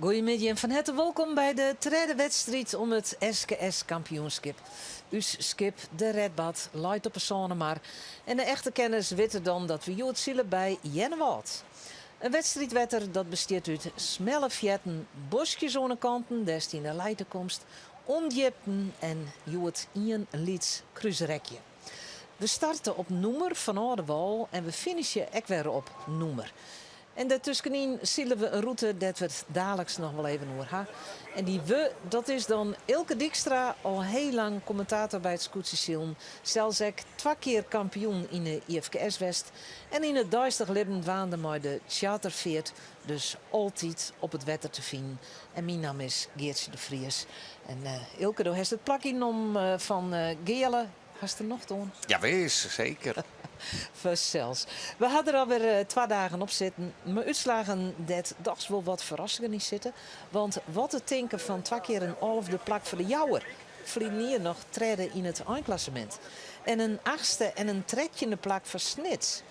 Goedemiddag en van harte welkom bij de tweede wedstrijd om het SKS-kampioenschap. Us skip, de redbad, leidt op een Zonnemar. En de echte kennis weten dan dat we Jood zullen bij Jennewoud. Een wedstrijdwetter dat bestaat uit smelle vjetten, bosjes aan de kanten, des in de leiterkomst, ondjepten en Jood een lieds kruisrekje. We starten op Noemer van Oudewal en we finishen ook weer op Noemer. En daartussenin zullen we een route dat we het dadelijk nog wel even over hebben. En die dat is dan Ilke Dijkstra, al heel lang commentator bij het Scootsie. Zelfs ook 2 keer kampioen in de IFKS West. En in het duistig leven waande met de charterveert, dus altijd op het wetter te vinden. En mijn naam is Geertje de Vries. En Ilke, du heeft het plakje om van Geerle. Hast er nog doen? Ja, wees, zeker. Zelfs. We hadden er alweer 2 dagen op zitten. Maar uitslagen dat dags wel wat verrassingen in zitten. Want wat te denken van 2 keer een halve plak voor de Jouwer. Vlienier nog treden in het eindklassement. En een 8e en een 13e plak voor Snits.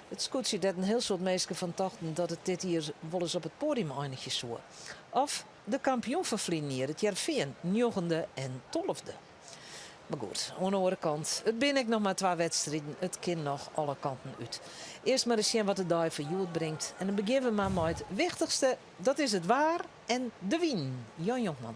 Het scootje dat een heel soort mensen van dachten dat het dit hier wel eens op het podium eindigje zou. Of de kampioen van Vlienier, het Jerveen, 9e en 12e. Maar goed, aan de andere kant, het ben ik nog maar 2 wedstrijden. Het kind nog alle kanten uit. Eerst maar eens zien wat de dag voor Jood brengt. En dan beginnen we maar met het wichtigste. Dat is het waar en de wien. Jan Jonkman.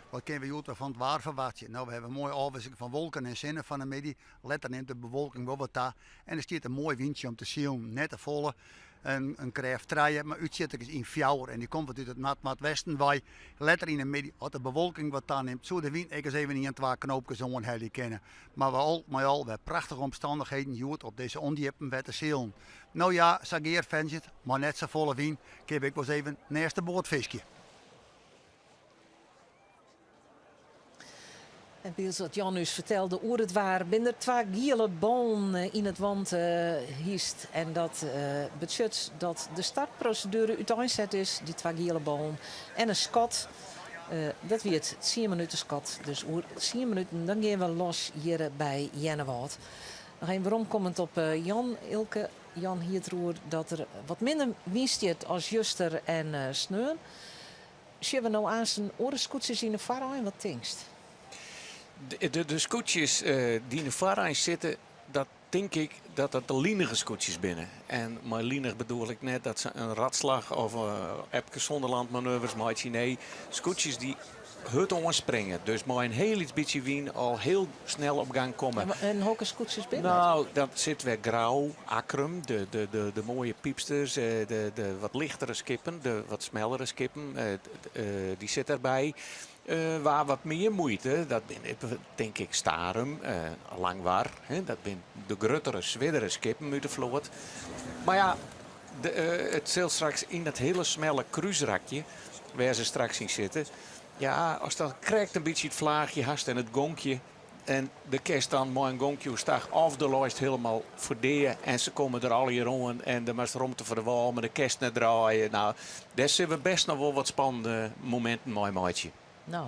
Wat kunnen we Jood van het waar verwachten? Nou, we hebben een mooie afwisseling van wolken en zinnen van de middag. Letter neemt de bewolking wel wat daar. En er staat een mooi windje om te zien. Net te volle. Een krijg treien, maar uitzet is in fjouwer en die komt uit het noordwesten wij. Letter in de midden, als de bewolking wat daar neemt, zo de wind ik eens even in 2 knoopjes om heel kennen. Maar we al hebben prachtige omstandigheden Jood op deze ondiepen wette zeelen. Nou ja, Sageer fans het, maar net zo volle wind, geef ik wel eens even naast de bootvisje. En Biels wat Jan dus vertelde, oer het waar, binnen 2 gele bonen in het wand hiest. En dat budget dat de startprocedure uiteindelijk is, die 2 gele bonen. En een scot, dat weer het 10 minuten scot. Dus oer 10 minuten, dan gaan we los hier bij Jennewoud. Nog even waarom op Jan, Ilke, Jan hier roer dat er wat minder wind staat als Juster en Sneun. Zullen we nou aan zijn oorenscootjes in de Varijn, wat denkst? De scootjes die in de Varijn zitten, dat denk ik dat dat de linige scootjes binnen. En met linig bedoel ik net dat ze een ratslag of Epke Zonderland manoeuvres maken. Nee, scootjes die het springen. Dus maar een heel iets beetje wien al heel snel op gang komen. En welke scootjes binnen? Nou, dat zit weer grauw, Akrum, de mooie piepsters, de wat lichtere skippen, de wat smellere skippen, die zit erbij. Waar wat meer moeite, dat ben denk ik Starum, Langwaar. Dat ben de gruttere, zwiddere skippen uit de vloot. Maar ja, het zal straks in dat hele snelle cruiserakje, waar ze straks in zitten. Ja, als dat krijgt een beetje het vlaagje hast en het gonkje. En de kerst dan mooi een gonkje staat af de lijst helemaal verdeerd. En ze komen er al hier rond en de maar rond te verwalmen, met de kerst net draaien. Nou, daar zullen we best nog wel wat spannende momenten mooi maatje. Nou,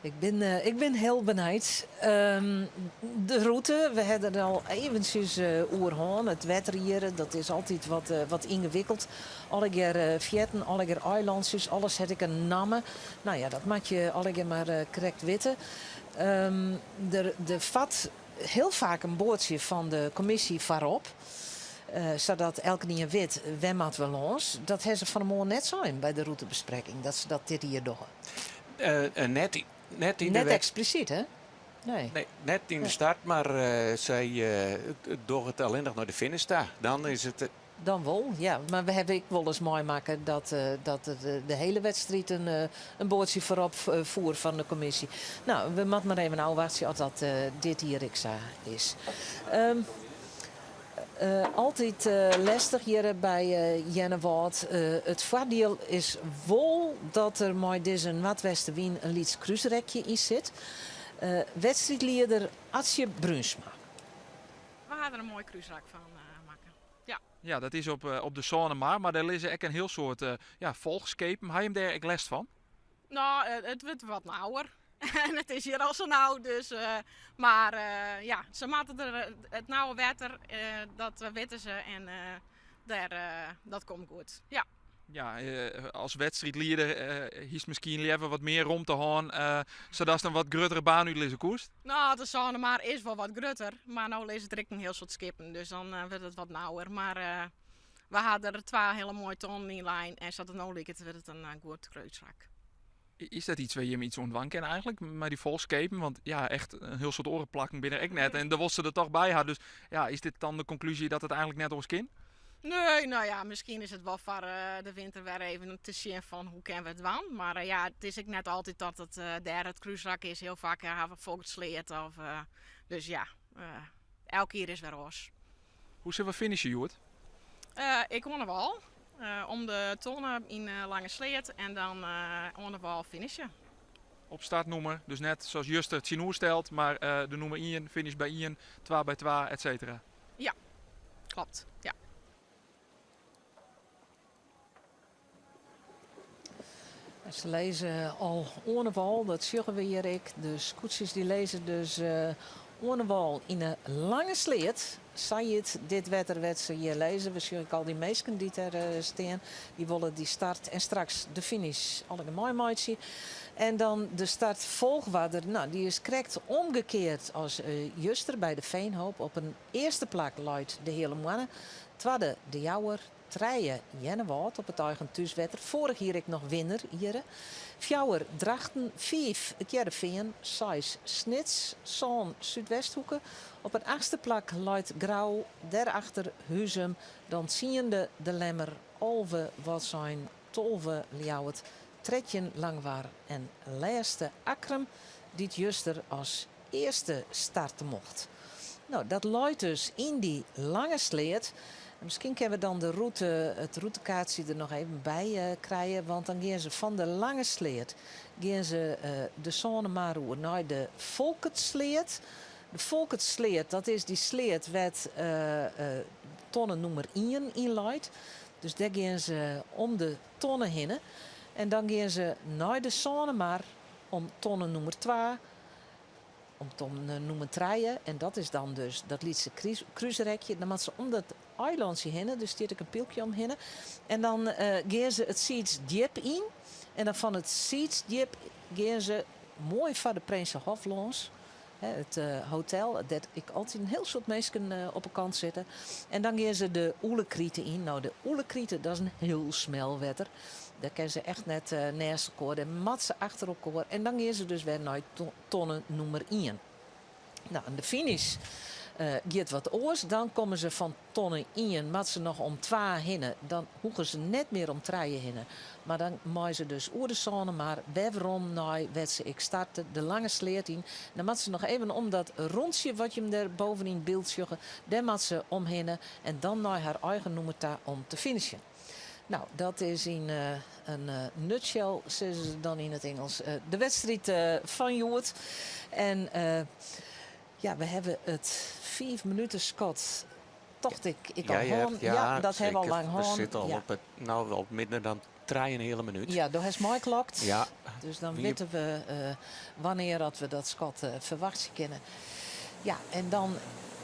ik ben heel benieuwd. De route, we hebben er al eventjes oerhaan. Het wetter hier, dat is altijd wat ingewikkeld. Alle keer vjetten, alle keer eilandjes, alles heb ik een namen. Nou ja, dat maak je alle keer maar correct weten. Er vat heel vaak een boordje van de commissie voorop. Zodat elke keer weet, wem had we los. Dat hebben ze van de morgen net zijn bij de routebespreking. Dat ze dat dit hier doen. Net expliciet, hè? Nee, net in de start, maar zij door het alleen nog naar de finish daar. Dan is het... Dan wel, ja. Maar we hebben ik wel eens mooi maken dat de hele wedstrijd een boordje voorop voer van de commissie. Nou, we moeten maar even afwachten als dat dit hier is. Altijd lastig hier bij Jennewoud. Het voordeel is wel dat er met deze Noordwestenwind een lieds cruiserekje in zit. Wedstrijdleider Atje Brunsma. We hadden er een mooi cruiserek van maken. Ja. Ja, dat is op de Zonnemar, maar daar is ook een heel soort volkscapen. Heb je hem daar ook last van? Nou, het wordt wat nauwer. En het is hier al zo nauw, dus... maar ja, ze maken er het nauwe wetter, dat weten ze en dat komt goed. Ja. Ja, als wedstrijdleider is misschien liever wat meer rond te gaan, zodat ze een wat gruttere baan uit lezen koest. Nou, de Sanemaar is wel wat grutter, maar nu is het er een heel soort skippen, dus dan wordt het wat nauwer. Maar we hadden er 2 hele mooie tonnen in lijn en zodat het nu ligt, wordt het een goed kruisrak. Is dat iets waar je hem iets ontwang kan eigenlijk, met die volscapen? Want ja, echt een heel soort orenplakken binnen ik net. En daar was ze er toch bij had. Dus ja, is dit dan de conclusie dat het eigenlijk net ons kind? Nee, nou ja, misschien is het wel voor de winter weer even te zien van hoe kunnen we het doen. Maar ja, het is ook net altijd dat het daar het kruisrak is. Heel vaak hebben we volk sleet. Dus ja, elke keer is weer roos. Hoe zullen we finishen, Joert? Ik won er wel. Om de tonnen in lange sleet en dan on de wal finishen. Op startnoemer, dus net zoals Juster het Chinoer stelt, maar de noemer 1, finish bij 1, 2 bij 2, et cetera. Ja, klopt. Ja. Ze lezen al Oornewal, dat zeggen we hier ik. De scootjes die lezen dus Oornewal in een lange sleet. Zei het, dit werd ze hier lezen. Waarschijnlijk al die meesten die er staan. Die willen die start en straks de finish allemaal mooi zien. En dan de start volgwaarder. Nou, die is correct omgekeerd als Juster bij de Veenhoop. Op een eerste plek luidt de hele mannen. Tweede de Jouwer. Treien Jennewoud op het eigen thuiswetter. Vorig jaar ik nog winnaar hier. Fjouwer Drachten, 5 het Jereveen, 6 Snits, Zoon Zuidwesthoeken. Op een 8e plek luidt Grauw, daarachter Huzum. Dan ziende de Lemmer, Olve wat zijn, Tolve Ljouwert, Tretjen Langwaar en laatste Akrem, die het Juster als eerste starten mocht. Nou, dat luidt dus in die lange sleet. Misschien kunnen we dan de route, het routekaartje er nog even bij krijgen. Want dan gaan ze van de lange sleet gaan ze de Sonemaroer naar de Volkertsleet. De Volkertsleet, dat is die sleet met tonnen nummer 1 in leidt. Dus daar gaan ze om de tonnen heen. En dan gaan ze naar de Sonemaar om tonnen nummer 2. Om tonnen nummer 3. En dat is dan dus dat lietse cruiserekje. Dan moet ze om dat eilandje heen, dus stiert ik een pilkje omheen. En dan gaan ze het Seeds Diep in. En dan van het Seeds Diep gaan ze mooi van de Prinsenhof langs. Het hotel, dat ik altijd een heel soort mensen op een kant zitten. En dan gaan ze de Oelekrieten in. Nou, de Oelekrieten, dat is een heel smal wetter. Daar kunnen ze echt net naast elkaar. En matsen achter elkaar. En dan gaan ze dus weer naar tonnen nummer 1. Nou, en de finish gaat wat oors. Dan komen ze van tonnen 1, mat ze nog om 2 heen. Dan hoeven ze net meer om 3 heen. Maar dan maken ze dus oer de zone, maar weerom naar werd ze ik starten de lange sleet in. Dan mat ze nog even om dat rondje wat je hem daar bovenin beeld zag. Daar mat ze omheen en dan naar haar eigen nummer om te finishen. Nou, dat is in een nutshell, zeggen ze dan in het Engels, de wedstrijd van Joert. En ja, we hebben het 5 minuten Scott. Dacht ik al gewoon. Ja, dat hebben we al lang We gewoon. zitten al op het, nou wel minder dan 3 een hele minuut. Ja, door heeft mij klokt. Ja. Dus dan Wie- weten we wanneer dat we dat Scott verwachten kunnen. Ja, en dan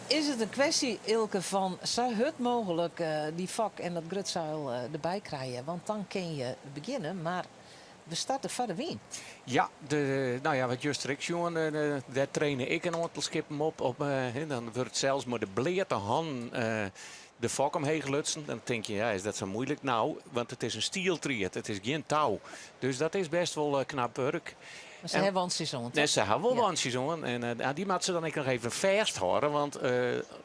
is het een kwestie, Ilke, van zo hut mogelijk die vak en dat grutzeil erbij krijgen. Want dan kun je beginnen, maar we starten verder wien. Ja, nou ja, wat Just Rick jongen, daar trainen ik een aantal skippen op. Dan wordt het zelfs maar de bleerte hand de vak omheen gelutsen. Dan denk je, ja, is dat zo moeilijk? Nou, want het is een stieltriet, het is geen touw. Dus dat is best wel knap werk. Maar ze En- hebben ons seizoen. Nee, ze hebben wel Ja. wandjes, jongen. En die moet ze dan ook nog even vasthouden. Want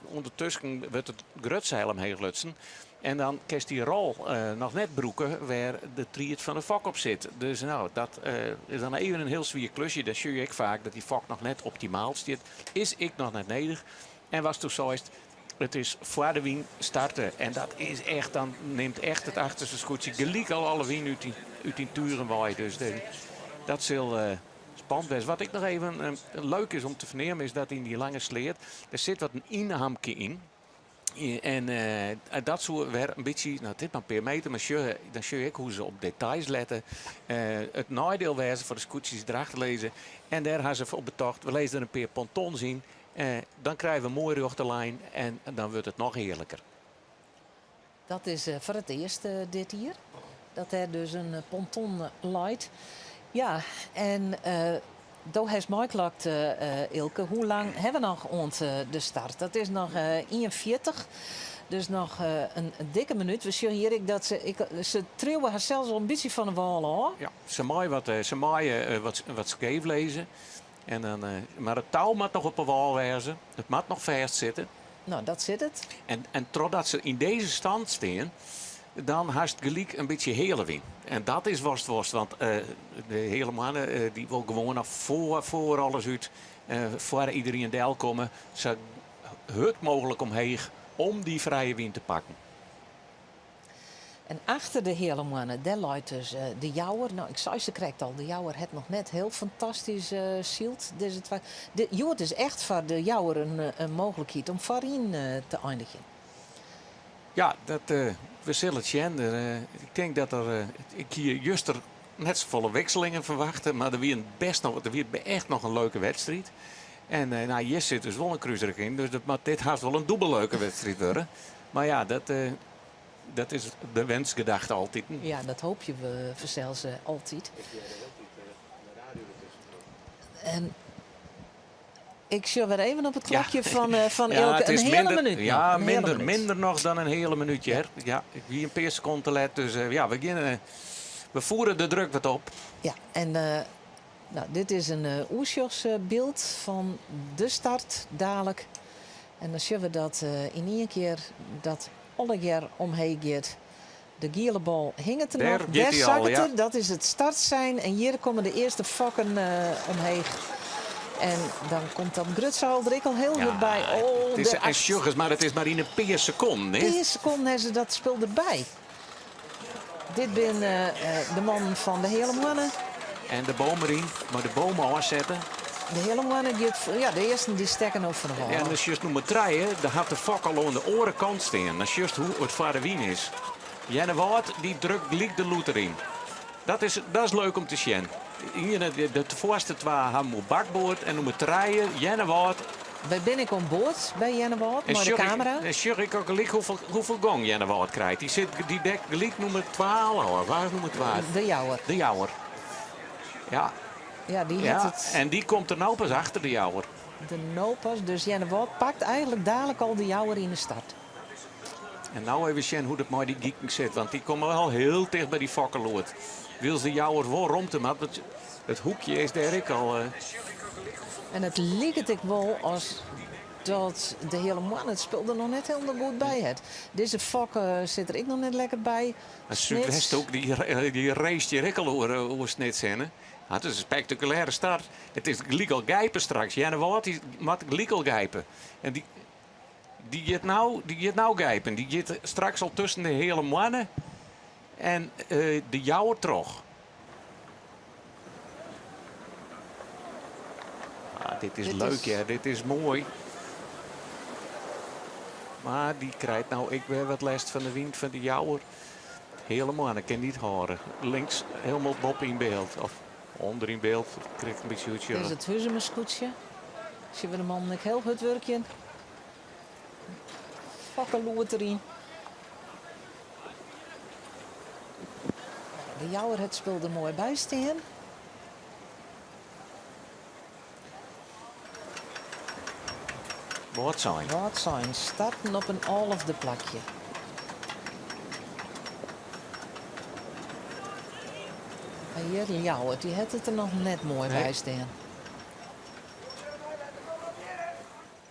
ondertussen wordt het grutzeil omheen gelutsen. En dan kist die rol nog net broeken waar de triet van de vak op zit. Dus nou, dat is dan even een heel zwier klusje. Dat zie ik vaak, dat die vak nog net optimaal zit. Is ik nog net nedig. En was toen zo is het is voor de wien starten. En dat is echt, dan neemt echt het achterste scootje gelijk al alle wien uit die turen waai. Dus dat is heel spannend best. Wat ik nog even leuk is om te vernemen is dat in die lange sleet, er zit wat een inhamke in. En dat zo weer een beetje, nou dit maar per meter, maar dan zie ik hoe ze op details letten. Het nadeel wijzen voor de scootjes erachter lezen. En daar gaan ze op betocht, we lezen er een paar pontons in. Dan krijgen we een mooie rechterlijn en dan wordt het nog heerlijker. Dat is voor het eerst dit hier. Dat er dus een ponton light. Ja, en daar heeft Maiklakt, Ilke. Hoe lang hebben we nog ont de start? Dat is nog 41. Dus nog een dikke minuut. We zien hier dat ze trillen haar zelfs al een beetje van de wal hoor. Ja, ze maaien wat scheef lezen. En dan, maar het touw moet nog op de wal wezen. Het moet nog vast zitten. Nou, dat zit het. En totdat ze in deze stand staan, dan haast gelijk een beetje hele win. En dat is worst. Want de hele mannen die wil gewoon nog voor alles uit. Voor iedereen deel komen. Ze hut mogelijk omheen om die vrije win te pakken. En achter de hele mannen, daar loopt dus de Jouwer. Nou, ik zei ze krijgt al, de Jouwer het nog net heel fantastisch zield. Dus het is echt voor de Jouwer een mogelijkheid om voorin te eindigen. Ja, we zullen het zien. Ik denk dat ik hier juist er net zoveel wisselingen verwachten. Maar er weer echt nog een leuke wedstrijd. En nou, hier zit dus wel een cruiser in. Dus dit gaat wel een dubbel leuke wedstrijd worden. Maar ja, dat is de wensgedachte altijd. Ja, dat hoop je zelfs altijd. En ik zie weer even op het klokje van ja, Ilke. het is een hele minuut. Ja, nog, een hele minuut. minder nog dan een hele minuutje. Ja. Hè? Ja, wie een paar seconden te let. Dus ja, we voeren de druk wat op. Ja, en nou, dit is een oesjosbeeld van de start dadelijk. En dan zien we dat in één keer dat alle keer omheen gaat. De gele bal hing het er Daar nog. gaat Daar hij zag al, het ja. er. Dat is het startsein. En hier komen de eerste vakken omheen. En dan komt dat Grutzaal er ook al heel goed bij. Oh, het is maar het is maar in een paar seconden. Hè? 10 seconden hebben ze dat spel erbij. Dit ben de man van de hele mannen. En de boom erin, maar de bomen aanzetten. De hele mannen, de eerste die stekken over de wal. En als je het nummer 3, dan had de fok al aan de orenkant staan. Dat is juist hoe het voor de wien is. Jenne Wout, die drukt gelijk de loet erin. Dat is leuk om te zien. Hier, de voorste twee hebben op bakboord en nummer 3, Jenne Wout. Wij ben ik aan boord bij Jenne Wout, maar de camera. En zie ik ook gelijk hoeveel gong Jenne Wout krijgt. Die dekt gelijk nummer 12. Waar is nummer 12? De Jouwer. De Jouwer. Ja. Ja, die Ja, heeft het. en die komt er nou pas achter de Jouwer. De nopas. Dus Jenne Wout pakt eigenlijk dadelijk al de Jouwer in de start. En nou even zien hoe dat mooi die geeking zit. Want die komen wel heel dicht bij die fokkerloot. Wil ze Jouwer wel rond maar het hoekje is daar ook al. En het lijkt het wel als dat de hele man het speelde nog net helemaal goed bij het. Deze fok zit er ik nog net lekker bij. En Zuidwest ook, die race hier ook al hoe snit zijn. Hè? Ja, het is een spectaculaire start. Het is gelijk al gijpen straks. Jenne Wout die moet gelijk al gijpen. En die gaat nou gijpen. Die gaat straks al tussen de hele mannen en de Jouwer terug. Ah, dit is leuk, ja. Dit is mooi. Maar die krijgt nou ik weer wat last van de wind van de Jouwer. Helemaal, ik kan niet horen. Links helemaal Bob in beeld. Of onder in beeld. Krijgt een beetje Dit is het Huzemeskoetsje. Zien we de man een heel goed werkje. Fakkenloert erin. De Jouwer het speelde mooi bij staan. Wat zijn? Wat zijn starten op een halfde plakje. En hier de Jouwer, die had het er nog net mooi Nee. bij staan.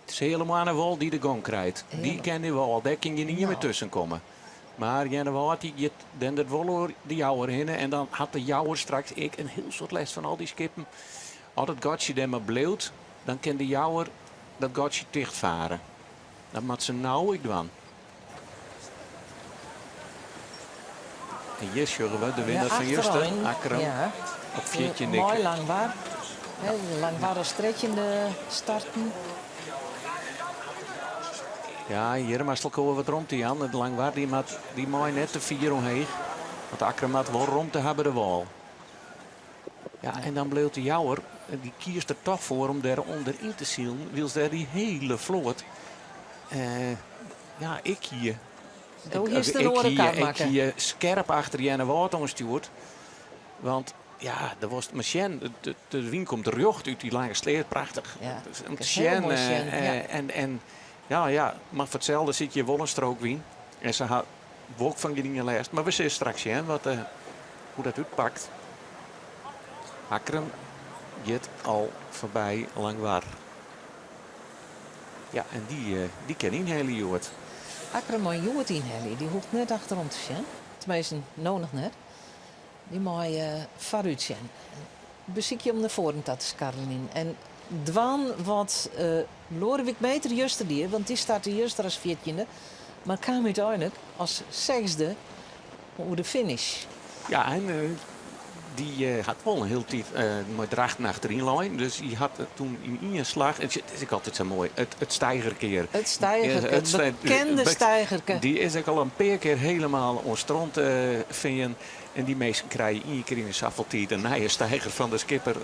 Het is helemaal een wal die de gong krijgt. Die Helemaal. ken je wel. Daar kun je niet Nou. meer tussen komen. Maar Jenne Wout die gaat dan het wel door de Jouwer heen. En dan had de Jouwer straks ik een heel soort les van al die skippen. Als het gotje dan maar bleeuwt, dan kan de Jouwer dat gotje dichtvaren. Dat moet ze nou ik doen. En hier zullen we de winnaar van Juster, achterin, Akkerum, ja. op 14 Mooi nikken. langbaar. Langbaar als stretchende starten. Ja, hier maar komen wat rond die aan. Het langwaard die mooi net de 4 omheen. Want Akkerum had wel rond te hebben de wal. Ja, en dan bleef de Jouwer, die kiest er toch voor om daar onderin te zielen. Wil ze daar die hele vloot. Ja, ik hier. Doe eerst de andere kant ik maken. hier scherp achter Jenne Woord onstuurd. Want ja, er was machine. De wien komt de jocht uit die lange sleer. Prachtig. Ja, Dus dat om te is heel zien, mooi zien, ja. Maar voor hetzelfde zit je wel een strook wien. En ze had ook van die lijst. Maar we zien straks hoe dat uitpakt. Akram gaat al voorbij Langwaar. Ja, en die ken inhalen, Joort. Akkerman Joert inhellen, die hoeft net achterom te zijn. Tenminste, nog net. Die mag vooruit zijn. Beziek je om naar voren te skarrelen in. En dwan wat Lorewijk meter juster die, want die staat de juster als 14e. Maar kwam uiteindelijk als 6e over de finish. Ja, en die had wel een heel tijd met drachten achterin lijn. Dus die had toen in één slag. Het is ook altijd zo mooi. Het stijgerkeer. Het stijgerke, Het stij- bekende stijgerke. Die is ook al een paar keer helemaal onstrand vinden. En die meesten krijgen één keer in een saffeltijd een nieuwe stijger van de skipper.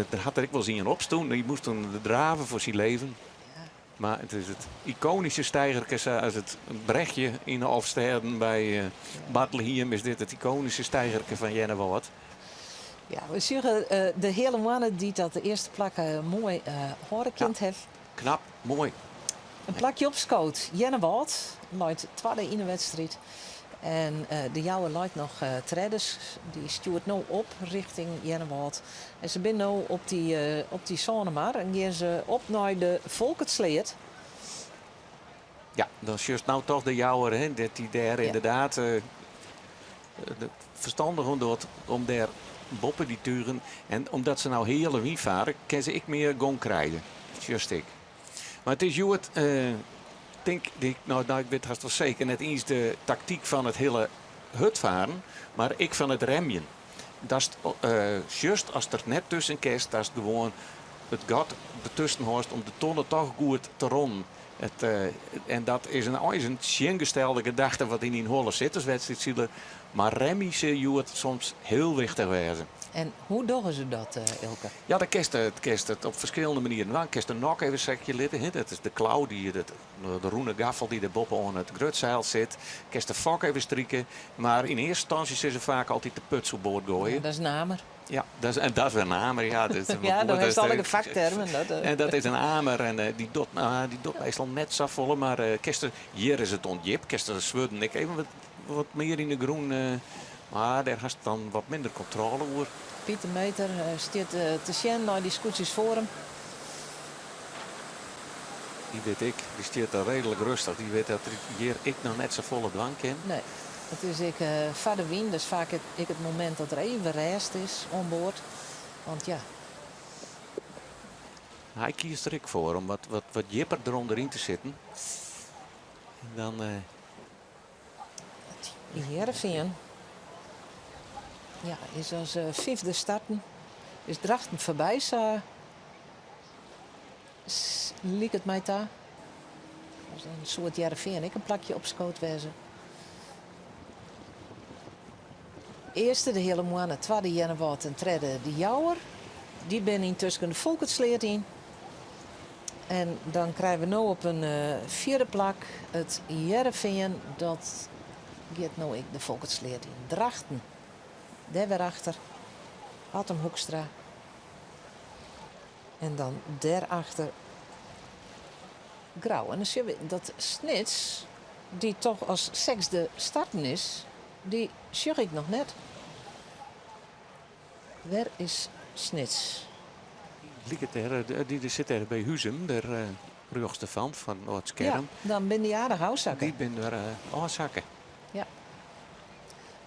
Daar had er ik wel zien op toen. Die moest toen draven voor zijn leven. Maar het is het iconische stijgerke als het brechtje in de Hofsteden bij Bartlehem is dit het iconische stijgerke van Jennewoord. Ja, we zien de hele mannen die dat de eerste plak mooi horenkind heeft. Knap, mooi. Een plakje op scoot. Jennewoud leidt tweede in de wedstrijd. En de jouwe leidt nog tredders. Die stuurt nu op richting Jennewoud. En ze zijn nu op die Sonnemar. En gaan ze op naar de Volkertsleert. Ja, dan is juist nou toch de jouwer, hè, dat die daar inderdaad verstandig om daar boppen die turen. En omdat ze nou hele wie varen, kan ze ik meer gong krijgen. Just ik. Maar het is Joert, ik weet het wel zeker net eens de tactiek van het hele hutvaren, maar ik van het remjen. Dat is juist als er net tussen kerst, dat is gewoon het gat ertussenhorst om de tonnen toch goed te ronden. En dat is een gestelde gedachte wat in die holle zitterswedstrijd zitten. Maar remmies Joert soms heel wichtig wezen. En hoe doen ze dat, Ilke? Ja, dan kerst het op verschillende manieren. Dan kerst er nog even zekje litten. Dat is de klauw, de roene gaffel die de boppen aan het grutzeil zit. Kerst de fok even strikken. Maar in eerste instantie is ze vaak altijd de puts op boord gooien. Ja, dat is een hamer. Ja, dat is weer een hamer. Ja, Ja, dan heeft alle vaktermen. En dat is een hamer en die doet meestal net zo vol. Maar hier is het ontjip. Kerst zwudden ik even wat meer in de groen. Maar daar heeft dan wat minder controle over. Pieter Meter staat te zien naar die scootjes voor hem. Die weet ik, die staat er redelijk rustig. Die weet dat hier ik nog net zo volle dwang ken. Nee, het is vader wien, dus vaak het moment dat er even rest is onboord. Want ja, Hij kiest er ik voor om wat jipper eronderin te zitten. En dan Heerenveen. Ja, is als vijfde starten. Is Drachten voorbij, liep het mij daar. Dat is een soort Heerenveen, ik een plakje op schoot wezen. Eerste de hele maanden, tweede Jennewoud en derde de Jouwer. Die ben intussen de Volkertsleert in. En dan krijgen we nu op een vierde plak het Heerenveen. Dat gaat nou ik de Volkertsleert in. Drachten. Daar weer achter. Adam Hoekstra. En dan daarachter Grauw. En dan zie je dat Snits, die toch als zesde starten is, die zie ik nog net. Waar is Snits? die zit er bij Huzum, de rugste van het scherm. Ja, dan ben die aardig houtzakken. Die ben er aanzakken. Ja.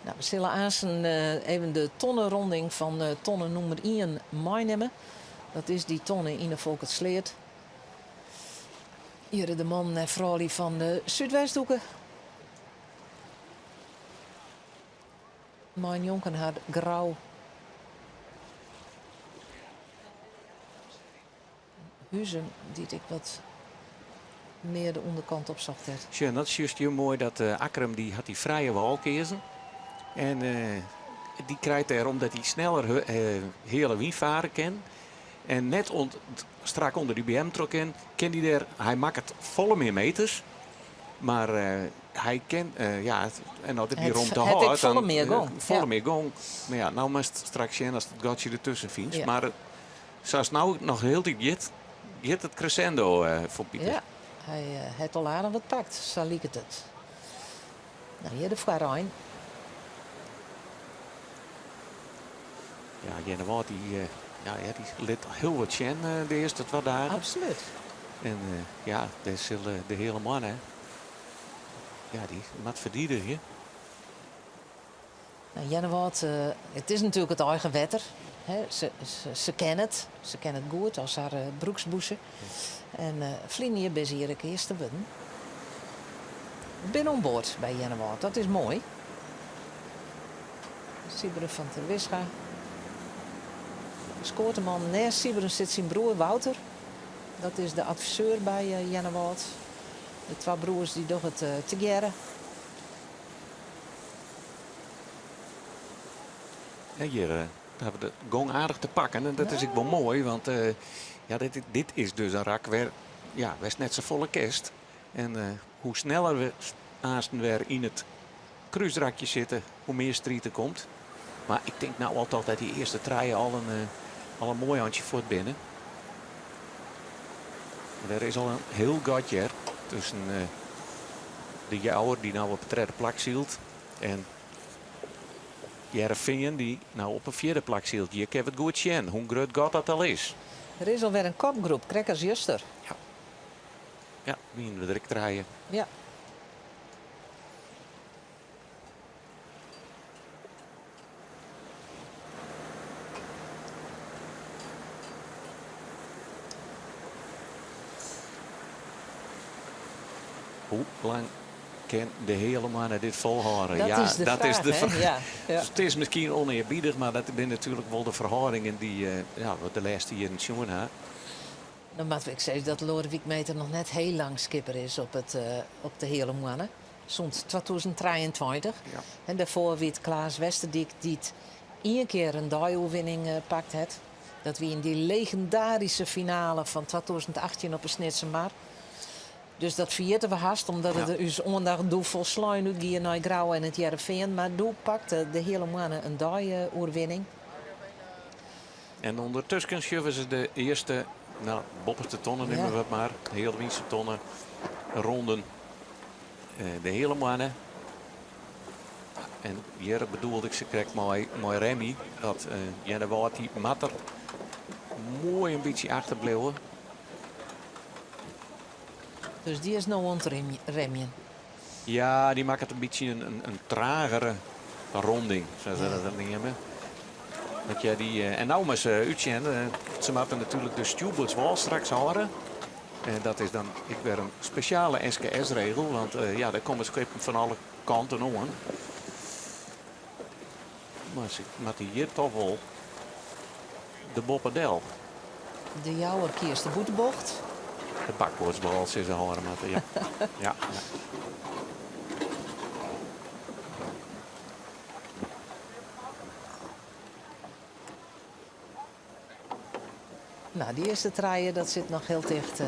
Nou, we zullen aanstaan even de tonnenronding van tonnen nummer 1 meenemen. Dat is die tonnen in de Volkertsleert. Hier de man en vrouw van de Zuidwesthoeken. Mijn jongen had grauw. Huzum, die ik wat meer de onderkant op zocht heeft. Tja, dat is juist heel mooi dat Akram die had die vrije wal kiezen. En die krijgt er omdat hij sneller hele wie varen kan. En net strak onder die BM trok in, hij maakt het volle meer meters. Maar hij kent, en als hij Het- rond de het ik hart, volle meer gong. volle Ja. meer gong. Maar ja, nou moest het straks zien als het gatje ertussen vindt. Ja. Maar zoals nou nog heel diep jit het crescendo voor Pieter. Ja, hij heeft al aardig wat pakt. Zo liep het. Nou, hier de Farijn. Ja, Jenne Waard die liet heel wat zien de eerste 2 dagen. Absoluut. En ja, dat is de hele man, hè. Ja, die moet verdedigen. Nou, Jennewaard, het is natuurlijk het eigen wetter. Hè. Ze kennen het. Ze kennen het goed als haar broeksboesen. En Vlien hier is hier een keer te winnen. Ik ben on boord bij Jennewaard. Dat is mooi. Siberen van ter Wisga. Scoort de man naast Siberen zit zijn broer Wouter. Dat is de adviseur bij Jennewaard. De 2 broers die doen het together. Ja, hier hebben we de gong aardig te pakken. En dat is ook wel mooi, want dit is dus een rak waar, ja, was net zo volle kist. En hoe sneller we aansten weer in het kruisrakje zitten, hoe meer strijd er komt. Maar ik denk nou altijd dat die eerste treien al een mooi handje voor het binnen. Er is al een heel gatje tussen de jouwer die nou op het derde plak zielt en Jereveen die nou op een 4e plak zielt. Je kan het goed zien hoe groot gat dat al is. Er is alweer een kopgroep, Krekkers Juster. Ja, wie we direct draaien. Ja. Hoe lang kan de hele mannen dit volhouden? Dat is de vraag, hè? vraag. Ja, ja. Het is misschien oneerbiedig, maar dat zijn natuurlijk wel de verhoudingen die wat de laatste jaren zien hebben. Dan moet ik zeggen dat Lodewijk Meter nog net heel lang skipper is op de hele mannen. Soms 2023. Ja. En daarvoor weet Klaas Westerdijk die het 1 keer een dagoverwinning pakt het. Dat we in die legendarische finale van 2018 op een Snitsenmar. Dus dat vierten we haast, omdat het dus ondag doel vol sluin nu hier naar Grauw en het Jereveen. Maar doel pakte de hele mannen een dagoverwinning. En ondertussen schuiven ze de eerste, bopperste tonnen nemen we het maar. De hele winste tonnen ronden. De hele mannen. En hier bedoelde ik, ze krijgt mooi Remy. Dat Jenne Waard die matter mooi een beetje achterbleven. Dus die is nou ontremmen. Ja, die maakt het een beetje een tragere ronding, zoals ze dat nemen. Dat je en nou maar ze uitzenden. Ze moeten natuurlijk de stewards wel straks houden. En dat is dan weer een speciale SKS-regel, want daar komen schepen van alle kanten om. Maar ze moeten hier toch wel de boppendel. De jouwer kiest de boetebocht. De bakboordsbal, ze houden moeten. Ja. Ja. Nou, die eerste traaien, dat zit nog heel dicht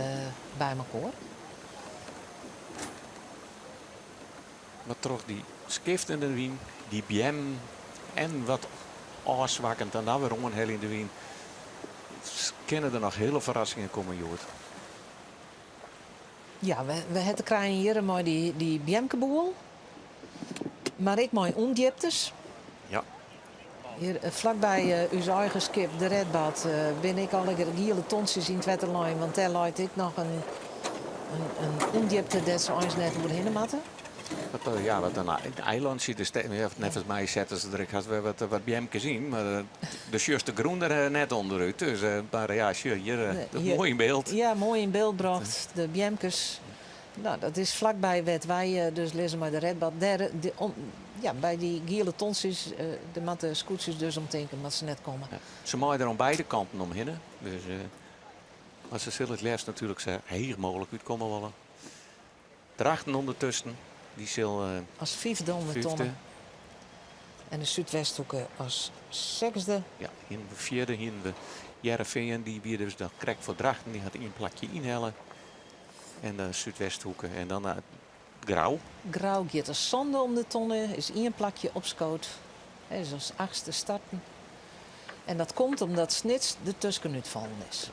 bij elkaar. Maar toch die skift in de wien, die BM en wat afzwakkend en dan weer onhel in de wien. Kunnen er nog hele verrassingen komen, Joert. Ja, we hebben krijgen hier maar die Biemkeboel. Maar ik mooi ondieptes. Ja. Hier vlakbij uw eigen skip, de Redbad, ben ik al de giele tonsjes in het wetterlijn. Want daar luidt ik nog een ondiepte dat ze ons net doorheen matten. Wat een eilandje. Net als mij zetten ze er. Ik had weer wat BM gezien. Maar de juiste groen er net onderuit. Dus maar ja, hier mooi in beeld. Ja, mooi in beeld bracht. De Biemkes. Nou, dat is vlakbij wat wij dus lezen maar de Redbad. Bij die giele tonsjes, de matte scootjes dus omdenken, maar ze net komen. Ja. Ze maaien er aan beide kanten omheen. Dus maar ze zullen het liefst natuurlijk zo heel mogelijk uitkomen willen. Drachten ondertussen. Die zal Als 500 tonnen. En de Zuidwesthoeken als 6e. Ja, in de 4e, in de Jereveen, die weer dus dan krijgt voor Drachten. Die gaat een plakje inhellen. En de Zuidwesthoeken. En dan grauw. Grauw gaat er zonde om de tonnen, is één plakje op schoot. Hij is als 8e starten. En dat komt omdat Snits de tussenuit vallen is.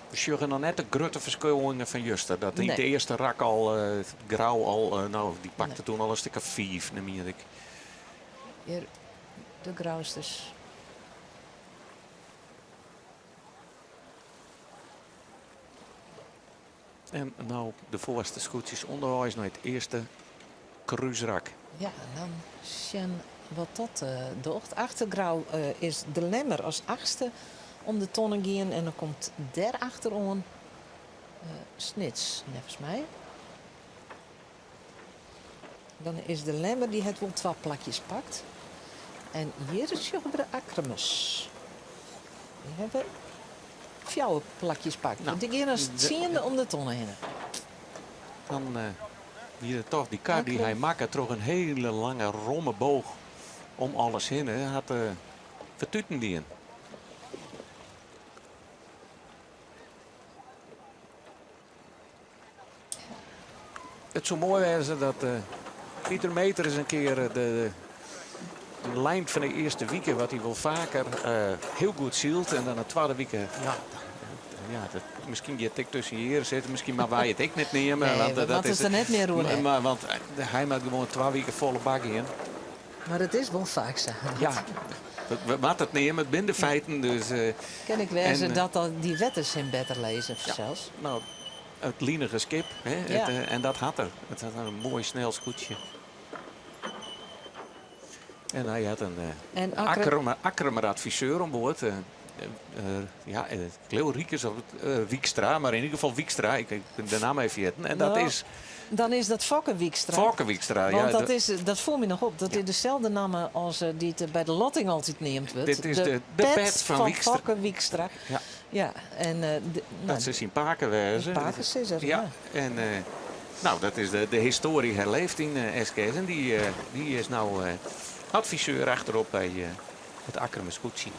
We zullen dan net de grote verschuivingen van Juster. Dat in Nee. de eerste rak al, grauw al, nou die pakte toen al een stuk of 5, neem ik. Hier, de grauwsters. En nou de voorste scootjes onderwijs naar het eerste cruiserak. Ja, en dan zien wat dat doet. Achtergrauw is de lemmer als 8e om de tonnen gaan. En dan komt achterom Snits, volgens mij. Dan is de lemmer die het wel 2 plakjes pakt. En hier is de Akremus. Die hebben 4 plakjes pakt. Nou, Die gaan als 10e om de tonnen heen. Dan hier toch die kar die hij maakte, toch een hele lange romme boog om alles heen. Hij had vertuten die in. Het zou mooi zijn dat Pieter Meter eens een keer de lijn van de eerste weken, wat hij wel vaker heel goed zielt. En dan de tweede weken, ja, misschien die tik tussen je heren zitten, misschien maar wij het ik niet nemen. Nee, want, want is er net meer roer. want hij maakt gewoon 2 weken volle bak in. Maar het is wel vaak zo. Ja, wat het nemen, het binnen feiten. Dus, Ken ik wijzen en, dat die wetters in beter lezen ja. zelfs. nou, het lienige skip. Hè, Ja. en dat had er. Het had een mooi snel scootje. En hij had een En Akkemer adviseur aan boord. Ja, ik geloof Riekers of Wiekstra, maar in ieder geval Wiekstra. Ik de naam even vergeten. En dat Nou, is dan is dat Fokke Wiekstra. Fokke Wiekstra. Want Ja, dat voel me nog op. Dat is dezelfde naam als die het bij de lotting altijd neemt wordt. Dit is de pet van Wiekstra. Fokke Wiekstra. Ja. Ja, en dat ze zien Paken wezen. Pakensisser, Ja, ja. en nou, dat is de historie herleefd in SKS. En die is nou adviseur achterop bij het Akkerme Scootsie.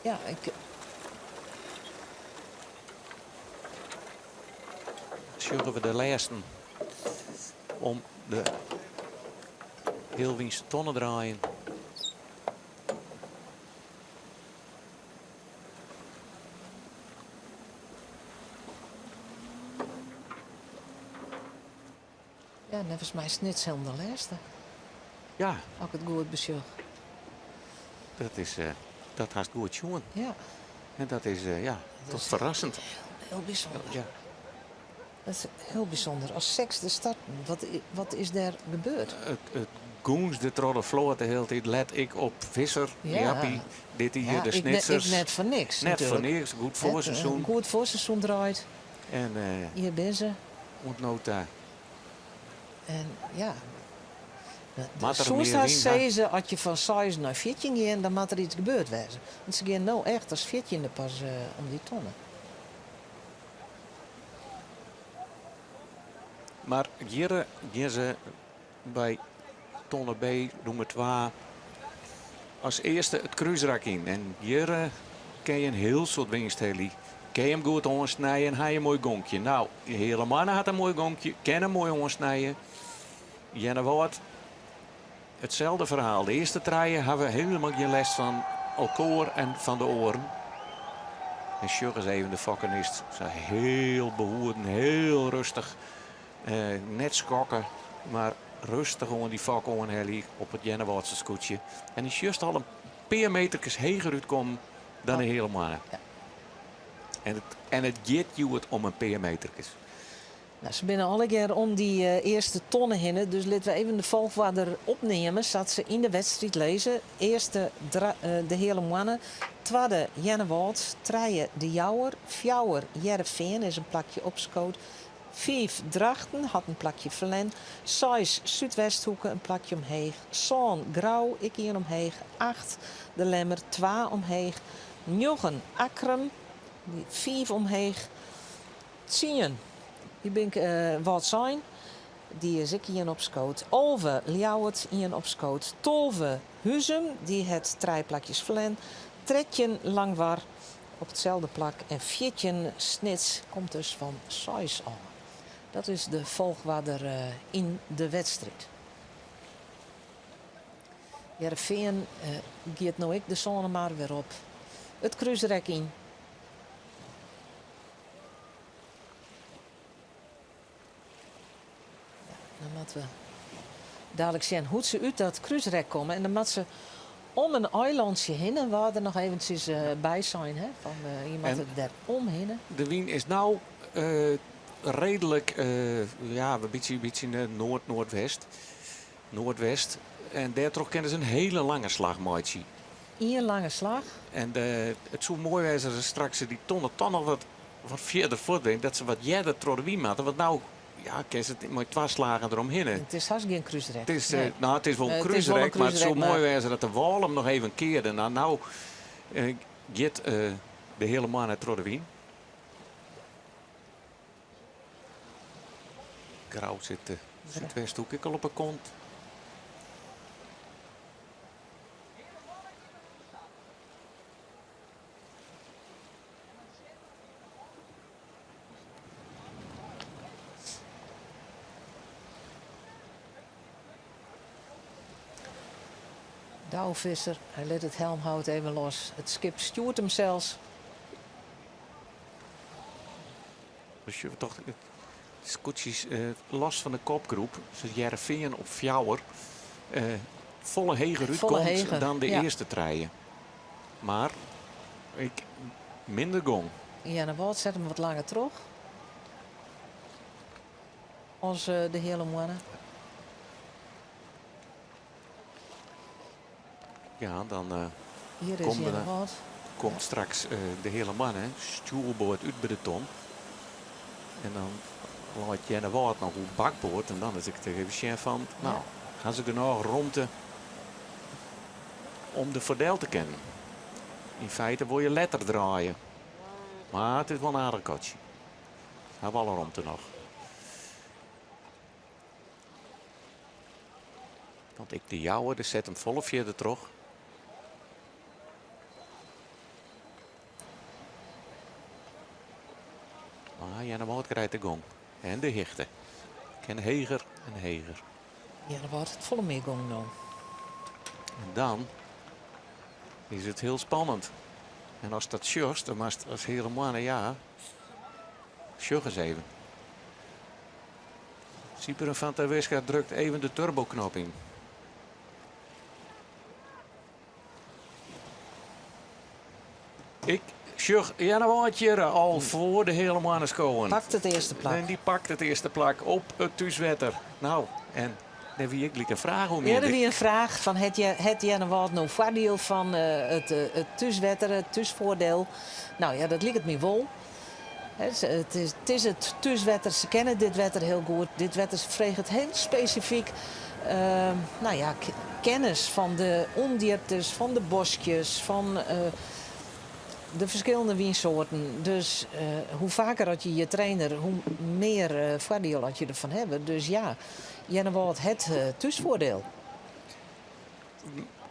Ja, ik, Zullen we de laatste om de heel winst tonnen draaien. ja, volgens mij is het niet zo de laatste. Ja, Als ik het goed beschouw. dat haast goed jongen. Ja, En dat is toch is- verrassend. heel bijzonder. Ja. Dat is heel bijzonder. Als seks de start, wat is daar gebeurd? Het Goens, de trollen vloot de hele tijd, let ik op Visser, Ja. Jappie, dit hier, Ja, de ik snitsers. net voor niks. Net voor natuurlijk. niks, goed Hè, voorseizoen. een goed voorseizoen draait. En Hier ben ze. ontnota. En ja. Maat er Soms meer had in, ze, als je van 6 naar 14 ging, dan moet er iets gebeurd wezen. Want ze gaan nou echt als 14 pas om die tonnen. Maar hier gaan ze bij Tonne B, nummer 2, als eerste het cruiserak in. En hier kan je een heel soort wingstheli. Kan je hem goed onsnijden en hij een mooi gonkje. Nou, de hele mannen had een mooi gonkje, kan hem mooi onsnijden. Jenne Woord, hetzelfde verhaal. De eerste treien hebben we helemaal geen les van elkaar en van de oren. En Sjurgens even de fakkenist. Ze heel behoeden, heel rustig. Net schokken, maar rustig gewoon die vak heli op het Jennewaardse scootje. En is juist al een paar metertjes heger uitkomen dan de hele mannen. Ja. En het gaat je het om een paar metertjes. Nou, ze binnen alle keer om die eerste tonnen heen. Dus laten we even de volgorde opnemen. Zat ze in de wedstrijd lezen. Eerste de hele mannen. Tweede Jennewaard. Drie de Jouwer. Fjouwer Jereveen is een plakje opscoot. 5 Drachten had een plakje Verlen. 6 Zuidwesthoeken een plakje omheeg. 7 Grauw, ik hier omheeg. 8 de Lemmer, 2 omheeg. 9 Akrum, 5 omheeg. 10 die ben ik wat zijn. Die is ik hier op schoot. 11 Ljouwert hier op schoot. 12 Huzum, die het 3 plakjes Verlen. 13 Langwar op hetzelfde plak. En 14 Snits komt dus van 6 al. Dat is de volgwaarder in de wedstrijd. Heerenveen gaat nou ik de zone maar weer op het kruisrek in. Ja, dan moeten we dadelijk zien hoe ze uit dat kruisrek komen. En dan moeten ze om een eilandje heen. En we hadden nog eventjes bij zijn. Hè, van, iemand En- er omheen. De wien is nou redelijk, ja, een beetje noordwest. Noordwest. En daardoor kennen ze een hele lange slagmaatje. Een lange slag. En het zou mooi zijn als ze straks die tonnen nog wat verder voortbrengt. Dat ze wat jeder door de wien maken. Want nou, ja, kan ze het met 2 slagen eromheen. Het is haast geen kruisrek. Het is, Nee. nou, het is wel een Het is wel een cruiserrek, maar het zou cruiserrek, mooi zijn dat de wal hem nog even keerde. Nou gaat de hele man uit Roddewien. Grauw zit Zuidwesthoek ik al op een kont. Douwvisser, hij let het helmhout even los. Het schip stuurt hem zelfs. Dus je toch scootjes los van de kopgroep. Ze Heerenveen op Fjouwer. Volle heger Volle uitkomt heger, dan de ja. eerste treien. Maar ik minder gong. Ja, de Wout zet hem wat langer terug. Als de hele mannen. Ja, dan Hier is Kom Jan er. Wout. komt straks de hele man, hè, stuurboord uit bij de ton. En dan laat Jenne Wout nog op bakboord. En dan is ik tegen de chef van, nou, Ja. gaan ze genoeg rondte om de voordeel te kennen. In feite wil je letter draaien. Maar het is wel een aardig kotje. Hebben alle rondte nog. Want ik de jouwe, dus zet hem volle vierde terug. Maar Jenne Wout krijgt de gong. En de hichte. En heger en heger. Ja, de Wout het volle meegong nou. En dan is het heel spannend. En als dat sjust, dan was het als helemaal ja. Sjug eens even. Sieper van der Wiska drukt even de turboknop in. Ik sjug Janne Woutje al voor de hele mannen komen. Pakt het eerste plak. En die pakt het eerste plak op het thuiswetter. Nou, en dan wie ik een vraag om Ja, je. er weer een vraag van het Janne Wout nou voordeel van het thuiswetter, het thuisvoordeel. Nou ja, dat lijkt het me wel. Het is het thuiswetter, ze kennen dit wetter heel goed. Dit wetter vreeg het heel specifiek. Nou ja, kennis van de ondiertes, van de bosjes, van de verschillende wiensoorten. Dus hoe vaker had je trainer, hoe meer voordeel had je ervan hebben. Dus ja, Janne Wout het thuisvoordeel.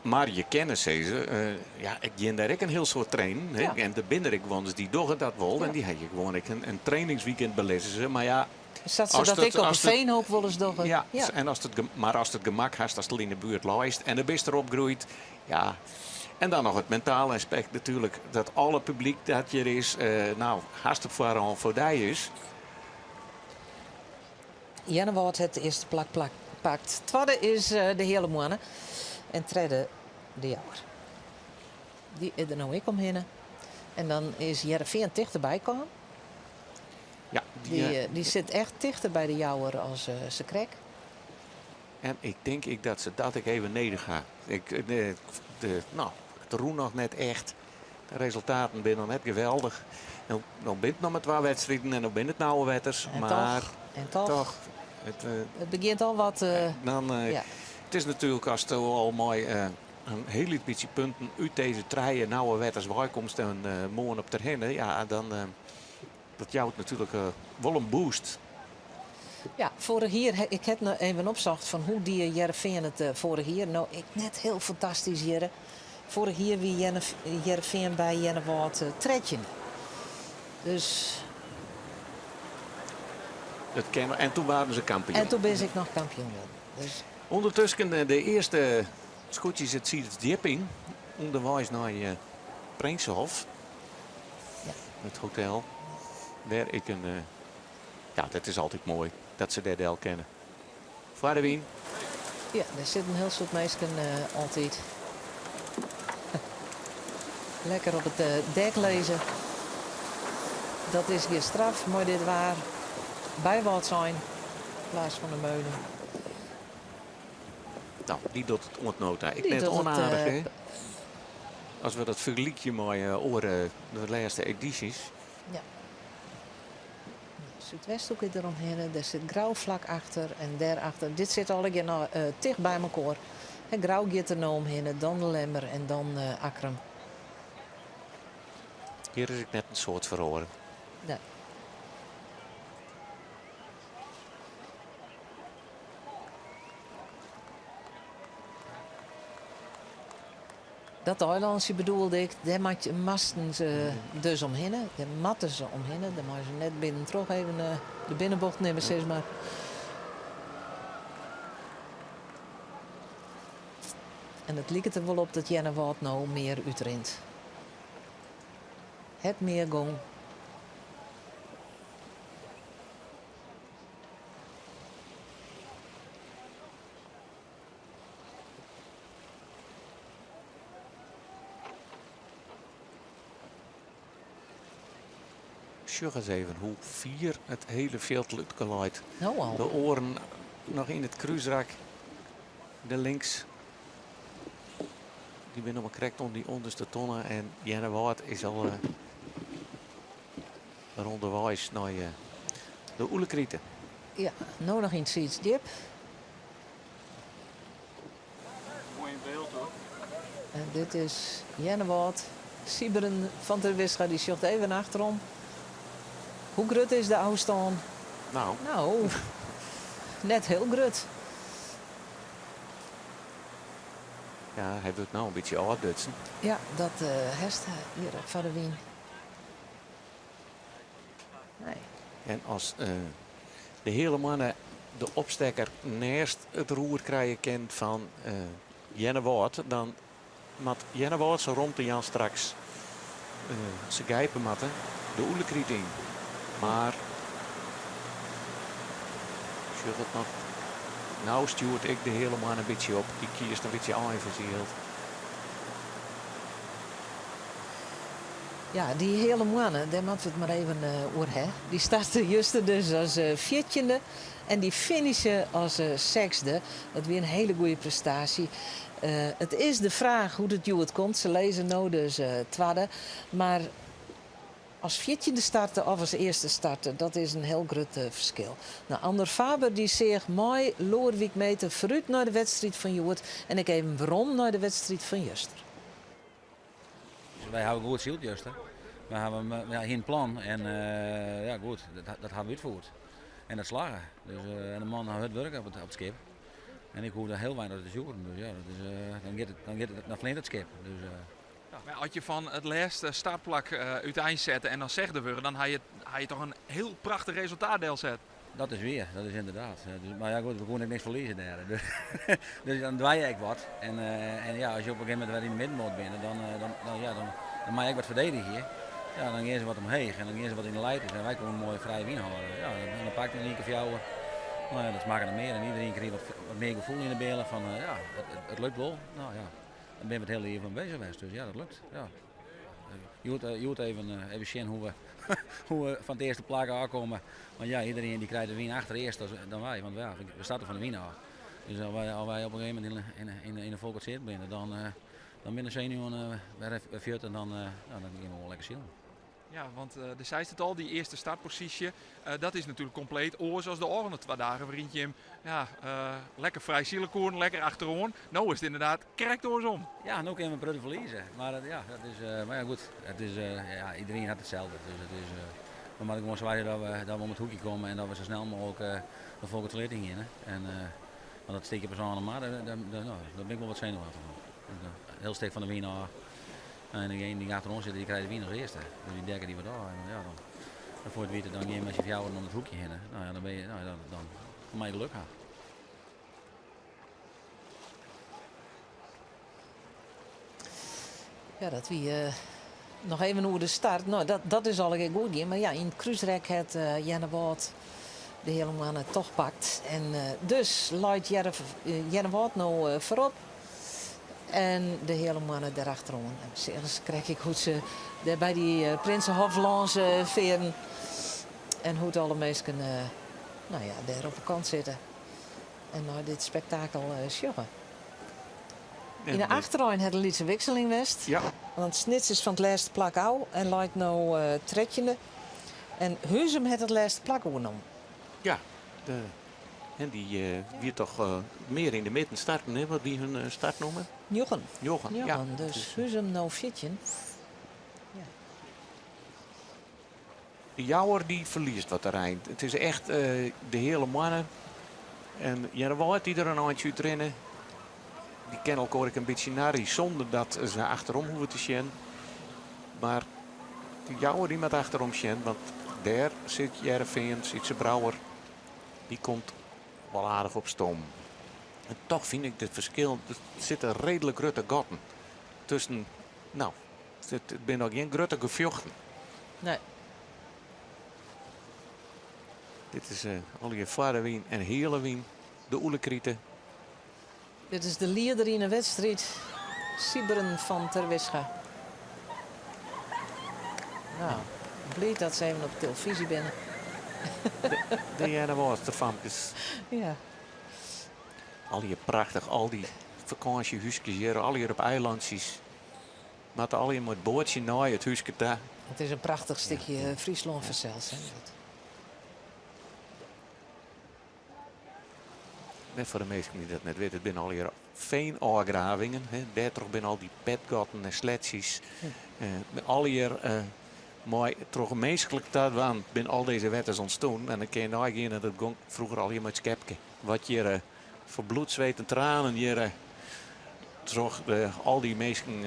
Maar je kennis ze, ja, ik ken daar ook een heel soort trainen. Hè? Ja. En de binnen ik woons die doen dat wel. Ja. En die heb je gewoon een trainingsweekend belezen ze. Maar ja, Zat ze Als dat het- ik op een als het- veenhoop wel eens doggen? ja. En maar als het gemak hast, als het in de buurt lijst en de best erop groeit. Ja. En dan nog het mentale aspect natuurlijk. Dat alle publiek dat je er is, nou, hartstikke voor die is. Janne Wout het eerste plak pakt. Tweede is de hele mannen. En derde de jouwer. Die is er nou ik omheen. En dan is Heerenveen dichterbij komen. Ja, die, Die zit echt dichter bij de jouwer als ze krek. en ik denk dat ze dat ik even neder ga. Nou, het roen nog net echt. De resultaten zijn nog net geweldig. Nou ben het nog met 2 wedstrijden en dan ben het nauwe wetters. En Maar toch, toch. het begint al wat... ja. Het is natuurlijk als het al mooi een hele beetje punten uit deze treien nauwe wetters bijkomst en morgen op ter hinnen. Ja, dan dat jouwt natuurlijk wel een boost. Ja, vorig jaar, ik heb nog even opzocht van hoe die Heerenveen het vorig jaar. Nou, ik net heel fantastisch hier. Vorig jaar wie Heerenveen bij Janne Wout tredje. Dus het kennen. En toen waren ze kampioen. En toen ben ik nog kampioen. Dus Ondertussen de eerste scootjes het Sieders Dipping. Onderwijs naar Prinshof. Ja. Het hotel. Daar ik een... ja, dat is altijd mooi. Dat ze dat al kennen. Vader Wien. ja, er zitten heel soort mensen altijd. Lekker op het dek lezen. Dat is hier straf, mooi dit waar. Bij wat zijn. In plaats van de meulen. Nou, die doet het ontnota. Ik Die net doet het, onaardig, hè? Als we dat vergelijken met oren de laatste edities. Ja. Zuidwesthoek is eromheen, daar zit grauw vlak achter en daarachter. Dit zit al dicht bij elkaar. En grauw gaat er nou omheen, dan de Lemmer en dan Akrum. Hier is ik net een soort verhoren. Ja. Dat eilandje bedoelde ik, daar masten ze dus omheen. Daar matten ze omheen. Daar moeten ze net binnen terug even de binnenbocht nemen, zeg maar. En het lijkt er wel op dat Jennewaard nou meer uitrint. Het meer gong. Sjug eens even hoe vier het hele veld lukt geluid. Nou al. De oren nog in het kruisrak. De links. Die ben nog correct om die onderste tonnen. En Jennewaard is al ronderwijs naar de Oelekrieten. Ja, nou nog in Siets Dip. Mooi in beeld hoor. En dit is Jennewaard. Sieberen van der Wischa, die zocht even achterom. Hoe grut is de afstand? Nou, Nou, net heel grut. ja, hij wordt nou een beetje oudutsen. Ja, dat hest hier van de Wien. Nee. En als de hele mannen de opstekker naast het roer krijgen kent van Jennewaard, dan moet Jennewaard zo rond de Jan straks ze gijpen matten de Oelekriet in. Maar zeg het nog. Nou stuurt ik de hele man een beetje op. Die kiest een beetje aanverzield. Ja, die hele mannen, daar moeten we het maar even over hebben. Die starten juist dus als 14e en die finishen als 6e. Dat weer een hele goede prestatie. Het is de vraag hoe het komt. Ze lezen nou dus tweede. Maar als 14e starten of als eerste starten, dat is een heel groot verschil. Nou, Ander Faber die zegt mooi Loorwijk meter vooruit naar de wedstrijd van Joert. En ik even waarom naar de wedstrijd van Juster. Wij hebben goed ziel, juist. We hebben geen plan en ja, goed, dat hebben we uitgevoerd. En dat slagen. Dus, en de man had het werk op het schip. En ik hoefde heel weinig te zoeken. Dus ja, dat is, dan gaat het naar Vleent het schip. Dus, Ja, maar als je van het laatste startplak uiteind zetten en dan zegde we, dan had je toch een heel prachtig resultaat deel zet. dat is weer, dat is inderdaad. Dus, maar ja goed, we konden niks verliezen daar. Dus, dus dan draai je wat. En ja, als je op een gegeven moment weer in de middenmoot bent, dan maak je wat verdedigen hier. Ja, dan gaan ze wat omheen en dan gaan ze wat in de leid. En wij konden een mooie vrije win houden. Ja, dan pakt het in één keer voor jou. Nou ja, dat smaakt er meer en iedereen kreeg wat meer gevoel in de benen van ja, het lukt wel. Nou ja, dan ben we het hele leven van bezig geweest. Dus ja, dat lukt. Ja. Je moet even zien hoe we, hoe we van de eerste plek aankomen. Want ja, iedereen die krijgt de win achter eerst dan wij. Want ja, we starten van de win af. Dus als wij op een gegeven moment in de volk zitten binnen, dan binnen zenuwen weer even en dan gaan we wel lekker zien. Ja, want de zei het al, die eerste startpositie, dat is natuurlijk compleet oors als de volgende 2 dagen. Waarin je hem lekker vrij zielekoeren, lekker achterom. Nou is het inderdaad correct oorsom. Ja, nu kunnen we proberen verliezen. Maar ja, dat is, maar ja, goed, het is, ja, iedereen had hetzelfde. Dus het is, we moeten gewoon zwijgen dat we om het hoekje komen en dat we zo snel mogelijk de volgende verleiding in. En want dat steek je persoonlijk maar, daar ben ik wel wat zenuwachtig van. Heel steek van de wien af. En degene die achter ons zit, die krijgt de wien als eerste. Dus die dekken die we daar. En ja, En voor het weten dan je met je fjouwen om het hoekje heen. Nou ja, dan ben je, nou, dan mag je geluk hebben. Ja, dat wie nog even over de start. Nou, dat is al een goed. Maar ja, in het kruisrek het Jenne Wout de hele mannen toch pakt. En dus leidt Jenne Wout nou voorop. En de hele mannen daarachterom. En zelfs krijg ik hoe ze daar bij die Prinsenhoflange veren. En hoe het alle mensen nou ja, daar op de kant zitten. En nou dit spektakel sjoggen. In de achterrijn had een lietse wisseling west. Ja, Want Snits is van het laatste plak au en lijkt nou tredjende. En Huzem had het laatste plak genomen. ja. En die weer toch meer in de midden starten, hè? Wat die hun start noemen? Jochen. Jochen, ja. Dus Huzem nou fitjen. De Jouwer die verliest wat terrein. Het is echt de hele mannen. En Jenne Wout die er een handje uit rennen. Die kennen elkaar een beetje naar zonder dat ze achterom hoeven te zien. Maar de Jouwer die met achterom zien. Want daar zit Jereveen, zit ze Brouwer. Die komt wel aardig op stoom. En toch vind ik dit verschil. Er zitten redelijk grote gaten tussen. Nou, het zijn nog geen grote gevochten. Nee. Dit is al je vader wien en hele wien. De oelekrieten. Dit is de leider in de wedstrijd. Sieberen van Terwischa. Nou, blij dat ze even op televisie binnen. De Jenne Wout, de famkes. Ja. Al je prachtig, al die vakantiehuisjes hier, al hier op eilandjes. Met al je met bootje naar het huisje daar. Het is een prachtig stukje Friesland verzels. Net voor de meesten die dat net weten, het zijn al hier veenaangravingen. Daar toch zijn al die petgatten en sletsjes. Al hier mooi toch meestelijk dat waan ben al deze wetten ontstaan. En dan kun je nagaan dat het gong vroeger al hier met skepke. Wat hier voor bloed, zweet en tranen hier toch al die meesten.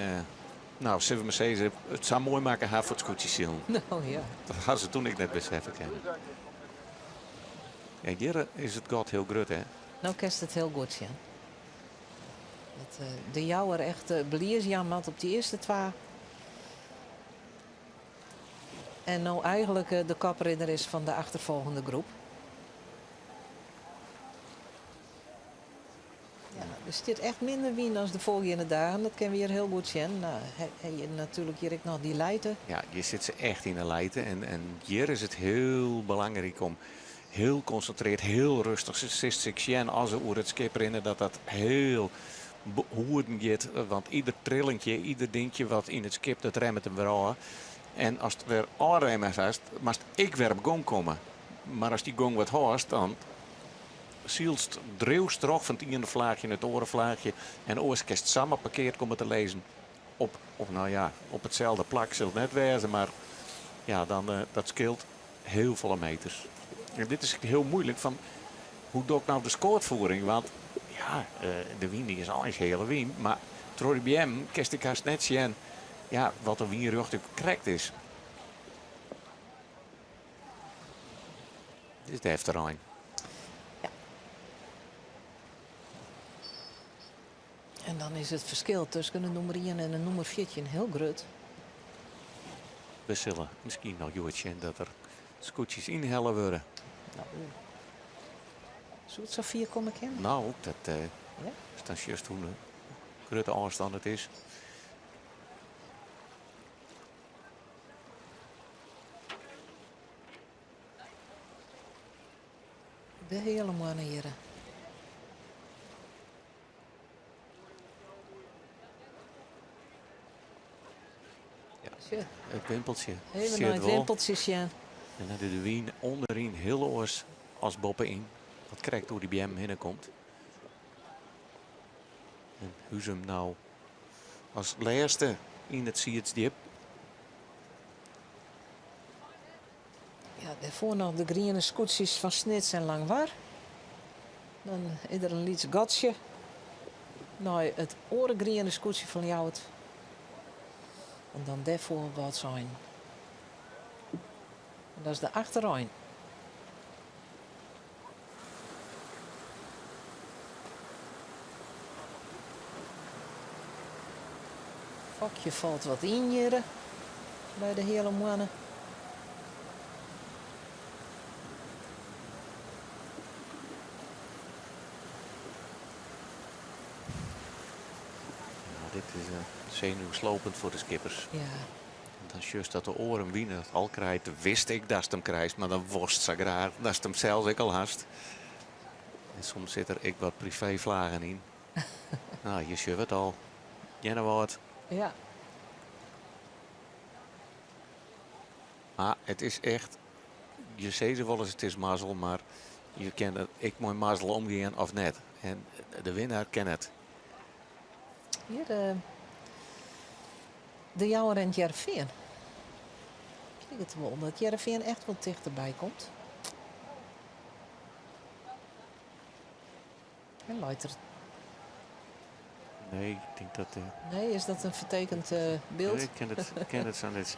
Nou, zullen we maar zeggen, het zou mooi maken haar voor het scootjesiel. Nou ja. Dat hadden ze toen ik net beseffen kennen. Ja, hier is het god heel groot, hè. Nou kerst het heel goed, ja. De Jouwer echt beliers jammer op die eerste twee. En nou eigenlijk de kapridder is van de achtervolgende groep. Ja, er zit echt minder wien als de volgende dagen. Dat kennen we hier heel goed zien. Nou, je natuurlijk hier nog die leiden. Ja, je zit ze echt in de leiden. En hier is het heel belangrijk om heel concentreerd, heel rustig. Ze zien als ze over het skip rennen dat dat heel behoeden gaat. Want ieder trillingje, ieder dingetje wat in het skip, dat remt hem weer aan. En als het weer aanremmen is, mag ik weer op gong komen. Maar als die gong wat haast, dan zielst dreeuwst terug van het ene vlaagje naar het andere vlaagje. En oors kerst samen parkeerd komen te lezen. Nou ja, op hetzelfde plak zult het net wezen, maar ja, dan, dat scheelt heel veel meters. En dit is heel moeilijk van hoe doe ik nou de scoortvoering? Want ja, de wien die is al eens hele wien, maar Troy BM kerst ik haast net zien. Ja, wat een wienruchtig correct is. Dit is de hefterrein. Ja. En dan is het verschil tussen een nummer 1 en een nummer 14 heel groot. We zullen misschien nog Joetje dat er scootjes inhellen worden. Nou, zou het zo 4 komen kennen? Nou, dat is dan juist hoe een grote afstand het is. De hele mannen hier. Ja. Tja, Het wimpeltje. even Zie naar het het wel. wimpeltjes, ja. En dan doet de wien onderin heel oors als boppen in. Wat krijgt door die bij hem heen komt. En Huzum nou als laatste in het Siertsdiep. Ja, daarvoor nog de groene scootjes van Snits en Langwar. Dan is er een liets gatsje. Nou, het orengroene scootje van Jout. En dan daarvoor wat zijn. Dat is de achterrijn. Fokje valt wat in hier bij de hele mannen. Nou, dit is zenuwslopend voor de skippers. Ja. Dan is juist dat de oren winnen het al krijgt. Wist ik dat ze hem krijgt, maar dan worst ze graag. Dat ze hem zelfs ik al haast. En soms zit er ik wat privévlagen in. Nou, je ziet het al. Jennewoord. Ja. Maar het is echt. Je zegt ze wel eens het is mazzel, maar je kent het. Ik moet mazzel omgaan of net. En de winnaar kent het. Hier de Jouwer en het Jereveen. Ik denk het wel dat Jereveen echt wat dichterbij komt. En Leiter. Nee, ik denk dat. Nee, is dat een vertekend beeld? Ik ken het zo net.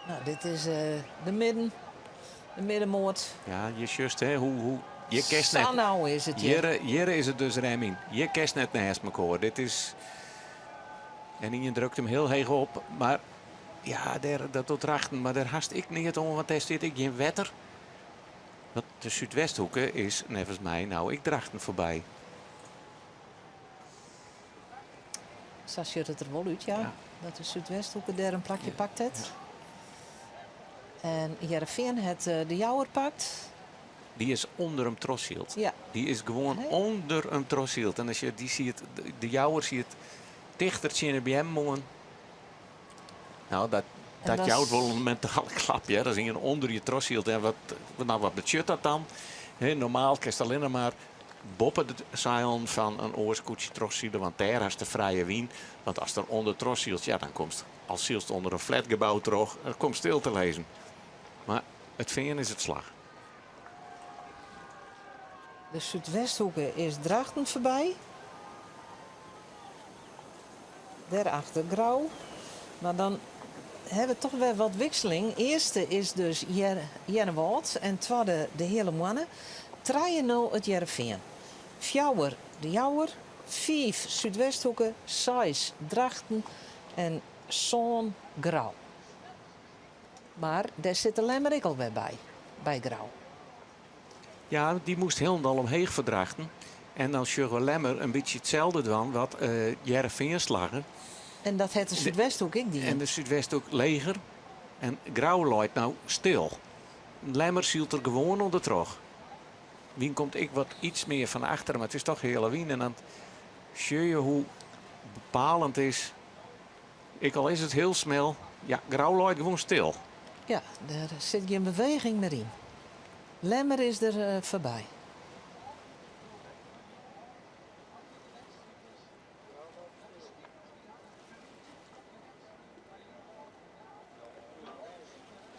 Nou, dit is de middenmoot. Ja, je just hè, hoe je kerst net. Zo nou is het hier. Hier is het dus remming. Je kerst net naast elkaar. Dit is. En Ian drukt hem heel heeg op. Maar ja, dat doet rachten. Maar daar haast ik niet om, want daar zit ik geen wetter. Want de Zuidwesthoeken is, nevens mij, nou ik drachten voorbij. Zo ziet het er wel uit, ja. Ja. Dat de Zuidwesthoeken daar een plakje pakt het. En Jereveen het de Jouwer pakt. Die is onder hem trossield. Ja. Die is gewoon Nee. onder hem trossield. En als je die ziet, de Jouwer ziet dichtertje bij hem mogen. Nou, En dat dat jouwt is- wel een mentale klap. Ja. Dan zie je onder je trossield. En wat betekent dat dan? Normaal kerst alleen maar boppen de zeilen van een oorskoetsje trossielen. Want daar is de vrije wien. Want als er onder trossielt, ja, dan komt als zielst onder een flatgebouw terug. Er komt stil te lezen. Maar het veen is het slag. De Zuidwesthoeken is Drachten voorbij. Daarachter Grauw. Maar dan hebben we toch weer wat wisseling. Eerste is dus Jennewoud en tweede de hele mannen. 3-0 het Jereveen. Fjouwer de Jouwer. 5 Zuidwesthoeken. 6 Drachten en Zoon Grauw. Maar daar zit de Lemmerik al weer bij Grauw. Ja, die moest helemaal omheen verdrachten. En dan Jurgen Lemmer een beetje hetzelfde dan wat Jereveen slagen. En dat het de Zuidwesthoek ik die. En de Zuidwest ook leger. En Grauw looit nou stil. Lemmer zielt er gewoon onder terug. Wien komt ik wat iets meer van achteren, maar het is toch heel wien. En dan zie je hoe bepalend is. Ik al is het heel snel. Ja, Grauw looit gewoon stil. Ja, daar zit geen beweging meer in. Lemmer is er voorbij.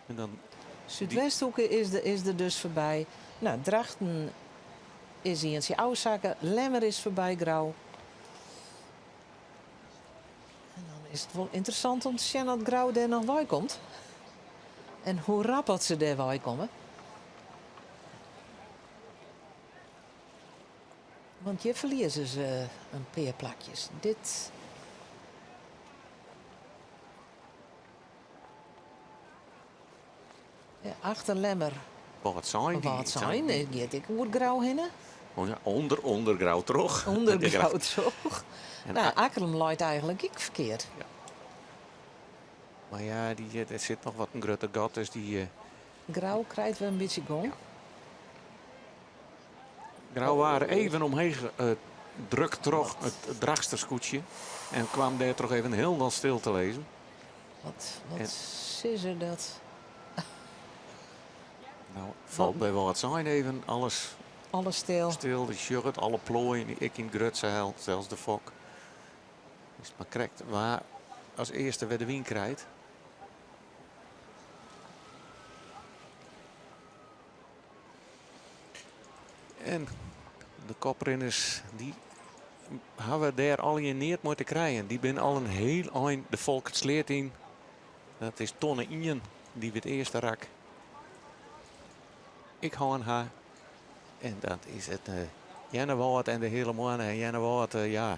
En dan, Zuidwesthoeken is er dus voorbij. Nou, Drachten is hier in zijn oude zaken. Lemmer is voorbij, Grauw. En dan is het wel interessant om te zien dat Grauw er nog bij komt. En hoe rap dat ze er bij komen. Want je verliezen ze een paar plakjes. Dit. Ja, achter Lemmer. wat zijn die? Wat zijn? Gaat ik hoe Grauw heen? Oh ja, onder Grauw terug. Onder De Grauw toch? En Nou, Akkerlem loopt eigenlijk ik verkeerd. Maar ja, er zit nog wat een grote gat. Dus die Grauw krijgt wel een beetje gong. Grauw waren even omheen druk toch het dragsterscoetje. En kwam daar toch even heel wat stil te lezen. Wat En- is er dat? Nou, valt bij wat zijn even alles Alles stil. stil. De shirt, alle plooien, ik in Grutzeil, zelfs de fok. Is maar correct waar als eerste weer de wien krijgt. En de koprenners die hebben daar al je neer moeten krijgen. Die zijn al een heel eind de volk het sleert in. Dat is Tonne Ien die het eerste rak. Ik hou aan haar. En dat is het Jenne Wout en de hele man. En Jenne Wout, ja,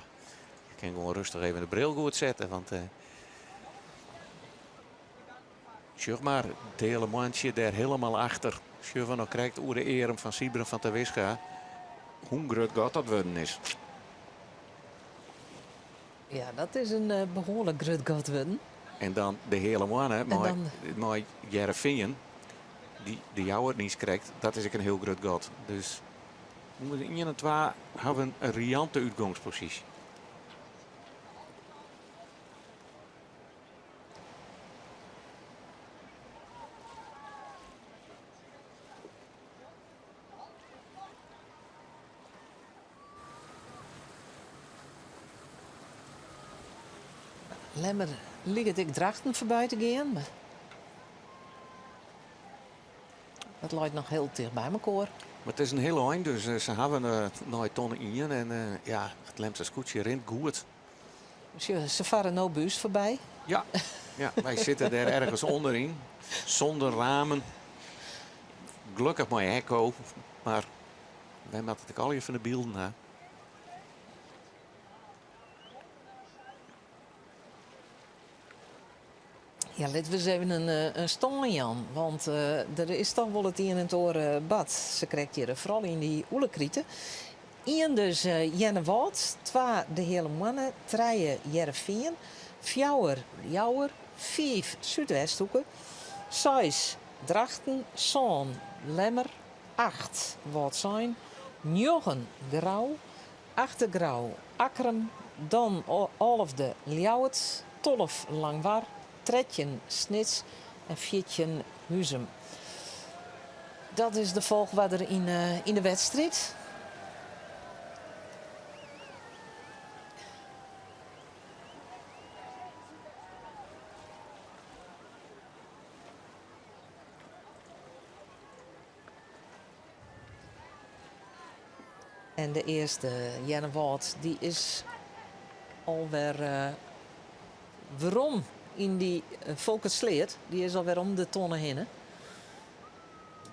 ik kan gewoon rustig even de bril goed zetten. Want zeg maar, het hele mandje daar helemaal achter. Als je van nog krijgt hoe de eren van Siebren van de Wisga. Hoe groot gaat dat worden is. Ja, dat is een behoorlijk grut godwin. En dan de hele man, hè, dan- maar Jereveen, die de jouw niet krijgt, dat is ook een heel groot god. Dus we moeten in en twee hebben een riante uitgangspositie. Lemmer ligt ik drachten voorbij te gaan. Maar dat lijkt nog heel dicht bij elkaar. Maar het is een heel eind, dus ze hebben nooit tonnen in. En ja, het Lemse scootje rent goed. Dus ze varen nou buus voorbij. Ja, ja, wij zitten daar ergens onderin. Zonder ramen. Gelukkig maar echo. Maar wij maken het al je van de beelden na. Ja, laten we eens even een staan, Jan. Want er is toch wel het een en het oor bad. Ze krijgt hier vooral in die oelekrieten. Eén dus Jenne Wout, twee de hele mannen, drie Jereveen, vier Jouwer, 5 Zuidwesthoeken, 6 Drachten, Zoon, Lemmer, 8 Wat zijn, 9 Grauw, 8 Grauw, Akrum, dan 11 Ljouwert, 12 Langwar, 13 Snits en 14 Huzum. Dat is de volgorde in de wedstrijd. En de eerste, Jenne Wout, die is alweer waarom in die Volkensleert. Die is alweer om de tonnen heen. Hè?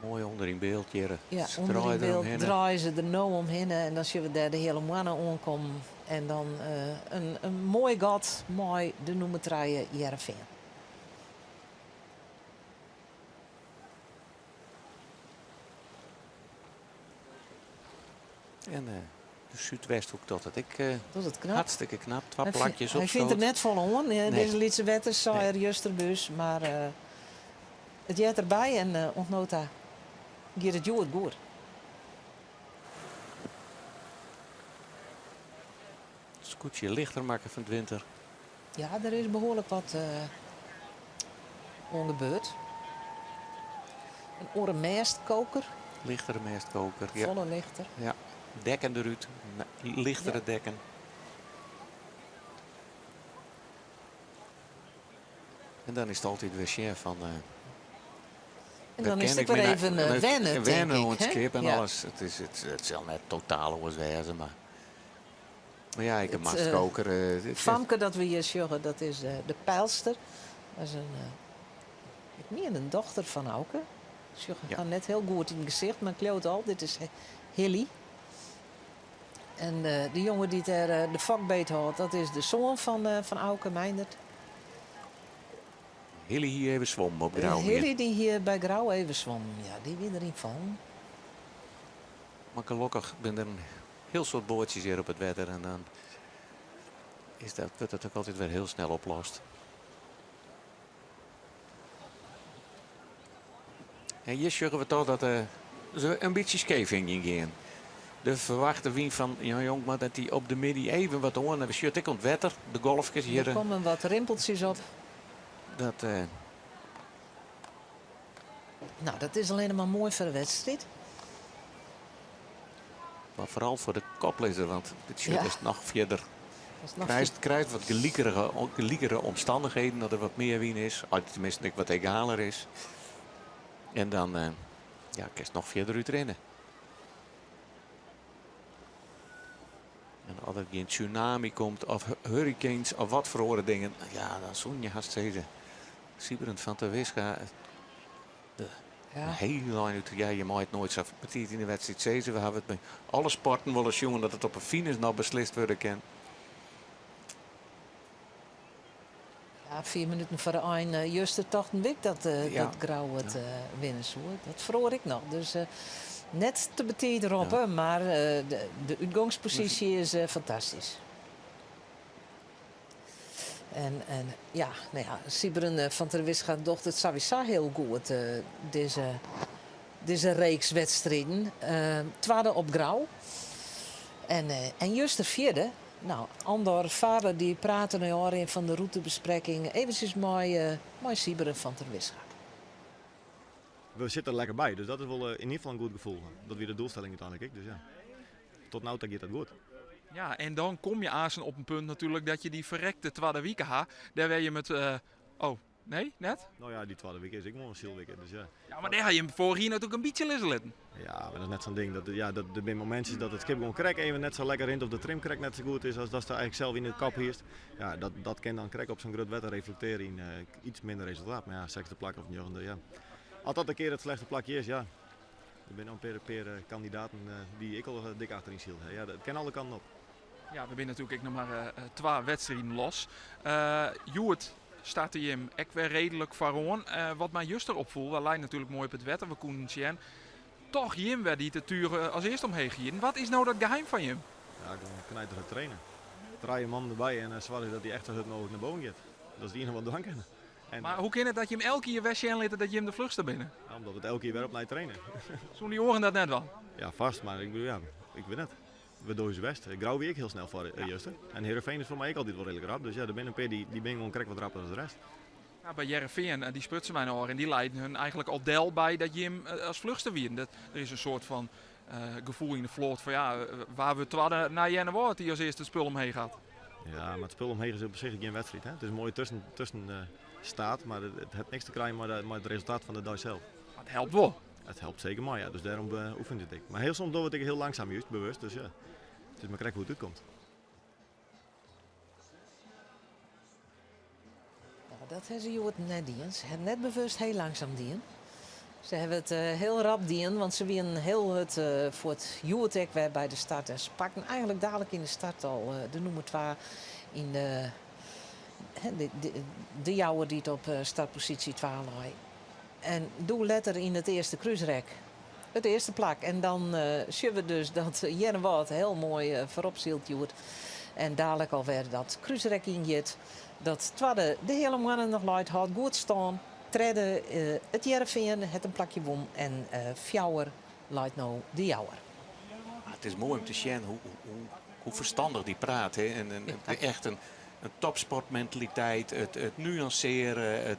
Mooi onder in beeld, Jere. Ja, Ze onder die draaien beeld eromheen. draaien ze er nou omheen. En dan zien we daar de hele mannen aankomen. En dan een mooi gat, mooi de noemetraaien Jereveen. En de Zuidwesthoek tot het. Dat is het knap. Hartstikke knap. Twee Hij plakjes op hij vindt er stoot. net vol aan. Nee. Deze lietse wetter zei Nee. er justerbus. Maar het jet erbij en ontnota gaat het jood goed. Scootje lichter maken van het winter. Ja, er is behoorlijk wat ongebeurd. Een orenmeestkoker, Lichtere mestkoker. Ja. volle lichter. Ja. Dekken eruit. Lichtere Ja. dekken. En dan is het altijd weer chef van... En dan is het weer even wennen, denk wennen ik, aan het hè? skip en Ja. alles. Het zal net totaal anders wezen, maar... Maar ja, ik heb Het, mastkoker. Famke dat we hier zeggen, dat is de pijlster. Dat is ik meen een dochter van Auke. Ze Ja. gaat net heel goed in het gezicht, maar kloot al. Dit is Hilly. En de jongen die daar de vakbeet had, dat is de zoon van Auke Meindert. Hilly hier even zwom op Grauw. Hilly die hier bij Grauw even zwom. Ja, die weer erin van. Maar gelukkig ben er een heel soort bootjes hier op het wetter. En dan wordt het ook altijd weer heel snel oplost. En hier zeggen we toch dat ze een beetje scheef in gaan. de verwachte wien van Jan Jonkman dat hij op de midden even wat hoorn hebben. Shut ik ont wetter, de golfjes hier. Er komen wat rimpeltjes op. Dat, Nou, dat is alleen maar mooi voor de wedstrijd. maar vooral voor de koplezer, want dit shit Ja. is nog verder. Dat is nog Krijgt wat geliekere omstandigheden, dat er wat meer wien is. Tenminste, wat egaler is. En dan kan je nog verder uit rennen. En als er geen tsunami komt of hurricanes of wat voor andere dingen. Ja, dan zo'n je haast zeggen. Sieberend van de Wiska. Ja. Een hele lijn uit. Ja, je mag het nooit zo petit in de wedstrijd zeggen. We hebben het bij alle sporten willen jongen dat het op een finish nog beslist worden kan. Ja, 4 minuten voor de eind. Juist de tocht een week dat Ja. Grauw het winnen zou. Dat verloor ik nog. Dus net te betiet erop, Ja. hè, maar de uitgangspositie is fantastisch. En ja, nou ja, Sieberen van der Wis gaat docht het sowieso heel goed. Deze reeks wedstrijden. Tweede op Grauw. En juist de vierde. Nou, Andor, vader, die praten nu al in van de routebespreking. Eventjes mooi Sieberen van der Wis. We zitten er lekker bij, dus dat is wel in ieder geval een goed gevoel. Dat weer de doelstelling uiteindelijk. Dus ja, tot nu toe gaat dat goed. Ja, en dan kom je Azen op een punt natuurlijk dat je die verrekte tweede week had. Daar ben je met... oh, nee, net? Nou ja, die tweede week is ik mooi een zielweek. Dus ja. Ja, maar daar had je hem vorig jaar natuurlijk een beetje listen. Ja, maar dat is net zo'n ding. Dat er zijn momentjes dat het schip gewoon krek even net zo lekker in of de trimkrek net zo goed is als dat ze eigenlijk zelf in de kap heerst. Ja, dat kan dan krek op zo'n groot wetter reflecteren in iets minder resultaat. Maar ja, sexte plak of niet. Ja. Als dat een keer het slechte plakje is, ja. Er zijn al een paar kandidaten die ik al dik achterin zie. Ja, dat kan alle kanten op. Ja, we zijn natuurlijk nog maar 2 wedstrijden los. Joert staat hij hem ook weer redelijk vooraan. Wat mij juist erop voelt, we lijken natuurlijk mooi op het wetter, we kunnen zien. Toch Jim werd die te turen als eerst omheen gaan. Wat is nou dat geheim van Jim? Ja, ik knijter het trainen. 3 man erbij en zwaar dat hij echt het nodig naar boven gaat. Dat is die enige wat dank hebben. En, Maar hoe kan het dat je hem elke keer wegzien liet dat je hem de vluchtste binnen? ja, omdat we het elke keer weer opnieuw trainen. Zo'n die oren dat net wel. Ja, vast, maar ik bedoel, ja, ik weet het. We doen ze best. Grauw weer ik heel snel voor juist. En Heerenveen is voor mij ook altijd wel redelijk rap. Dus ja, er zijn een paar die ben gewoon krek wat rapper dan de rest. Ja, bij Jereveen, die sprutsen mij nou en die leiden hun eigenlijk al del bij dat je hem als vluchtste wiert. Er is een soort van gevoel in de vloot van ja, waar we het hadden naar Jenne Woord die als eerste het spul omheen gaat. Ja, maar het spul omheen is op zich geen wedstrijd. Hè? Het is een mooie tussen staat, maar het heeft niks te krijgen maar het resultaat van de dag zelf. Maar het helpt wel. Het helpt zeker maar, ja. Dus daarom oefent het ik. Maar heel soms doen we het heel langzaam juist, bewust. Dus ja, het is maar krek hoe het uitkomt. Nou, dat hebben ze Joert net dien. Ze hebben net bewust heel langzaam dien. Ze hebben het heel rap dien, want ze winnen heel het voor het Joertek weer bij de start. En ze pakken eigenlijk dadelijk in de start al de nummer 2 in de jouwer die het op startpositie 2 lag. En doe letter in het eerste kruisrek. Het eerste plak. En dan zien we dus dat Jenne Wout heel mooi voorop zielt Joert. En dadelijk alweer dat kruisrek injet. Dat tweede de hele mannen nog luid had. Goed staan. Treden het Jereveen het een plakje won. En Fjouwer luidt nou de jouwer. Het is mooi om te zien hoe verstandig die praat. Hè? Echt een topsportmentaliteit. Het nuanceren.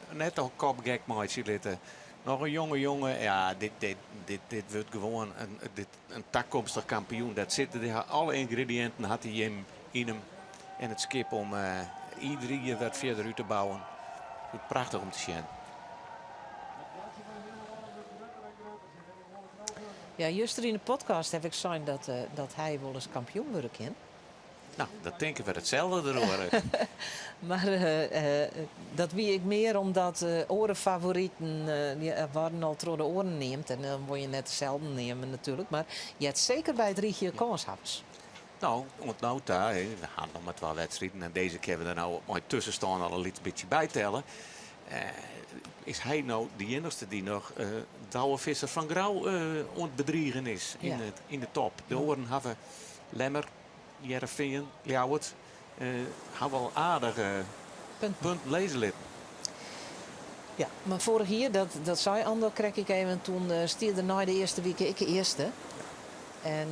Net al kopgek maatje litten. Nog een jonge. Ja, dit wordt gewoon een toekomstig kampioen. Dat zitten alle ingrediënten had hij in hem. En het skip om iedere keer wat verder uit te bouwen. Het prachtig om te zien. Ja, juist er in de podcast heb ik gezien dat hij wel eens kampioen worden kan. Nou, dat denken we hetzelfde erover. Maar dat wie ik meer omdat orenfavorieten die worden al door de oren neemt. En dan word je net hetzelfde nemen natuurlijk. Maar je hebt zeker bij het rietje kanshabbers. Nou, ontnood daar. We gaan nog maar 12 wedstrijden. En deze keer we er nou mooi tussen staan al een beetje bijtellen. Is hij nou de enige die nog Douwe Visser van Grauw ontbedriegen is in de top. De oren hebben Lemmer, Jereveen, Ljouwert. Hebben wel aardige punt lezen. Ja, maar vorig jaar, dat zei Andor, kreeg ik even. Toen stierde na de eerste week ik eerste. En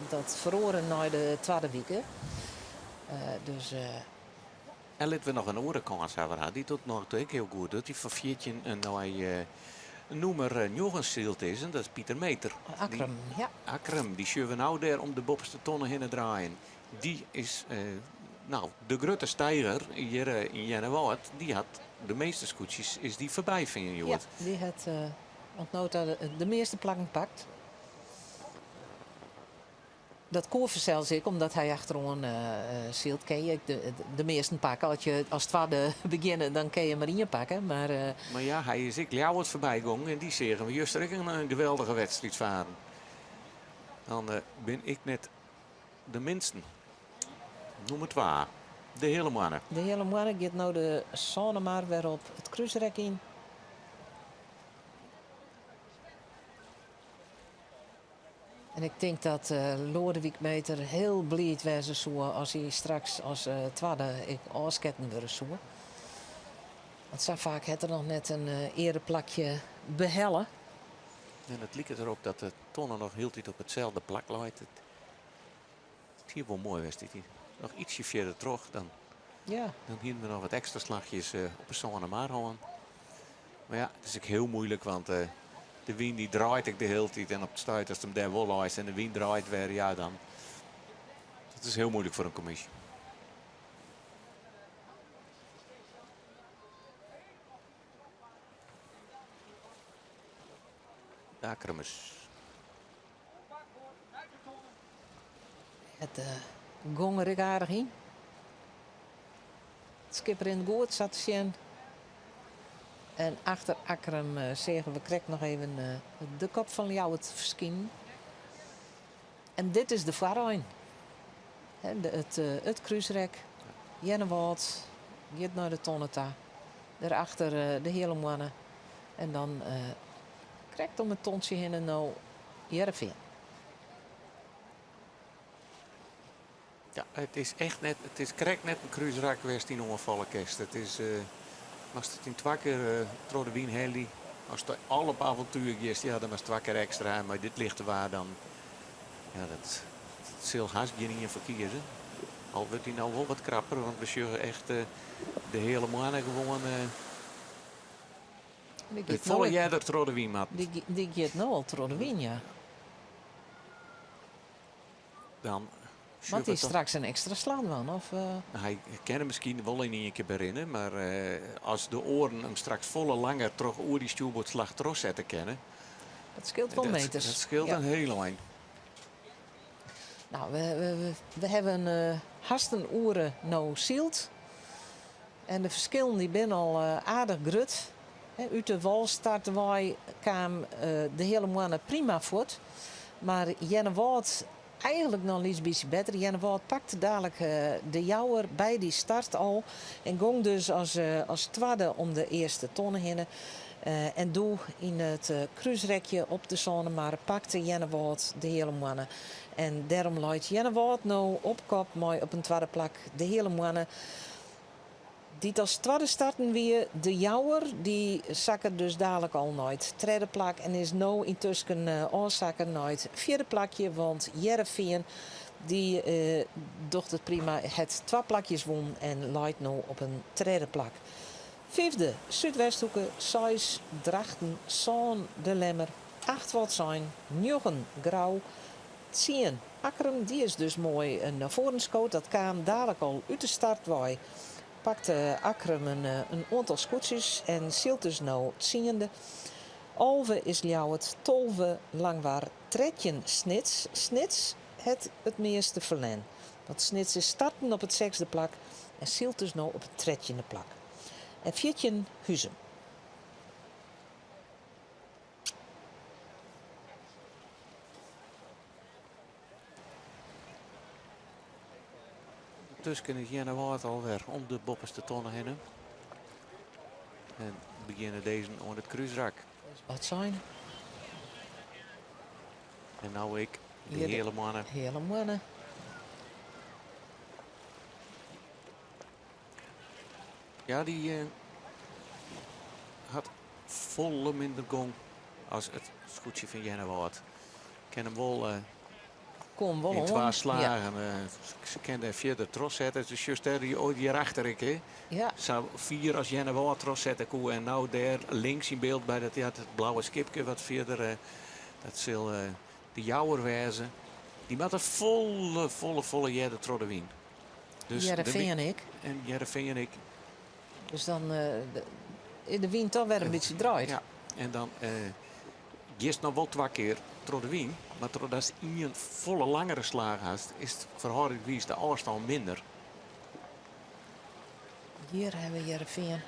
dat verloren na de tweede week. Dus En laten we nog een andere kans hebben. Die doet nog ook heel goed. Dat die van 14 een nummer Jorgensield is. En dat is Pieter Meter. Akram, ja. Akram, die zullen we nou daar om de bovenste tonnen heen draaien. Die is de grote stijger hier in Jennewoud. Die had de meeste scootjes is die voorbij van je, Ja, die had ontnota de meeste plakken pakt. Dat koerven zelfs ik, omdat hij achterom zielt, kan je de meeste pakken. Als het tweede beginnen, dan kan je maar in pakken. Maar ja, hij is ik Ljouwert voorbij gegaan en die zeggen we juist een geweldige wedstrijd varen. Dan ben ik net de minste. Noem het waar. De hele mannen. de hele morgen gaat nou de zone maar weer op het kruisrek in. En ik denk dat Lodewijk Meter heel blij wezen zou als hij straks als tweede afsketten worden zou. Want zo vaak had er nog net een ereplakje behellen. En het lijkt erop dat de tonnen nog heel tijd op hetzelfde plak lijkt. Het is hier wel mooi was dit. Nog ietsje verder terug dan hier we nog wat extra slagjes op een zone maar houden. Maar ja, het is ook heel moeilijk, want de wind die draait ik de hele tijd. En op het stuit als het hem daar wel is en de wind draait weer, ja dan. Het is heel moeilijk voor een commissie. Daar Kremmers. Het gong er aardig in. Het skipper in het goed zat zien. En achter Akram zeggen we krijgen nog even de kop van jou het verschijnen. En dit is de Varijn. Het kruisrek. Jennewoud. Gaat naar de Tonneta. Daarachter de hele mannen. En dan krijgt om het tonsje heen en nou Heerenveen. Ja, het is echt net, het is correct net een kruisrak geweest die nog vallen kerst. Het is, als het in 2 keer door de wien heli, als het al op avontuur is, ja, dan was het 2 keer extra. Maar dit ligt er waar dan, ja, dat zal haast geen verkiezen. Al wordt hij nou wel wat krapper, want we zullen echt de hele maanden gewoon het volle jaar er door de wien had. Die gaat nou al door de wien, ja. Dan Want die straks een extra slaan van, of? Hij kan hem misschien wel in 1 keer berinnen, maar als de oren hem straks volle langer terug oer die stuurboordslag terug zetten kennen. Dat scheelt wel meters. Dat scheelt Ja. een hele lijn. Nou, we hebben hasten oeren nou zield. En de verschillen die zijn al aardig grut. Uit de wal starten wij kwam de hele mannen prima voort. Maar Jennewoud eigenlijk nog iets beetje beter. Jennewoud pakte dadelijk de jouwer bij die start al. En ging dus als tweede om de eerste tonnen heen. En doe in het kruisrekje op de zone maar pakte Jennewoud de hele mannen. En daarom luidt Jennewoud nou op kop mooi op een tweede plak de hele mannen. Die als tweede starten weer de jouwer, die zakken dus dadelijk al nooit. Tweede plak en is nou intussen oorzaken nooit. Vierde plakje, want Heerenveen die docht het prima. Het 2 plakjes won en leidt nou op een tweede plak. Vijfde, Zuidwesthoeken, 6, Drachten, Zoon, De Lemmer, 8 wat zijn, 9, Grauw, 10, Akkerum, die is dus mooi een voorenscoot. Dat kwam dadelijk al uit de start waar. Pakte Akkerum een aantal scootjes en zielt dus nou het 10e. Alve is Ljouwert, 12 Langwaar, 13 Snits. Snits het meeste verlen. Want Snits is starten op het 6e plak en zielt dus nou op het 13e plak. En 14 Huizen. Tussen is Jennewoud alweer om de bovenste tonnen heen. En beginnen deze aan het kruisrak. Wat zijn? En nou ik, de Hier hele mannen. Hele mannen. Ja, die had volle minder gong als het scootje van Jennewoud. Ik kan hem wel kom wel in om. 2 Ja. slagen. Ze kenden verder tros zetten. Dus juist daar hierachter ik. Hè. Ja. Zou 4 als Jenne wel tros zetten koe. En nou daar links in beeld bij dat, ja, het blauwe skipje wat verder. Dat zal de jouwer wezen. Die met een volle jette trode wien. Dus Jereveen en ik. En Jereveen en ik. Dus dan in de wind toch weer een beetje draait. Ja. En dan gist nog wel 2 keer trode wien. Maar als je een volle langere slag hast, is het verhoudingwijs de afstand minder. Hier hebben we Jereveen.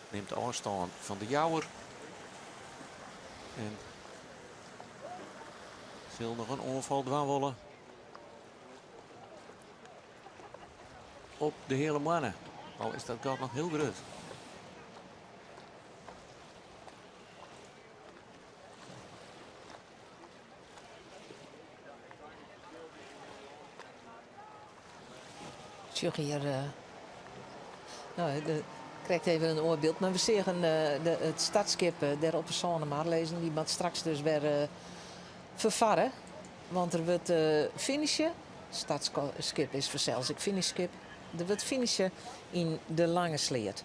Neemt de afstand van de jouwer. En zal nog een onval dwaallen op de hele mannen. Al is dat gat nog heel groot. Zie hier. Nou, krijgt even een oorbeeld. Maar we zeggen het startskip daar op de Sonnemar lezen. Die moet straks dus weer vervarren. Want er wordt finishen. Startskip is vanzelfs ik finishskip. Er wordt finishen in de lange sleert.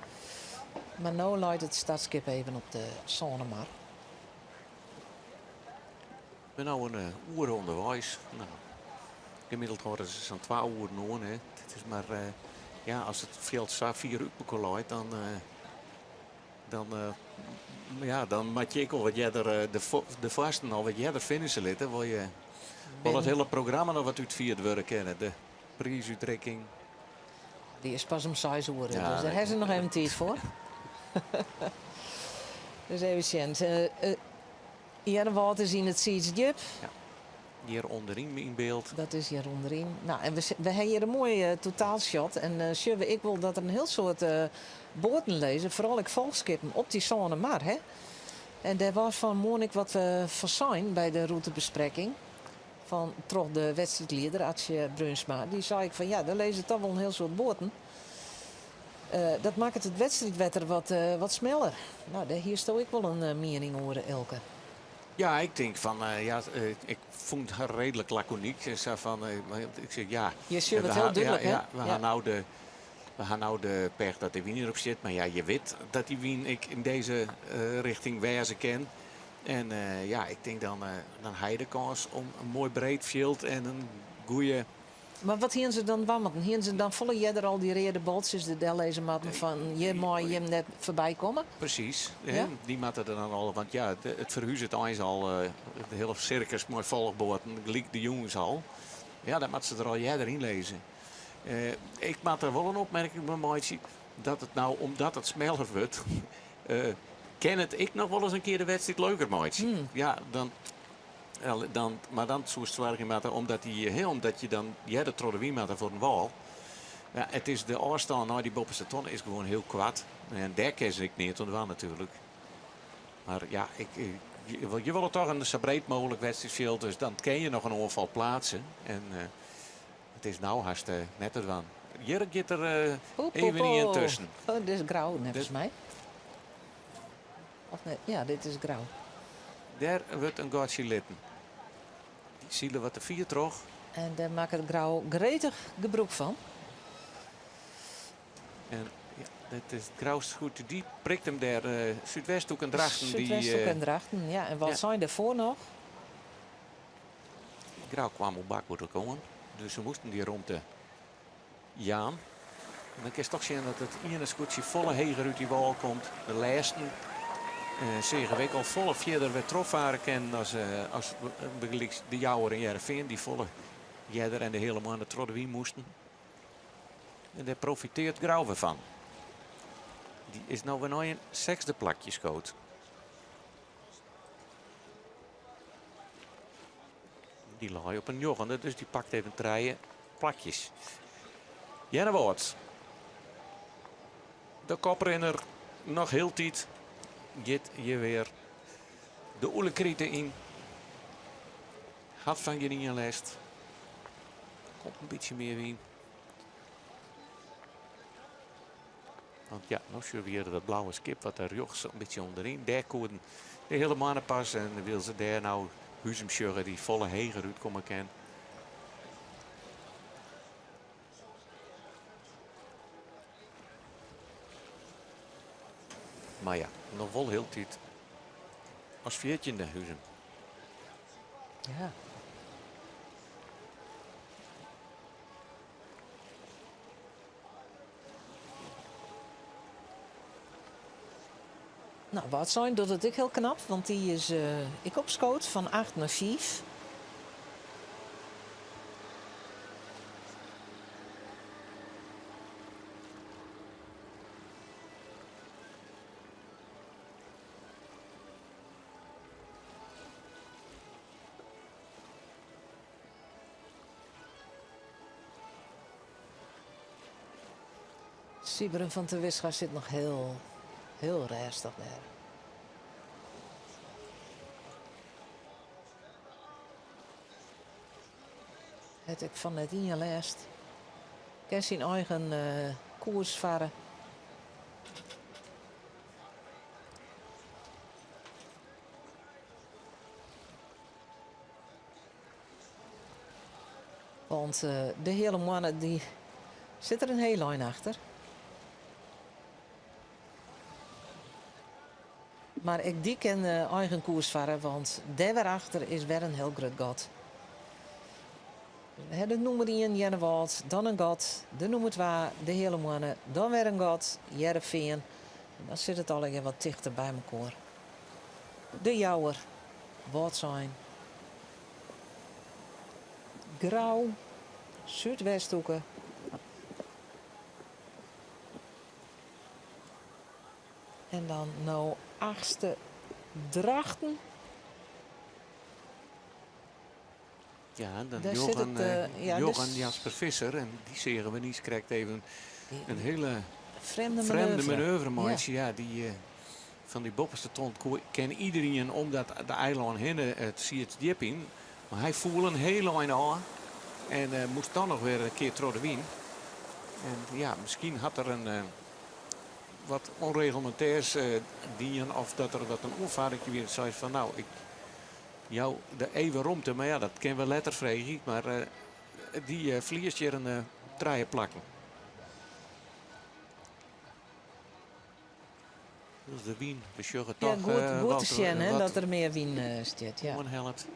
Maar nu luidt het startskip even op de Sonnemar. We nou een uur onderwijs. Nou, gemiddeld worden ze zo'n 2 uur noen. Het is maar, ja, als het veld 4 uur bekomt, dan maak je ook al wat jij er de vasten al wat jij er finishen litten. Wil je wel het hele programma nog wat uitvierd worden kennen. De prijsuitrekking. Die is pas om 6 uur. Ja, Dus daar nee. hebben ze nog even tijd voor. Dus even zien. Hier wat is in het Sietsjip. Hier onderin in beeld. Dat is hier onderin. Nou, en we hebben hier een mooi totaalshot. En zullen ik wil dat er een heel soort boten lezen. Vooral ik volgskippen op die Sonnemar. Hè? En daar was van Monik wat we verzijn bij de routebespreking. Van toch de wedstrijdleider, Atje Brunsma. Die zei ik van ja, daar lezen toch wel een heel soort boten. Dat maakt het wedstrijdwetter wat sneller. Nou, hier stel ik wel een mening over, Elke. Ja, ik denk van, ik vond haar redelijk laconiek. Ik zei van, ik zeg ja. Je zult het we heel gaan- duidelijk, ja, hè? ja, we gaan nou de pech dat de wien hierop zit. Maar ja, je weet dat die wien ik in deze richting wijzen ken. En ja, ik denk dan hij de kans om een mooi breed veld en een goede... Maar wat hier ze dan wammen? Hier ze dan volle jeder al die rede boltjes de dellezen matten van je mooi je net voorbij komen? Precies, Ja? hè? Die matten er dan al. Want ja, het verhuis het eens al, de hele circus mooi volgboten, gelijk de jongens al. Ja, dat moet ze er al jij erin lezen. Ik maak er wel een opmerking bij Maatje, dat het nou, omdat het smeller wordt, ken het ik nog wel eens een keer de wedstrijd leuker Maatje. Ja, maar dan zo'n zwaar matten, omdat je dan jij de trode wie matten voor een wal. Ja, het is de afstand naar die bovenste ton is gewoon heel kwaad. En daar kees ik niet ontwaan natuurlijk. Maar ja, je wil het toch een zo breed mogelijk wedstrijdveld. Dus dan kan je nog een onval plaatsen. En het is nou haast net het waan. Hier zit er even niet intussen. Oh, dit is grauw, net Dit- volgens mij. Of nee, ja, dit is grauw. Daar wordt een gaatje litten. Die zielen wat de 4 terug. En daar maakt het grauw gretig gebruik van. En ja, dit is het grauwste goed. Die prikt hem daar Zuidwesthoek en Drachten. Zuidwesthoek en Drachten, ja. En wat ja. zijn daarvoor nog? Grauw kwam op bak moeten komen. Dus ze moesten die rond de Jaan. En dan kun je toch zien dat het ene scootje volle heger uit die wal komt. De laatste zeggen we al volle verder weer troffaren kennen als de Jouwer en Jereveen. Die volle Jedder en de hele man de trode wie moesten. En daar profiteert Grauw weer van. Die is nou weer nooit een 6e plakje schoot. Die laai op een joggende, dus die pakt even 3 plakjes. Jenne Woord. De koprenner nog heel tijd. Git je weer de oelekrieten in. Had van je in je lijst. Komt een beetje meer in. Want ja, nou zullen we hier dat blauwe skip wat daar jochts een beetje onderin. Daar konden de hele mannen pas en dan wil ze daar nou Huzemschugger die volle heger uitkomen kan. Maar ja, nog wel heel tijd als 14e Huzem. Ja. Nou, wat zijn doet het ik heel knap, want die is ik opschoot van 8 naar 5. Sieberen van de Wisga zit nog heel rustig daar. Het ik van net in je lijst. Kan zijn eigen koers varen. Want de hele mannen die zit er een heel lijn achter. Maar ik die ken eigen koers varen, want daar weer achter is weer een heel groot gat. We hebben nummer 1 Jennewald, dan een gat, de nummer 2 de hele mannen, dan weer een gat, Jereveen. Dan zit het al wat dichter bij elkaar. De Jouwer, wat zijn? Grauw, Zuidwesthoeken. En dan nou 8e Drachten. Ja, dan Daar zit Johan, het, ja, Johan dus- Jasper Visser. En die zeggen we niet, krijgt even een hele Vreemde vreemde manoeuvre. manoeuvre. Maatje. Ja, die van die bopperste tont ken iedereen omdat de eiland heen het zie het diep in. Maar hij voelde een hele lijn aan. En moest dan nog weer een keer door de wien. En ja, misschien had er een wat onregelementairs dienen. Of dat er wat een onvaardigje weer zei van nou, ik jou de even romte. Maar ja, dat ken we letter vreeg ik. Maar die vliegt je een draaien plakken. Dus de wien, we sjuggen Ja, toch goed te zien hè, dat er meer wien staat. Ja. helpt.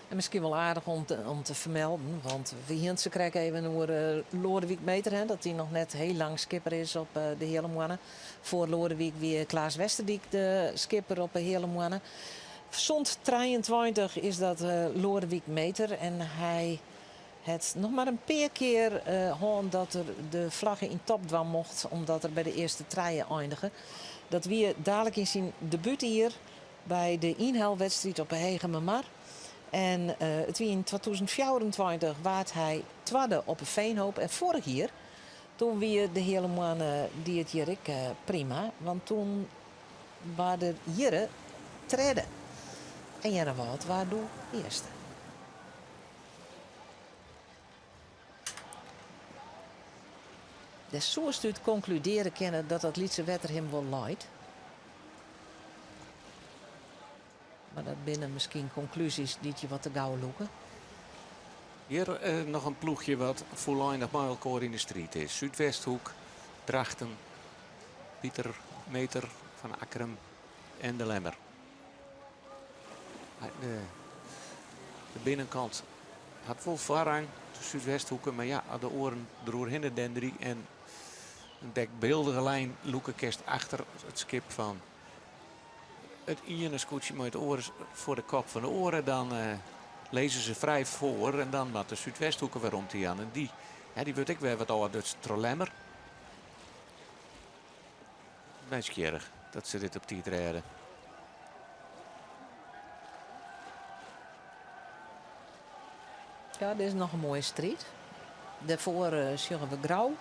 En misschien wel aardig om te vermelden, want Wiense krijgt even over Lodewijk Meter, hè, dat hij nog net heel lang skipper is op de hele mannen. Voor Lodewijk weer Klaas Westerdijk de skipper op de hele mannen. Zond 23 is dat Lodewijk Meter en hij het nog maar een paar keer hoorn dat er de vlaggen in topdwam mocht, omdat er bij de eerste treien eindigen. Dat weer dadelijk in zijn debuut hier bij de inhaalwedstrijd op de Hegememar. En het wie in 2024 waard hij tweede op een Veenhoop. En vorig jaar, toen weer de hele mannen die het hier ik prima. Want toen waren de jaren treden. En Jennewald waardoor eerste. Dus zo is het concluderen kennen dat het Lietse wetter hem wel leidt. Maar dat binnen misschien conclusies die je wat te gauw loeken. Hier nog een ploegje wat volledig bij elkaar in de street is. Zuidwesthoek, Drachten, Pieter Meter van Akkerem en de Lemmer. De binnenkant had wel voorrang, de Zuidwesthoeken, maar ja, aan de oren doorheen de dendrie en een dekbeeldige lijn loekenkest achter het skip van het ene scootje met de oren voor de kop van de oren. Dan lezen ze vrij voor en dan met de Zuidwesthoeken weer rond die aan. En die wordt ik weer wat ouder, dus Trolemmer. nieuwsgierig dat ze dit op tijd redden. Ja, dit is nog een mooie street. Daarvoor zien we grauw.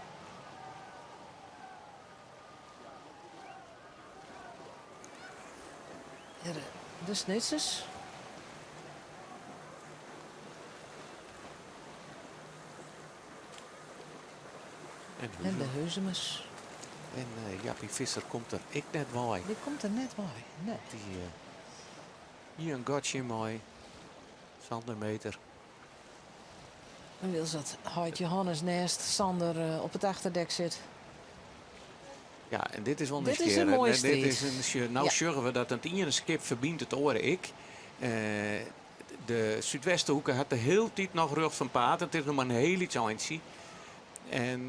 Hier, de snitsers. En de heuzemes. En Jappie Visser komt er ik net bij. Die komt er net bij. Nee. Die, hier een gotje mooi. Centimeter. En wil dat Hout Johannes naast Sander op het achterdek zit. Ja, en dit is wel Dit is nieuwsgierig. een mooie Dit is street. nou Ja. zorgen we dat het ene skip verbindt het oren ik. De Zuidwestenhoeken had de hele tijd nog rug van paard. Het is nog maar een heel iets eindje. En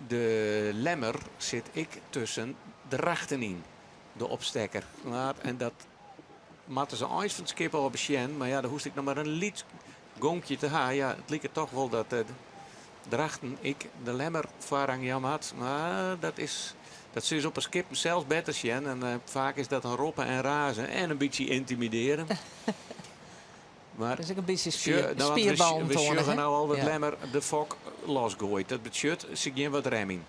de lemmer zit ik tussen de rachten in. De opstekker. Maar, en dat maakte ze eens van het skip al besjen. Maar ja, dan hoest ik nog maar een lied gonkje te gaan. Ja, het liep er toch wel dat de rachten ik de lemmer voorrang jam had. Maar dat is op een skip zelfs beter sjen. En vaak is dat een roppen en razen en een beetje intimideren. Maar Dat is ook een beetje want spierbal we zeggen nou al dat Ja. lemmer de fok losgooit. Dat betekent ze geen wat rem in.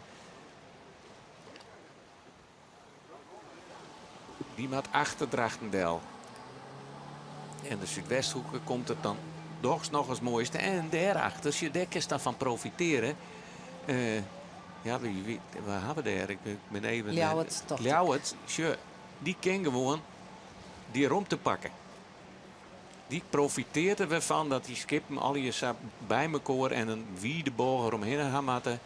Die maakt achter Drachtendel. En de Zuidwesthoeken komt het dan nog als mooiste. En daarachter, als je daar kan dan van profiteren. Ja, waar hebben we daar? Ik ben even... Ljouwert, toch? Ljouwert, die kan gewoon die rom te pakken. Die profiteert er weer van dat die skippen al je sap bij elkaar en een wiedeboog eromheen gaan matten.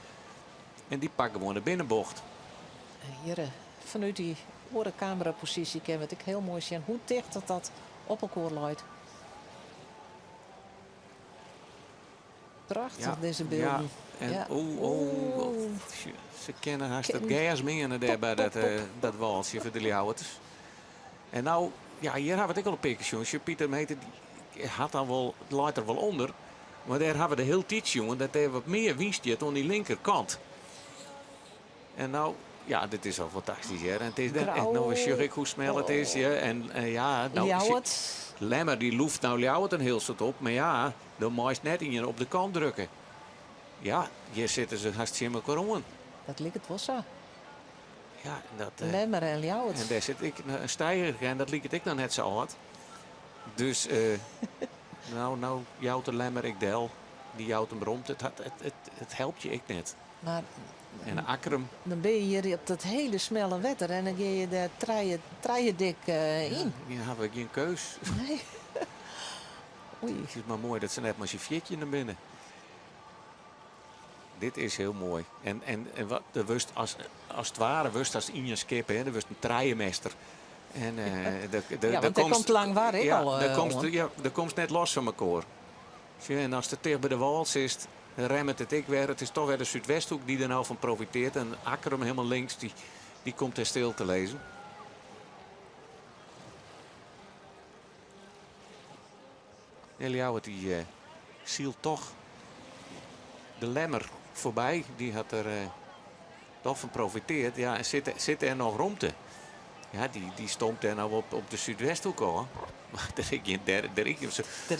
En die pakken gewoon de binnenbocht. Hier, vanuit die orencamerapositie kan wat ik heel mooi zien hoe dicht dat op elkaar loopt. Prachtig Ja, deze beelden. Ja, en Ja. ze kennen haast het gas meer daar bij dat walsje voor de Ljouwerters. En nou, ja, hier hebben we het ook al een pikje, jongens. Pieter Meter die had dan wel, het loopt er wel onder. Maar daar hebben we de hele tijd, jongen, dat hij wat meer winst heeft aan die linkerkant. En nou, ja, dit is al fantastisch, hè. En het is en nou zie ik hoe snel het is, ja. En ja, nou, Ljouwert. Lemmer die loeft nou Ljouwert een heel soort op. Maar ja, dan moet je net in je op de kant drukken. Ja, hier zitten ze hartstikke elkaar om. Dat lijkt het wel zo. Ja, en dat... Lemmer en Ljouwert. En daar zit ik een stijger en dat liep ik dan net zo hard. Dus, nou, jouwt de Lemmer, ik del. Die jouwt hem rond. Het helpt je ik net. Maar En Akrum. dan ben je hier op dat hele snelle wetter en dan ga je daar treien dik in. Die hebben we geen keus. Nee. Oei. Het is maar mooi dat ze net maar zijn fietje naar binnen. Dit is heel mooi. En wat de wust als het ware wust als in je skip, hè, de wust een treienmeester. En Ja, want dat komt lang waar ik al. daar komt net los van elkaar. Zie je, en als het tegen bij de wals is, dan remt het ik weer. Het is toch weer de Zuidwesthoek die er nou van profiteert. En Akkerum helemaal links, die komt er stil te lezen. Eliouwert die zielt toch de Lemmer voorbij. Die had er toch van profiteerd. Ja, en zit er nog ruimte. Ja, die stond er nou op de Zuidwesthoek al. Maar er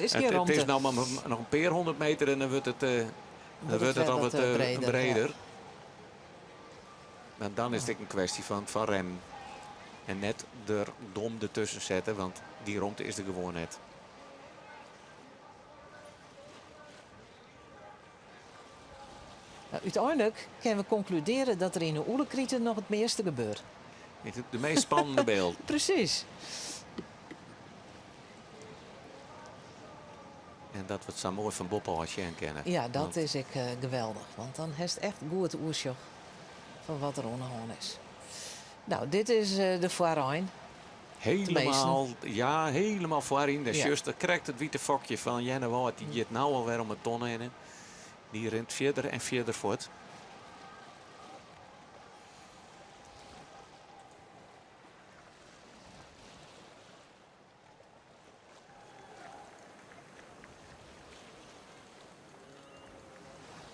is geen ruimte. Het is nou maar nog een paar 100 meter en dan wordt het al wat breder. En dan is het een kwestie van rem. En net er dom ertussen zetten, want die ruimte is er gewoon net. Nou, uiteindelijk kunnen we concluderen dat er in de Oelekrieten nog het meeste gebeurt. De meest spannende beeld. Precies. En dat we het zo mooi van Bob Alsjen kennen. Ja, dat is ik geweldig. Want dan heeft het echt goed oersje van wat er onderhand is. Nou, dit is de voorijn. Helemaal voorin. De Ja. zuster krijgt het witte fokje van Jenne Wout. Die zit nou alweer om een ton in. Die rent verder en verder voort.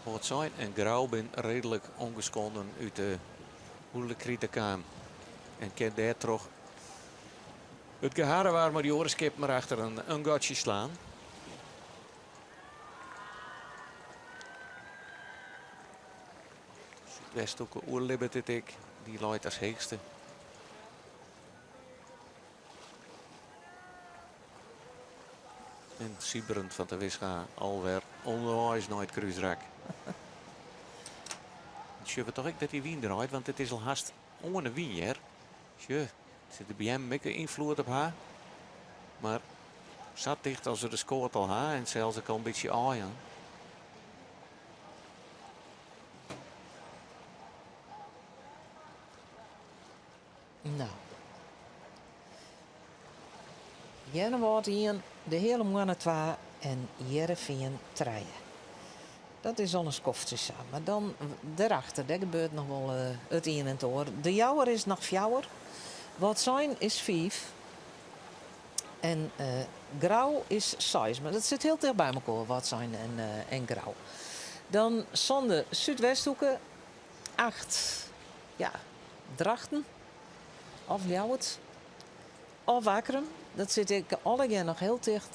Hoort zijn en Grauw ben redelijk ongeschonden uit de hoe de krieten kwam. En kan daar toch het geharen waar maar Joris Kip maar achter een gotje slaan. Westhoeken oerlibbet het ik. Die looit als heegste. En Sieberend van de Wisga alweer onwijs nooit kruisrak. Tje, we toch ook dat hij wien draait, want het is al haast ohne wien, hè. Tje, zit er bij hem een invloed op haar. Maar zat dicht als er de scoort al haar en zelfs ook al een beetje aaien. Nou. Jenne wordt 1, de hele mannen 2 en Heerenveen 3. Dat is al een skoftje samen. Maar dan daarachter, daar gebeurt nog wel het een en het ander. De jouwer is nog 4. Wat zijn is 5. En grauw is 6. Maar dat zit heel dicht bij elkaar, wat zijn en grauw. Dan zonde Zuidwesthoeken 8. Ja, Drachten. Of Ljouwert. Of Akrum. Dat zit ik allemaal nog heel dicht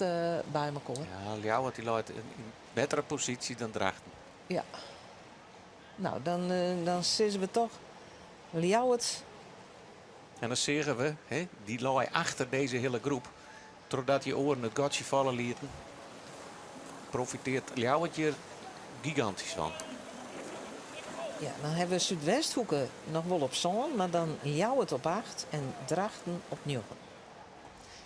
bij elkaar. Ja, Ljouwert die loopt in een betere positie dan Drachten. Ja. Nou, dan zitten we toch Ljouwert. En dan zeggen we, hè, die laai achter deze hele groep. Totdat die oren het gotje vallen lieten. Profiteert Ljouwert hier gigantisch van. Ja, dan hebben we Zuidwesthoeken nog wel op zon, maar dan Ljouwert op 8 en Drachten op 9.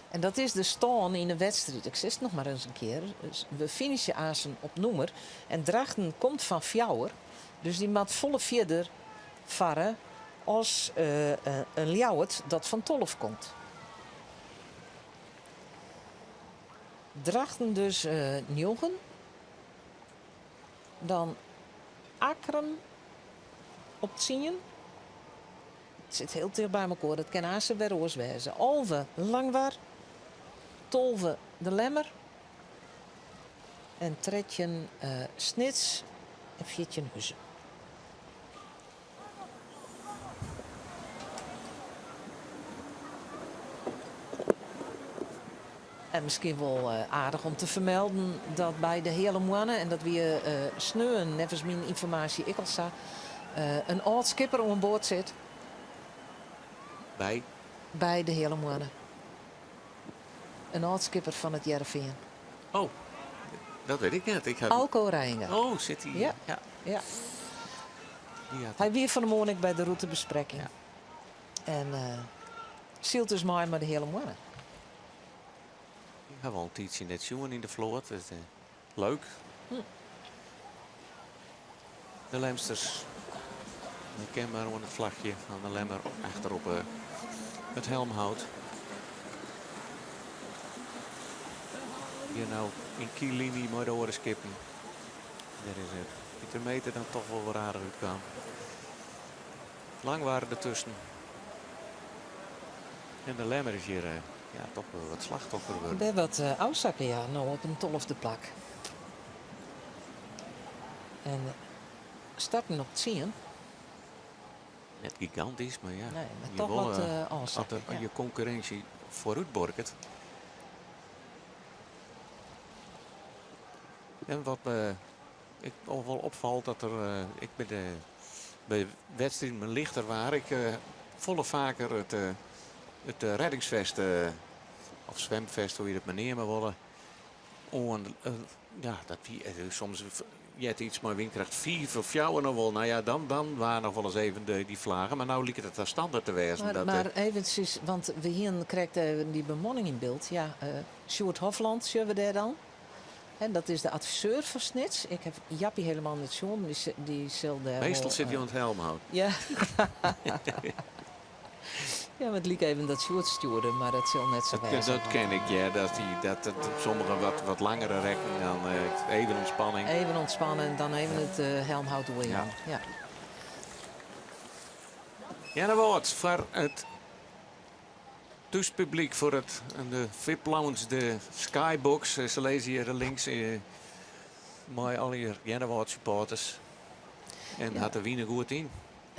En dat is de stand in de wedstrijd. Ik zeg het nog maar eens een keer. Dus we finishen Azen op noemer. En Drachten komt van Fjouwer. Dus die moet volle vierder varen als een Ljouwert dat van 12 komt. Drachten dus 9. Dan Akrum op 10. Het zit heel dicht bij elkaar. Dat kan Azen weer oors wezen. Alve Langwaar. Tolve de Lemmer. En Tretjen Snits. En Viertjen Huizen. En misschien wel aardig om te vermelden dat bij de hele mannen, en dat we sneeuwen, nevens mijn informatie ik al sta, een oud skipper aan boord zit. Bij de hele mannen. Een oud skipper van het Heerenveen. Oh, dat weet ik net. Alco Rijnga. Oh, zit hij? Ja. Ja. Hij weer van de morgen bij de routebespreking. Ja. En zielt dus mij maar de hele mannen. Ik heb wel een tijdje net jongen in de vloot. Dus, leuk. De Lemsters. Ik ken maar gewoon het vlagje van de Lemmer achterop het helmhout. Hier nou in kiellinie mooi de oren skippen. Daar is het. Pieter Meter dan toch wel wat aardig uitkwam. Lang waren ertussen. En de Lemmer is hier ja, toch wel wat slachtoffer geworden. Bij wat oudzakken, ja, nou op een 12e plak. En starten op 10. Net gigantisch, maar ja. Nee, maar toch wat oudzakken. Als je concurrentie vooruit borkt. En wat ik ook wel opvalt, dat er ik bij wedstrijden mijn lichter waar ik volle vaker het reddingsvest of zwemvest, hoe je het maar nemen willen. Ja, dat die soms je hebt iets maar windkracht 4 of jou nog wel. Nou ja, dan waren nog wel eens even die vlagen. Maar nou liep het daar standaard te wezen. Maar eventjes, want we hier krijgen die bemanning in beeld. Ja, Sjoerd Hofland, zullen we daar dan? En dat is de adviseur van Snits. Ik heb Jappie helemaal niet zo. Die zal daar meestal zit hij aan het helmhout. Ja. Ja, maar het liep even dat Sjoerd stuurde, maar dat zal net zo wezen. Dat ken ik, ja. Dat sommigen wat langere rekken dan even ontspanning. Even ontspannen en dan even het helmhout door je hand. Ja. Ja, dan wordt voor het thuispubliek voor de VIP Lounge, de Skybox. Ze lezen hier links mooi al hier Jennewoord supporters. En had de Wiener goed in.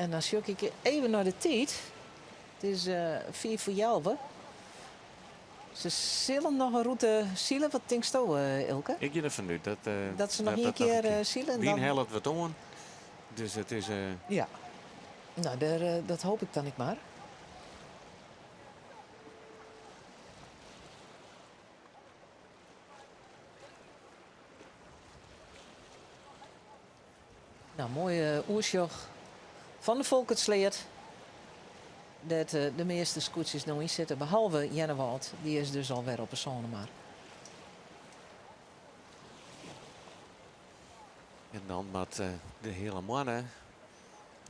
En dan zoek ik even naar de tijd. Het is 4 voor 11. Ze zullen nog een route zielen. Wat denkst je, Ilke? Ik je ervan nu. Dat ze nog een keer zielen? Die helft wat on. Dus het is... Ja. Nou, dat hoop ik dan niet maar. Nou, mooie oersjoch van de Volkertsleert. Dat de meeste scootjes nog in zitten, behalve Jennewald. Die is dus alweer op een Sonemaar. En dan met de hele mannen.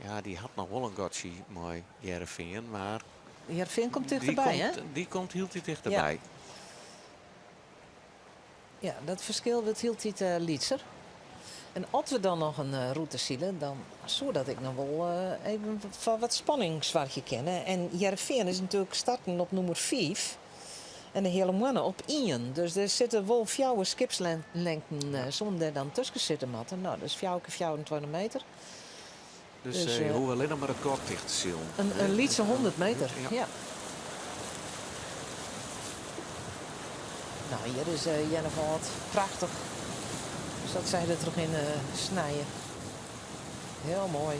Ja, die had nog wel een gotchi mooi Jereveen, maar Heerenveen komt dichterbij, hè? die komt heel iets dichterbij. Ja, dat verschil wordt heel iets lietser. En als we dan nog een route zielen, dan zodat ik nog wel even van wat spanning zwaartje kennen. En Heerenveen is natuurlijk starten op nummer 5. En de hele mannen op 1. Dus er zitten wel 4 skipslengten zonder dan tussen zitten matten. Nou, dat is 4 keer 24 meter. Dus je hoeft alleen nog maar het kort dicht te zielen. Een lietse 100 meter, ja. Nou, hier is Jenneveld. Prachtig. Dus dat zij er terug in snijden. Heel mooi.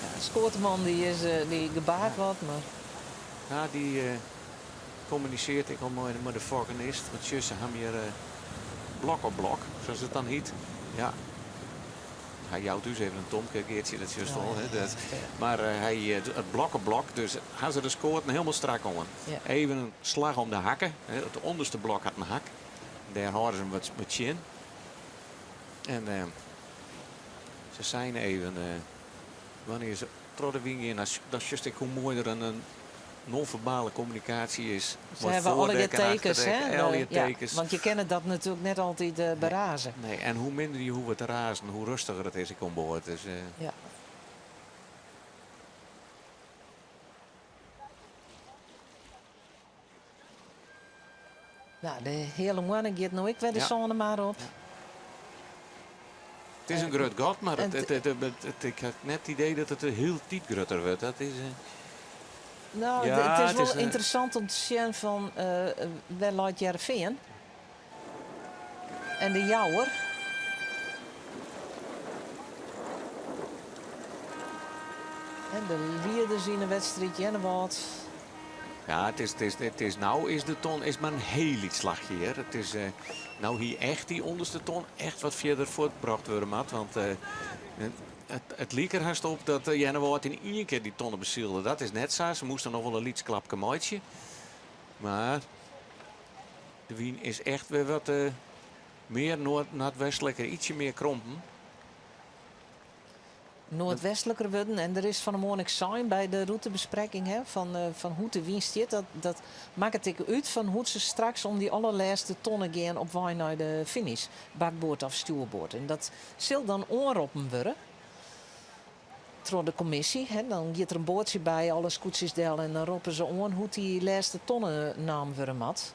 Ja, Skoorteman die gebaard wat, maar... Ja, die communiceert ik al mooi met de organist. Want jussen hebben hier blok op blok, zoals het dan heet. Ja. Hij jouwt dus even een tomkeertje, dat is juist wel. Hè, dat. Maar hij het blok op blok, dus gaan ze de scoort helemaal strak om. Ja. Even een slag om de hakken. Hè. Het onderste blok had een hak. Daar houden ze hem wat in. En ze zijn even, wanneer ze trotden wingen, dat is juist hoe mooi er een non-verbale communicatie is. Ze hebben alle je voordek en tekens, hè? achterdek, al je Ja, tekens. want je kent dat natuurlijk net altijd berazen. Nee, en hoe minder je hoeft te razen, hoe rustiger het is ik om boord. Dus, Ja. Nou, de hele mannen gaat nou ik weer de zon maar op. het is een groot gat, maar ik heb net het idee dat het een heel diep groter wordt. Dat is, Nou, Ja, het is het wel is, interessant om te zien van wel laat Heerenveen. En de jouwer. En de leerders in de wedstrijd Jennewald. ja, het is nou is de ton is maar een heel iets slagje hier. Het is nou hier echt die onderste ton echt wat verder voortgebracht worden, Matt. Want het liep er haast op dat Jennewald in één keer die tonnen bezielde. Dat is net zo. Ze moesten nog wel een lietsklapje mooitje. Maar de wien is echt weer wat meer noordwestelijker, ietsje meer krompen. Noordwestelijker worden. En er is van de morgen zijn bij de routebespreking hè, van hoe de wind zit. Dat maakt het uit van hoe ze straks om die allerlaatste tonnen gaan op weg naar de finish. Bakboord of stuurboord. En dat zal dan onroppen worden. Door de commissie. Hè. Dan gaat er een boordje bij, alle scootjes delen. En dan roepen ze aan hoe die laatste tonnen naam worden mat.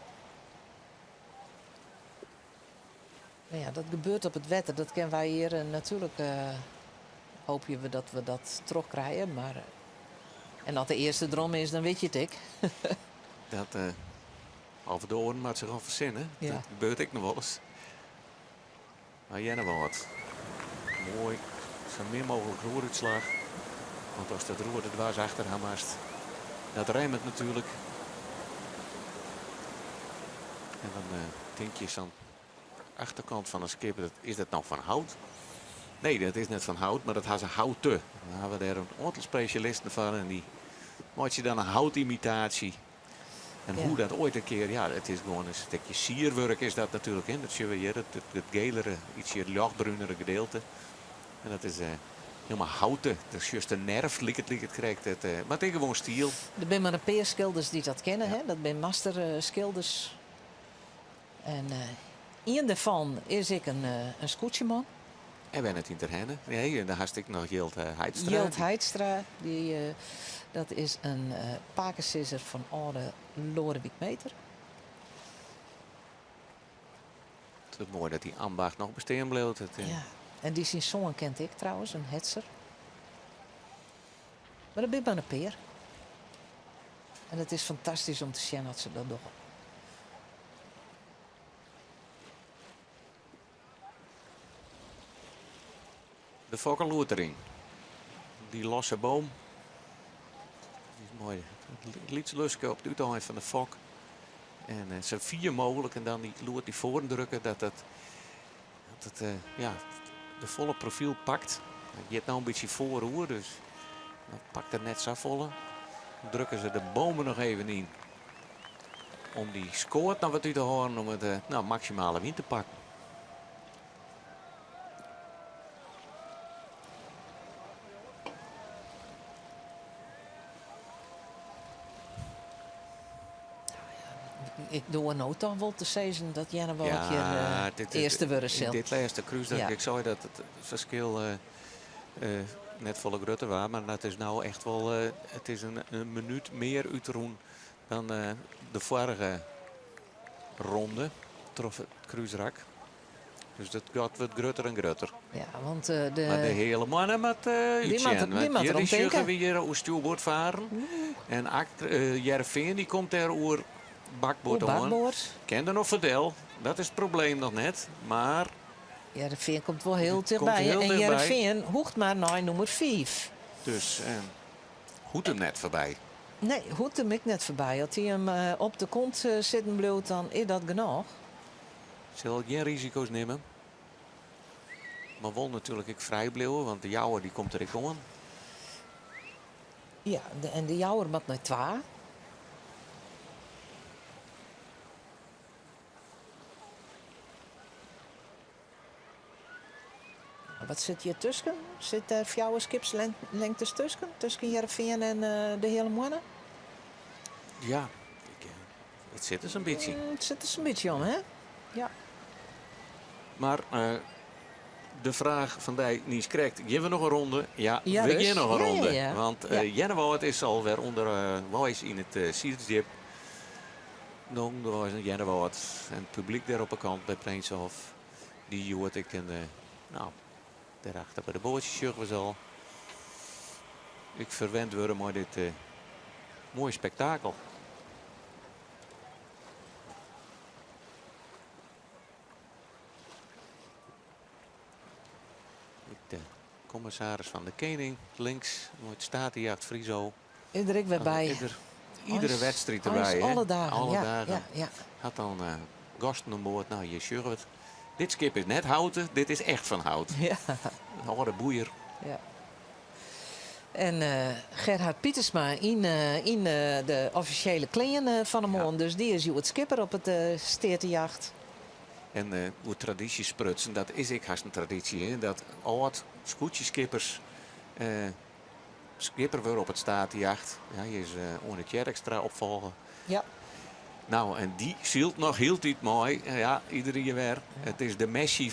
Nou ja, dat gebeurt op het wetter. Dat kennen wij hier natuurlijk... hoop je dat we dat terugkrijgen. Maar, en als de eerste drom is, dan weet je het ik. Dat over de oren maakt zich al verzinnen. Ja. Dat gebeurt ik nog wel eens. Maar Jennewald. Mooi. Zo min mogelijk roeruitslag. Want als dat roer er dwars achter hem haast. Dat remt natuurlijk. En dan denk je aan de achterkant van een skip. Is dat nou van hout? Nee, dat is net van hout, maar dat had ze houten. Dan hebben we daar een aantal specialisten van. En die maakt je dan een houtimitatie. En Ja. hoe dat ooit een keer, ja, het is gewoon een stukje sierwerk is dat natuurlijk in. Dat zien we hier, het gelere, ietsje lichtbruinere gedeelte. En dat is helemaal houten. Dat is juist een nerf, lik het krijgt. Maar het is gewoon stiel. Er zijn maar een paar schilders die dat kennen. Hè? Dat zijn masterschilders. En een daarvan is ik een scootjeman. En ben het in Terhenne. Nee, en daar had ik nog Jilt Heidstra. Jilt Heidstra. Dat is een pakensisser van oude Lodewijk Meter. Het is mooi dat die ambacht nog bestaan bleef. Ja. En die zijn zoon kent ik trouwens, een hetser. Maar dat ben maar een peer. En het is fantastisch om te zien dat ze dat doen. De fokkenloetering. Die losse boom. Die is mooi. Het liet luske op het uiteinde van de fok. En het zijn 4 mogelijk. En dan die loert die voordrukken dat het ja, de volle profiel pakt. Je hebt nou een beetje voorhoer, dus dan pakt het net zo volle. Dan drukken ze de bomen nog even in. Om die scoort naar wat u te horen om het maximale win te pakken. Ik doe nou toch wel te zeggen dat Jenne wel een keer dit eerste worden in zal. dit laatste cruise, Ja. ik zei dat het verschil net volle grutte was. Maar het is nou echt wel het is een minuut meer uitroen dan de vorige ronde. Trof het cruiserak. Dus dat gaat wat grutter en grutter. Ja, want Maar de hele mannen met die moet erom die denken. weer hoe stuurboord varen. En Jervin die komt er oer bakboord aan. bakboord. Ken er nog verdel. Dat is het probleem nog net. Maar Jereveen komt wel heel Komt dichtbij. heel En dichtbij. Jereveen hoegt maar naar nummer 5. dus hoed hem net voorbij. Nee, hoeft hem ik net voorbij. Als hij hem op de kont zitten bleef, dan is dat genoeg. Zal ik geen risico's nemen. Maar wel natuurlijk ik vrij blijven, want de jouwe die komt er ik om. Ja, en de jouwer moet naar 2. Wat zit hier tussen? Zit er jouw skipslengtes tussen? Tussen Jereveen en de hele mannen? Ja, het zit dus een beetje. Het zit er zo'n beetje om, hè? Ja. Maar de vraag van die niet correct. Geven we nog een ronde? Ja, Ja, we dus. gaan nog een Ja, ronde. ja. Want Ja. Jennewoud is alweer onder Wijs in het Siersdip. Dan was een Jennewoud en het publiek daar op de kant bij Prinshof. Die hoort ik en nou, daarachter bij de bootjes we zal. Ik verwend worden maar dit mooie spektakel. De commissaris van de Kening, links, nooit staat hij achter Friso. Iedereen weer bij. Iedere wedstrijd erbij. hè? Alle dagen. Alle ja, dagen. Ja, ja. Had dan gasten aan boord. Nou, je sjurwet. Dit skip is net houten, dit is echt van hout. Ja. Een oude boeier. Ja. En Gerhard Pietersma in de officiële kleding van de morgen. Dus die is het skipper op het steertejacht. En hoe traditie sprutsen, dat is ik haast een traditie. Hè? Dat oud scootjeskippers skipper weer op het staatjacht. Ja, je is onder het extra opvolgen. Ja. Nou, en die zielt nog heel tijd mooi. Ja, iedere keer weer. Het is de Messi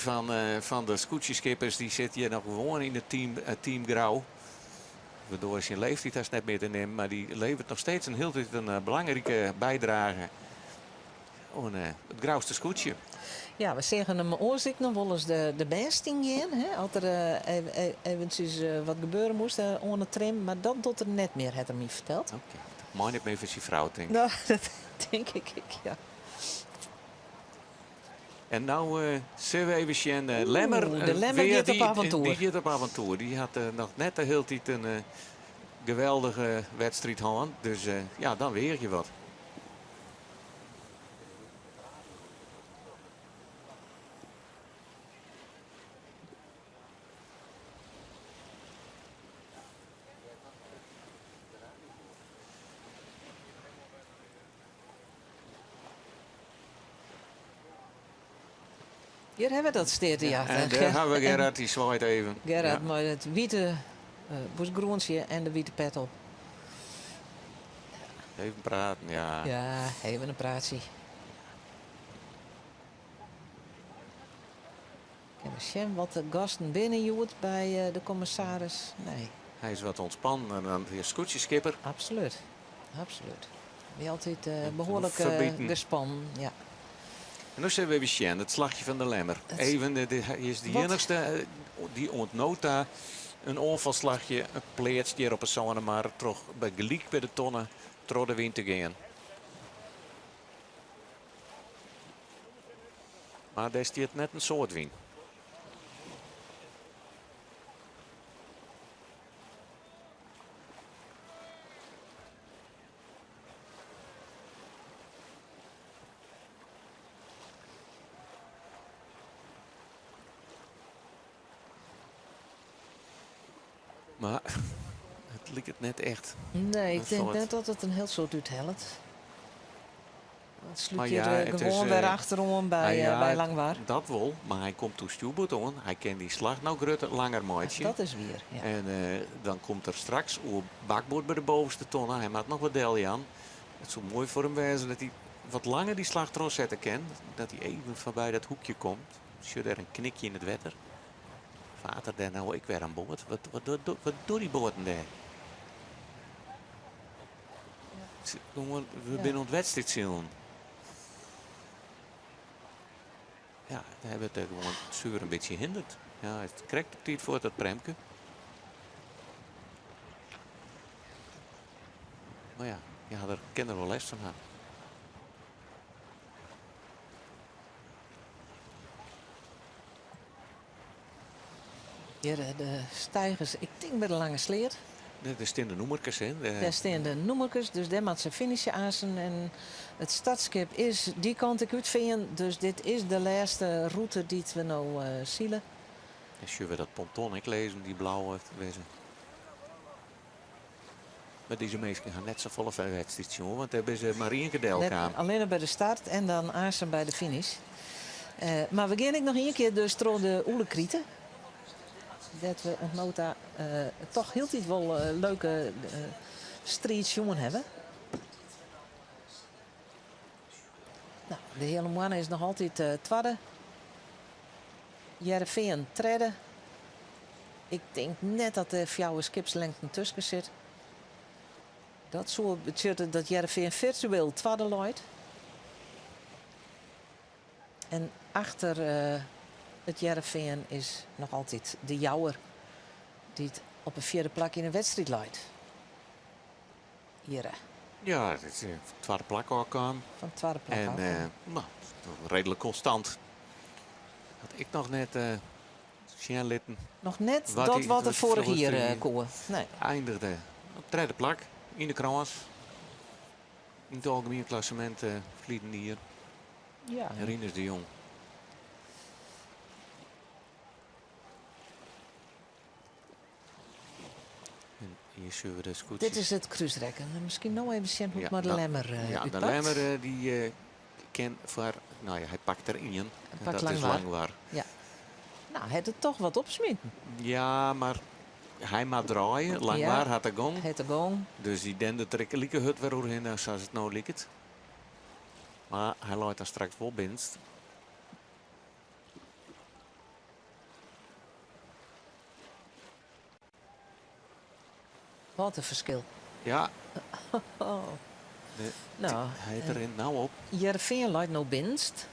van de scootjeskippers. Die zit hier nog gewoon in het team Grauw. Waardoor zijn leeftijd is net meer te nemen. Maar die levert nog steeds een belangrijke bijdrage aan het Grauwste scootje. Ja, we zeggen hem oorzicht nog wel eens de beesting in. Hè? Als er eventjes wat gebeuren moest onder de tram. Maar dat doet er net meer, het hem niet verteld. Oké. Mooi niet meer voor zijn vrouw, denk ik. Nou, dat denk ik, ja. En nou zullen we even zien. Lemmer. de Lemmer weer gaat op avontuur. Die gaat op avontuur. Die had nog net de hele tijd een geweldige wedstrijd gehad. Dus ja, dan weer je wat. Hier hebben we dat steertejacht. En daar hebben we Gerard, die zwaait even. Gerard, Ja. maar het witte boesgroensje en de witte pet op. Even praten, ja. Ja, even een praatje. En we zien wat de gasten binnenjoert bij de commissaris. Nee, Hij is wat ontspannen dan de scootjeskipper. absoluut. Absoluut. Die altijd behoorlijk verbieten. gespannen. Ja. En nu zijn we weer Sjen, het slagje van de Lemmer. Even, hij is de Wat? enigste die ontnoot daar een onvalslagje, een pleertje op een zone, maar toch bij gelijk bij de tonnen, door de wind te gaan. Maar daar stiert net een soort wind. Maar het lijkt het net echt. Nee, ik Dat denk valt. net dat het een heel soort uithelpt. Het sluit Maar je ja, het is, gewoon weer achterom bij, ja, bij Langwaar. Dat wel, maar hij komt toe Stubert aan. Hij kent die slag nou grutter langer maatje. Dat is weer. Ja. En dan komt er straks op bakboord bij de bovenste tonnen. Hij maakt nog wat delje aan. Het zou mooi voor hem wezen dat hij wat langer die slag erop zetten kan. Dat hij even voorbij dat hoekje komt. Zie je daar een knikje in het wetter. Vater daar nou ik weer aan boord. Wat doet die boorden daar? Jongen, we Ja. binnen het wedstrijd zien. Ja, daar hebben we het gewoon zuur een beetje hinderd. Ja, het krijgt op tijd voor dat premke. Maar ja, daar kan er wel les van hebben. Hier, de stijgers, ik denk bij de lange sleer. Dit is in de noemerkes, hè. Daar staan de noemerkers, dus daar moet ze finishen aansen. En het startskip is die kant ik uitvinden. Dus dit is de laatste route die we nou zielen. Als je weer dat ponton ik lezen, die blauw heeft wezen. Maar deze mensen gaan net zo volle wedstrijd, jongen. Want daar hebben ze maar één keer deel Net gaan. alleen bij de start en dan aansen bij de finish. Maar we gaan ik nog één keer dus door de oelekrieten. Dat we ontnota toch heel iets wel leuke streets jongen hebben. Nou, de hele man is nog altijd tweede. Jereveen treden. Ik denk net dat er jouw skipslengte tussen zit. Dat zou betekenen dat Jereveen virtueel tweede loopt. En achter het Jereveen is nog altijd de Jouwer. Die het op een vierde plek in een wedstrijd leidt. Hier, Ja, het is een tweede plak ook aan. van het tweede plek. En nou, redelijk constant. Had ik nog net Sjen litten. Nog net wat dat die- wat er wat vorig vroeger hier ging. kon. Nee. Eindigde op de derde plak in de krans. In het algemeen klassement vliegen hier. Ja. Rinus de Jong. En hier zullen we de scootjes. Dit is het cruiserekken. Misschien nog even zien hoe Ja, maar de dat- lemmer Ja, de Lemmer die ken voor. Nou ja, hij pakt er in. pakt Dat is Langwaar. Langwaar. Nou, het er toch wat opsmieten. Ja, maar hij mag draaien. Langwaar had er gong. Het er gewoon. Dus die dende trekken lieke hut weer doorheen zoals het nou lijkt. Maar hij laat dan straks wel binst. Wat een verschil. Ja, Oh. de- Nou, hij heeft erin nou op. Jereveen leidt nou binst.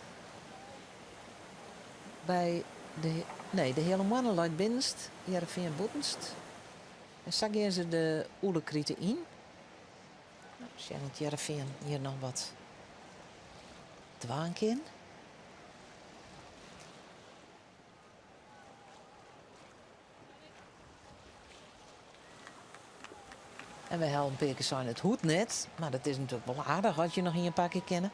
Bij de... Nee, de hele mannen leidt binst. Jereveen boetenst. En zo gaan ze de oelekrieten in. Nou, zien het Jereveen hier nog wat dwaank in. En we helpen een keer zijn het hoed net. Maar dat is natuurlijk wel aardig. Had je nog hier een paar keer kennen.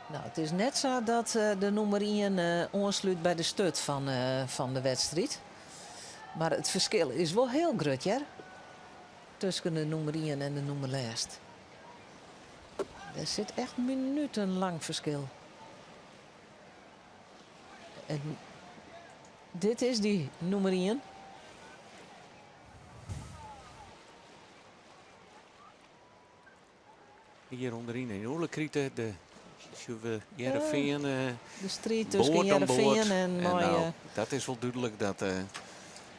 Nou, het is net zo dat de nummer 1 aansluit bij de stut van de wedstrijd. Maar het verschil is wel heel groot, ja? Tussen de nummer 1 en de nummer lijst. Er zit echt minutenlang verschil. En dit is die nummer 1. Hier onderin in Oerlekrieten. De Jereveen. De strijd tussen boord aan boord. Heerenveen en Nou, dat is wel duidelijk dat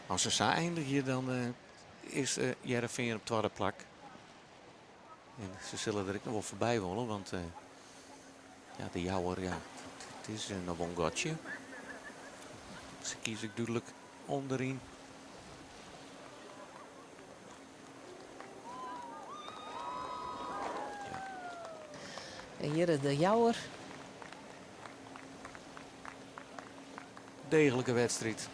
als ze zo eindigen, dan is Jereveen op tweede plak. En ze zullen er ook nog wel voorbij willen, want ja, de Jouwer, ja, het is nog een gotje. Ze kiezen duidelijk onderin. En hier de Jouwer. Degelijke wedstrijd.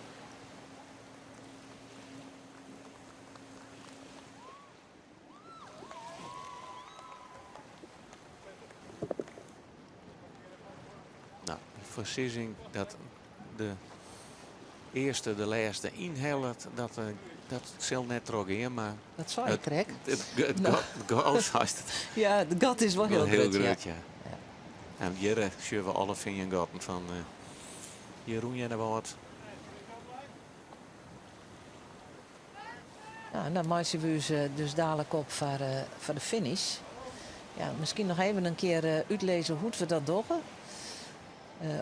Nou, de beslissing dat de eerste de laatste inhelpt, dat zal net terug, maar Dat zou je krek. het gat heet het. Ja, de gat is wel heel groot. groot, Ja. ja. En hier zien we alle vingergaten van Jeroen Jennewoord. Nou, en dan maken we dus dadelijk op voor de finish. Ja, misschien nog even een keer uitlezen hoe we dat doen.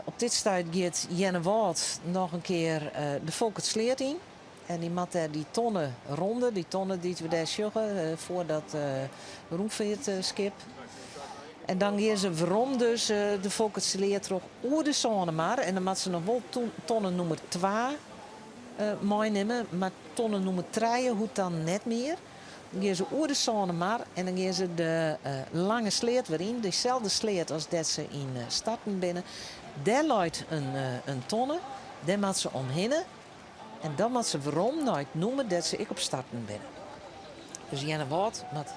Op dit stuit gaat Jenne Wout nog een keer de Volkert Sleert in. En die moet daar die tonnen ronden, die tonnen die we daar sjuggen voordat Roemveert skip. En dan gaan ze waarom dus de Volkert Sleert terug oer de zone maar. En dan moet ze nog wel tonnen nummer 2 meenemen, maar tonnen nummer 3 hoeft dan net meer. Dan gaan ze oer de zone maar en dan gaan ze de lange sleet weer in. Dezelfde sleet als dat ze in starten binnen. Daar loopt een tonne, daar moet ze omheen. En dan moet ze waarom nooit noemen dat ze ik op starten binnen. Dus Jenne Wout moet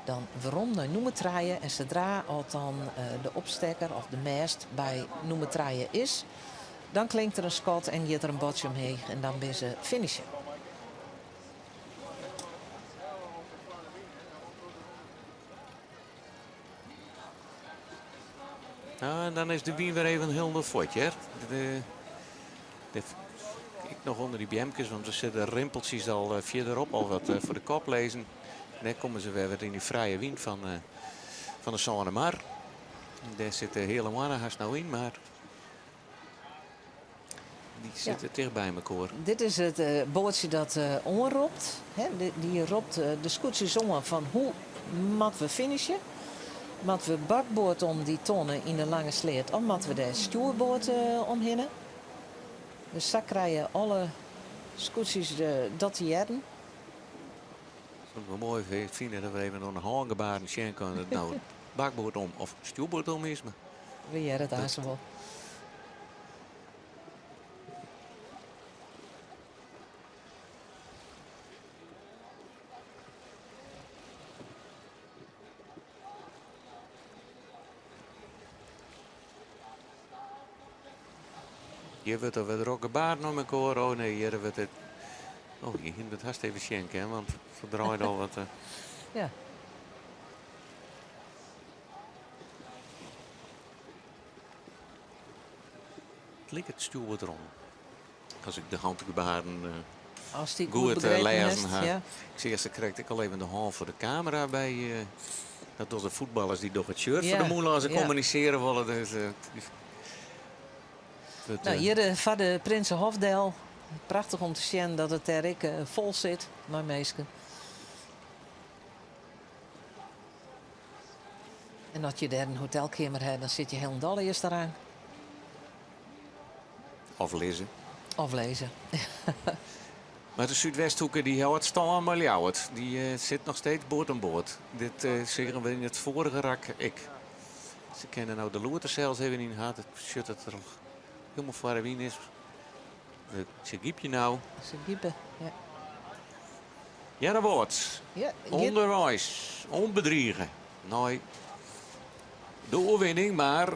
dan waarom nooit noemen draaien. En zodra al dan de opstekker of de mast bij noemen draaien is, dan klinkt er een schot en gaat er een botje omheen en dan ben ze finishen. Nou, en dan is de wien weer even een heel fotje. Hè? Ik nog onder die BM'kes, want er zitten rimpeltjes al verderop al wat voor de kop lezen. En dan komen ze weer in die vrije wind van de Sonnemar. Daar zit de hele Wanahas nou in, maar die zitten dicht bij elkaar. Dit is het bootje dat onropt. Die ropt de scootjes om van hoe moeten we finishen. Moeten we bakboord om die tonnen in de lange sleet of moeten we de stuurboord omheen. Dus zo krijgen alle scootjes dat die hebben. Wat we mooi vinden dat we even nog een hangebaren zien kunnen dat het nou bakboord om of stuurboord om is. Maar We hebben het daar wel. hier wordt er weer ook een baard om elkaar. Oh nee, hier wordt het. Oh, je moet het haast even schenken, hè, want het draait al wat. Ja. Het lijkt het stuurboord erom. Als ik de handgebaren Als die goed begrepen lezen heeft, heb. ja. Ik zie eerst, dan krijg ik al even de hand voor de camera bij. Dat door de voetballers die door het shirt Ja, voor de moelen als ze ja. communiceren willen. Dus, Nou, hier van de Prinsenhofdel. Prachtig om te zien dat het er ik vol zit, maar meesken. En als je daar een hotelkamer hebt, dan zit je heel dal eerst eraan. of lezen. Of lezen. Maar de Zuidwesthoeken die houdt staan, maar jouwt. Die zit nog steeds boord aan boord. Dit zeggen we in het vorige rak. Ze kennen nou de loerter zelfs even in gehad. Het shirt dat er nog helemaal voor de wien is. Ze giep je nou. Ze diepen. Ja. Ja, dat wordt. Ja, Onderwijs. Onbedriegen. Nou, de overwinning, maar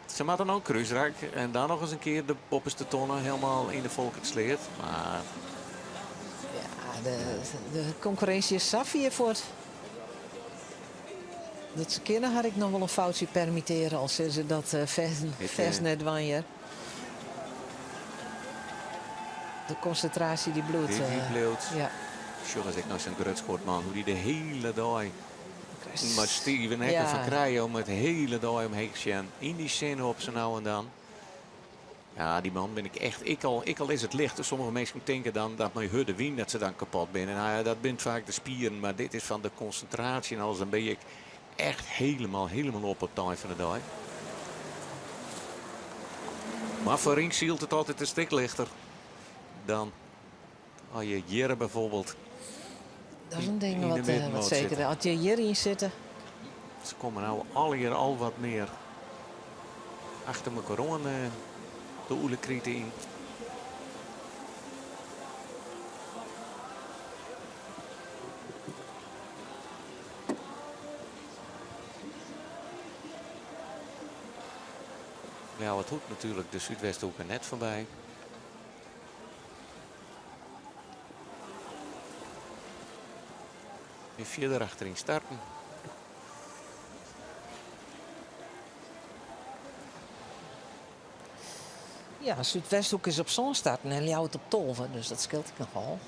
ze moeten nou een kruisrak. En dan nog eens een keer de poppenste tonnen helemaal in de Volkertsleert. Maar ja, de concurrentie is saf hiervoor. Dat ze kennen had ik nog wel een foutje permitteren als ze dat vers net wanneer. De concentratie die bloedt. die bloed. Ja. Sjoe, als ik nou zo'n grutschort man, hoe die de hele dag. maar Steven Hekker Ja. van krijgen om het hele dag omheen te gaan. In die zin op ze nou en dan. Ja, die man ben ik echt. Ik al is het licht. Dus sommige mensen denken dan dat mijn hudde wien dat ze dan kapot zijn. Nou ja, dat bent vaak de spieren. Maar dit is van de concentratie en alles. Dan ben je echt helemaal op het tijd van de dag. Maar voor Rink zielt het altijd een stuk lichter dan als je Jere bijvoorbeeld. Dat is een ding in de wat middenmoot zeker. zitten. Als je hierin zitten. Ze komen nou al wat meer achter elkaar aan de oelekrieten in. Ja, wat hoeft natuurlijk de Zuidwesthoek er net voorbij. Weer verder achterin starten. Ja, Zuidwesthoek is op zo'n starten en Ljouwt op Tolven. Dus dat scheelt ik nogal.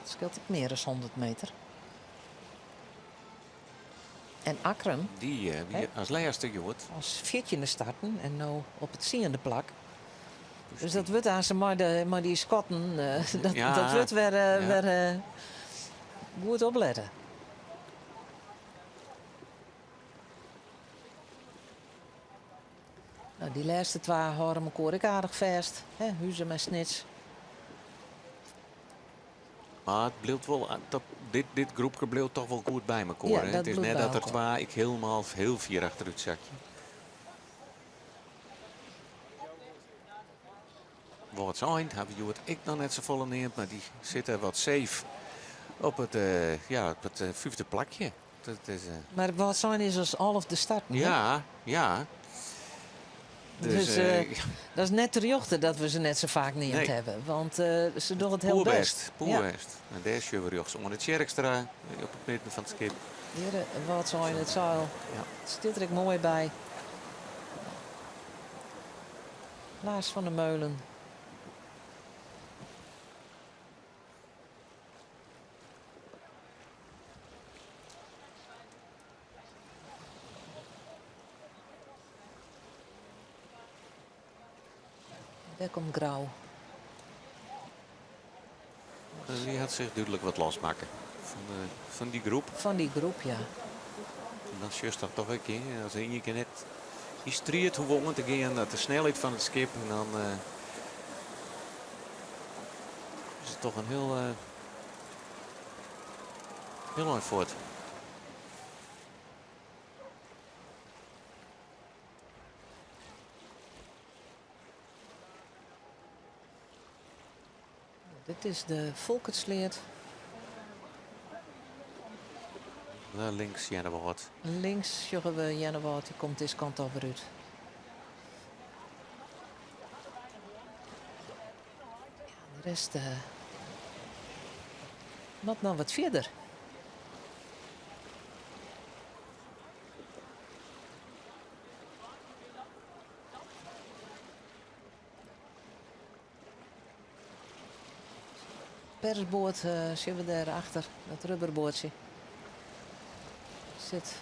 Dat scheelt ik meer dan 100 meter. En Akrum Die wie als laatste Jood. als 14e starten en nou op het 10e plak. Dus dat wordt aan ze maar die Schotten, Ja, dat wordt weer, ja. weer goed opletten. Nou, die laatste twee houden elkaar ook aardig vast. Hè, Huizen en Snits. Maar het bleef wel, dit groepje bleef toch wel goed bij elkaar. Ja, Hè? dat Het is bleef net bij dat er elkaar. twee, ik helemaal heel vier achteruit zakje. Wat zijn, hebben jullie het ik dan net zo volle neemt, maar die zitten wat safe op het, op het 5e plakje. Dat is, Maar wat zijn is als half de starten. hè? ja. Dus, dat is net ter jochte dat we ze net zo vaak niet Nee. hebben. Want ze doen het heel best. Poerbest. En daar is je weer rechts onder de Tjerkstra op het midden van het skip. Heren, wat zijn het zuil. Ja. Het zit er ook mooi bij. Lars van der Meulen. Daar komt Grauw. Die had zich duidelijk wat losmaken van die groep. Van die groep, ja. En dan just dat toch een keer. Als je keer net die strijd hoe om te gaan naar de snelheid van het skip. En dan is het toch een heel mooi voort. Dit is de Volkertsleert. Naar links, ja, dat wordt. Links joggen we Jennewoud, die komt deze kant over uit. Ja, de rest wat nou wat verder. Persboord zien we daarachter, dat rubberboordje. Zit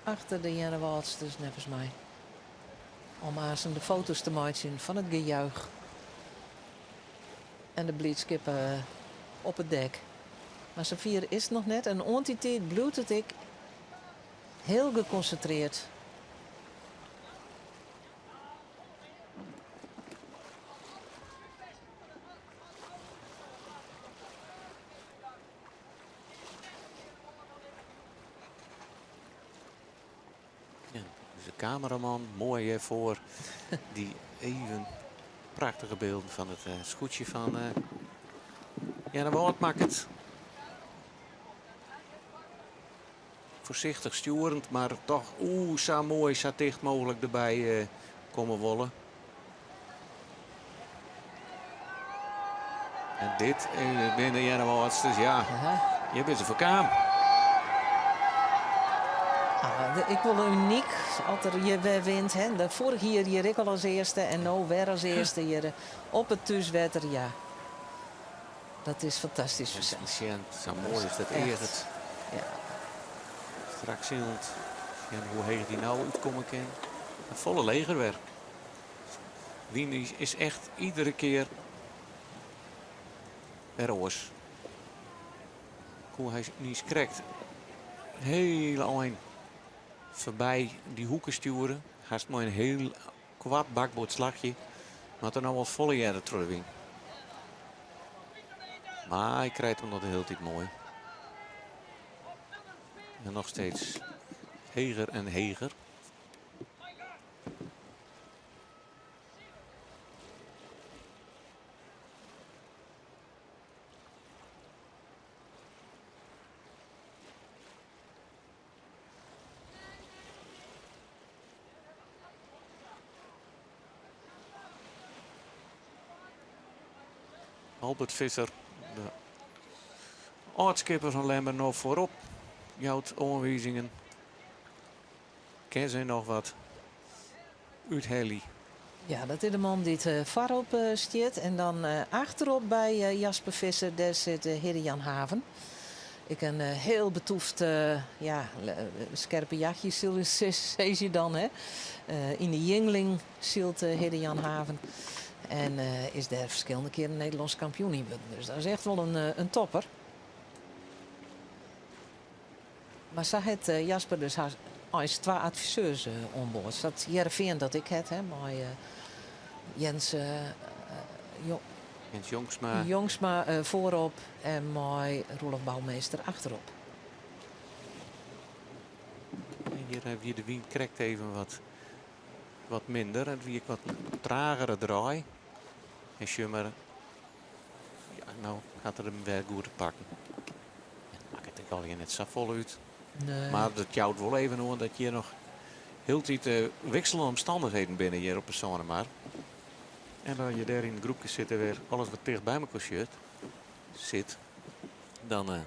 achter de Jennewaards, dus nevens mij. Om aan de foto's te maken van het gejuich. En de blitzkip op het dek. Maar Safir is nog net een ontiteit, bloedt het ik. Heel geconcentreerd. Ja, dus de cameraman, mooi hè, voor die even prachtige beelden van het scootje van Jennewoud maakt het. Voorzichtig sturend, maar toch zo mooi, zo dicht mogelijk erbij komen wollen. En dit binnen Jennewouds, dus ja, je bent er voor kaam. Ik wil uniek, als er je weer wint. Hè. De vorige hier ik al als eerste en nou weer als eerste hier op het thuiswetter, ja. Dat is fantastisch voor Dat is Sens. zo mooi is dat Echt. eerst. Ja. Straks zien hoe heeg die nou uitkomen kan. Een volle leger weer. Wien is echt iedere keer eroos. Hoe hij niet krijgt. Heel eind voorbij die hoeken sturen. Haast maar een heel kwad bakboordslagje. Maar er nou wel volle jaren terug wien. Maar hij krijgt hem nog de hele tijd mooi. En nog steeds heger en heger. Albert Visser, de oudskipper van Lemmer, nog voorop. Jouwt aanwijzingen. Ken ze nog wat uit Heli. Ja, dat is de man die het varop stiert. En dan achterop bij Jasper Visser, daar zit Hidde Jan Haven. Ik een heel betoefd, scherpe jachtje, zie je dan. Hè? In de Jingling zielt Hidde Jan Haven. En is daar verschillende keren Nederlands kampioen in geworden. Dus dat is echt wel een topper. Maar zag het Jasper dus als twee adviseurs onboord. Dat Jereveen dat ik het, hè, maar Jens Jens Jongsma. Jongsma voorop en mooi Roelof Bouwmeester achterop. En hier heb je de Wien krijgt even wat minder. En wie ik wat tragere draai. En Schummer. Ja, nou gaat er hem weer goed te pakken. Ja, maakt het al je net zo vol uit. Nee. Maar dat jouwt wel even hoor dat je nog heel tijd wisselende omstandigheden binnen hier op personen maar. En dat je daar in groepjes zitten weer alles wat dicht bij elkaar zit. Dan Maar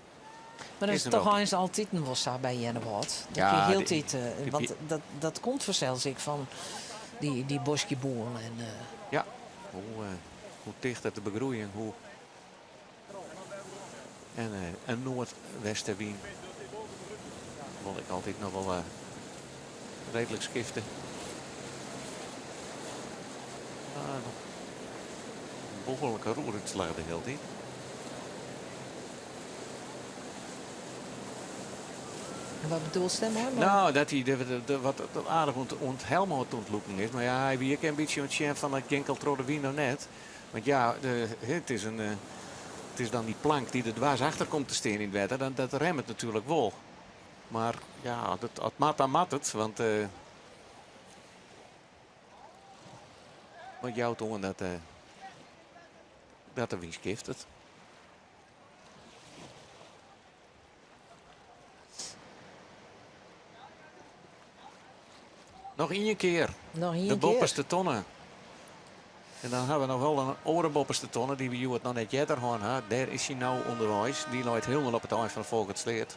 dat is is er toch nog- eens altijd een wossa bij Jennewoord. Dat Ja, je heel die- tijd, want dat komt vanzelfs ik van die bosjeboeren. En ja, hoe dicht het te begroeien. En Noordwesten Wien. Vond ik altijd nog wel redelijk schiften. Een behoorlijke roeruitslag de hele tijd. wat bedoel je hoor? Nou, dat hij wat aardig Helmut ontlopen is. Maar ja, hij wie ik een beetje een van dat Genkel Trode Wien nog net. Want ja, het is dan die plank die er dwars achter komt te staan in het wetter. Dat remt het natuurlijk wel. Maar ja, het mat dan mat het. Want jouw tongen dat er wie skift het. Nog één keer. Nog hier De een keer. bopperste tonnen. En dan hebben we nog wel een andere bopperste tonnen die we het nog net jetter gaan. Daar is hij nou onderwijs. Die loopt helemaal op het eind van volgend sleert.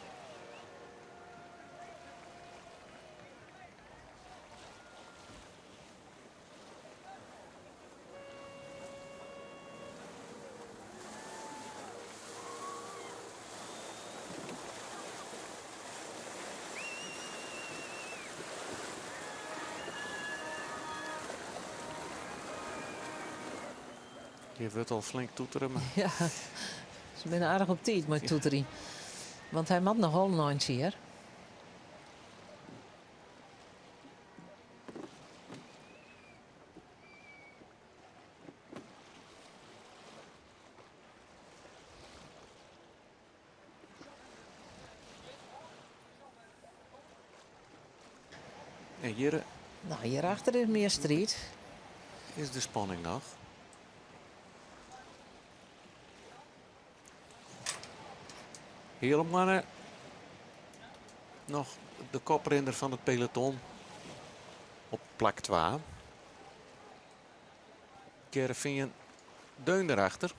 Je wordt al flink toeteren. Maar Ja, ze zijn aardig op tijd met Toeteri. Want hij mag nog wel een hier. en hier Nou, hierachter is meer strijd. is de spanning nog. Heel mannen. Nog de koprenner van het peloton. Op plak 2. Jereveen deun erachter.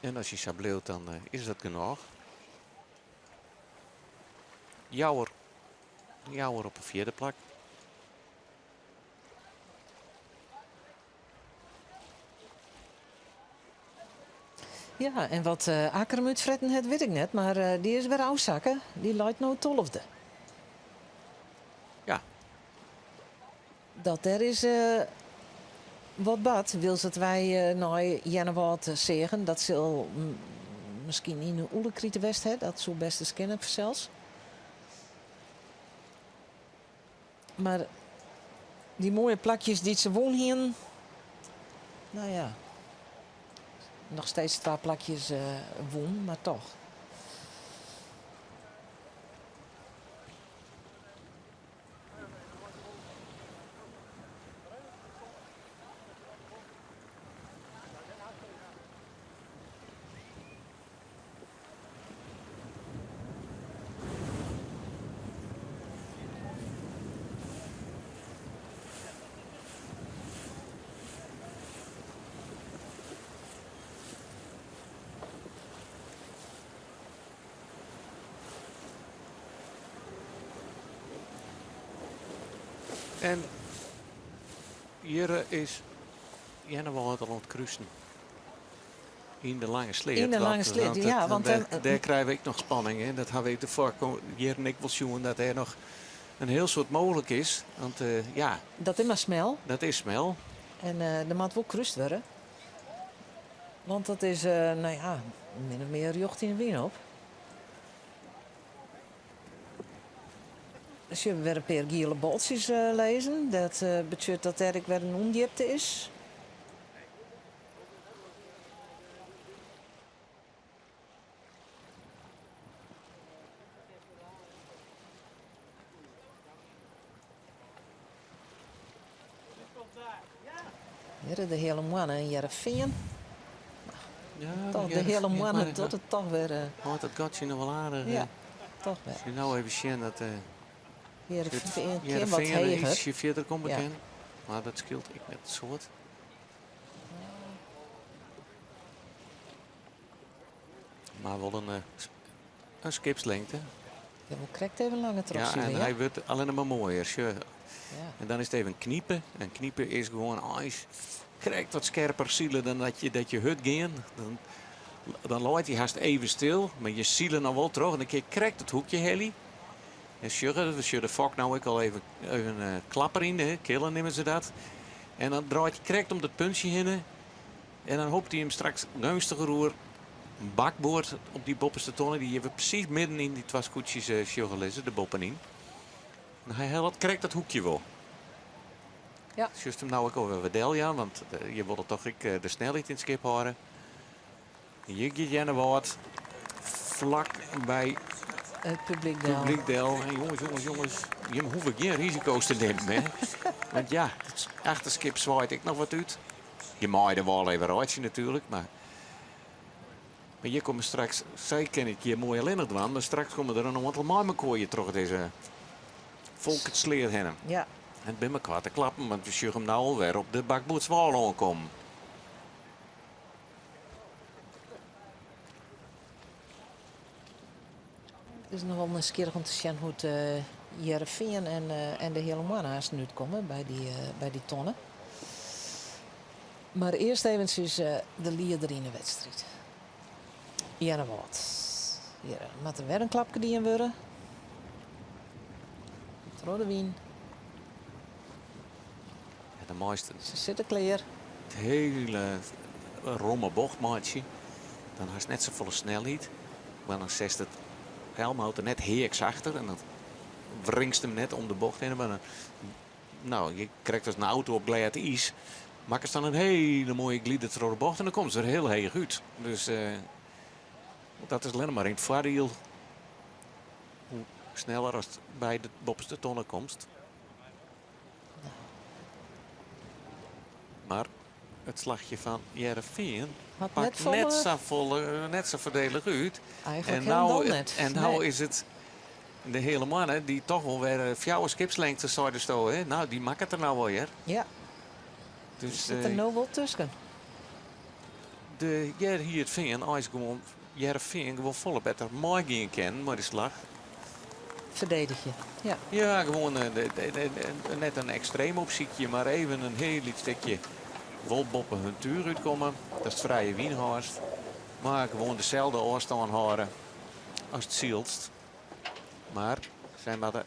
En als je sableelt dan is dat genoeg. Jouwer op de 4e plak. Ja, en wat Akerum uitfretten het, weet ik net. Maar die is weer oudzakken. Die leidt nou 12e. Ja. Dat er is wat bad. Wil ze het wij nou Jennewoud zeggen. Dat zal misschien in de Oelekriete West, hè. Dat zou best eens kennen zelfs. Maar die mooie plakjes die ze woon hier. Nou ja. Nog steeds 2 plakjes woon, maar toch. En hier is Jennewoud al aan het kruisen. In de lange sleet. In de lange sleet, ja, want daar krijgen we nog spanning in. Dat hebben we de vorige hier en ik wil zien dat er nog een heel soort mogelijk is. Want ja, dat is maar smel. dat is smel. En de maat wel krust worden. Want dat is, nou ja, min of meer jocht in de wien op. Dus je weer een paar giele boltjes lezen. Dat betekent dat er weer een ondiepte is. Hier de hele mannen en Jereveen. Ja, Toch, de hele mannen tot het toch weer. Dat gatje nog wel aardig. Ja, toch weer. Als je nou even zien dat Jereveen keer wat Jereveen heger. ietsje verder komt Ja. bekend. Maar dat scheelt ik met het soort. Maar wel een skipslengte. Ja, we krijgt even lange terug. Ja, en hij wordt alleen maar mooier. Sure. Ja. En dan is het even kniepen. En kniepen is gewoon ijs. Krijgt wat scherper zielen dan dat je hut gaan. Dan loopt hij haast even stil. Maar je zielen nou wel terug. En dan krijgt het hoekje heli. En we zullen fok nou ook al even klapper in. Hè. Killen nemen ze dat. En dan draait je krijgt om dat puntje heen. En dan hoopt hij hem straks gunstige roer. Een bakboord op die bopperste tonnen. Die hebben precies midden in die 2 scootjes de boppen in. En hij krijgt dat hoekje wel. Ja. Just hem nou ook over Wedelja, want je wilde toch de snelheid in het schip houden. Hier gaat Jennewoud vlak bij Het publiek het publiekdeel. En jongens, je hoeft geen risico's te nemen. Hè? Want ja, het achterskip zwaait ik nog wat uit. Je maait er wel even uitje natuurlijk, maar hier komen straks, zij ken ik hier mooi alleen nog aan, maar straks komen er een aantal maaimekooien terug deze volkensleer heen. Ja. En het ben me kwaad te klappen, want we zullen hem nou alweer op de bakboordswal aankomen. Het is nog wel nieuwsgierig om te zien hoe het Jereveen en de hele Manna's nu komen bij die tonnen. Maar eerst eventjes de Lierdrine wedstrijd. Jennewoud. Hier moet er weer een klapje die in worden. Het rode wien. Ja, de mooiste. Ze zitten klaar. Het hele romme bochtmaatje. Dan has net zo volle snelheid. Maar dan zet het helmhout er net heeks achter. En dan wringst hem net om de bocht heen. Maar dan, nou, je krijgt als een auto op glad ijs. Maak er dan een hele mooie glieder door de bocht. En dan komt ze er heel heeg uit. Dus dat is alleen maar in het voordeel. Hoe sneller als het bij de bopste tonnen komt. Maar het slagje van Jereveen Had pakt net zo voordelig uit. Eigenlijk En helemaal nou, net. en nou is het de hele mannen die toch wel weer 4 skipslengtes zouden stoten. Nou, die maken het er nou wel weer. Ja, Dus zit er nou wel tussen. de Jereveen als gewoon Jereveen gewoon volle beter mooi gaan kennen, maar de slag. Verdedig je. Ja. Ja, gewoon net een extreem opziekje, maar even een heel licht stukje wolboppen hun tuur uitkomen. Dat is het vrije wienhorst. Maar gewoon dezelfde afstand houden als het zielst. Maar zijn we er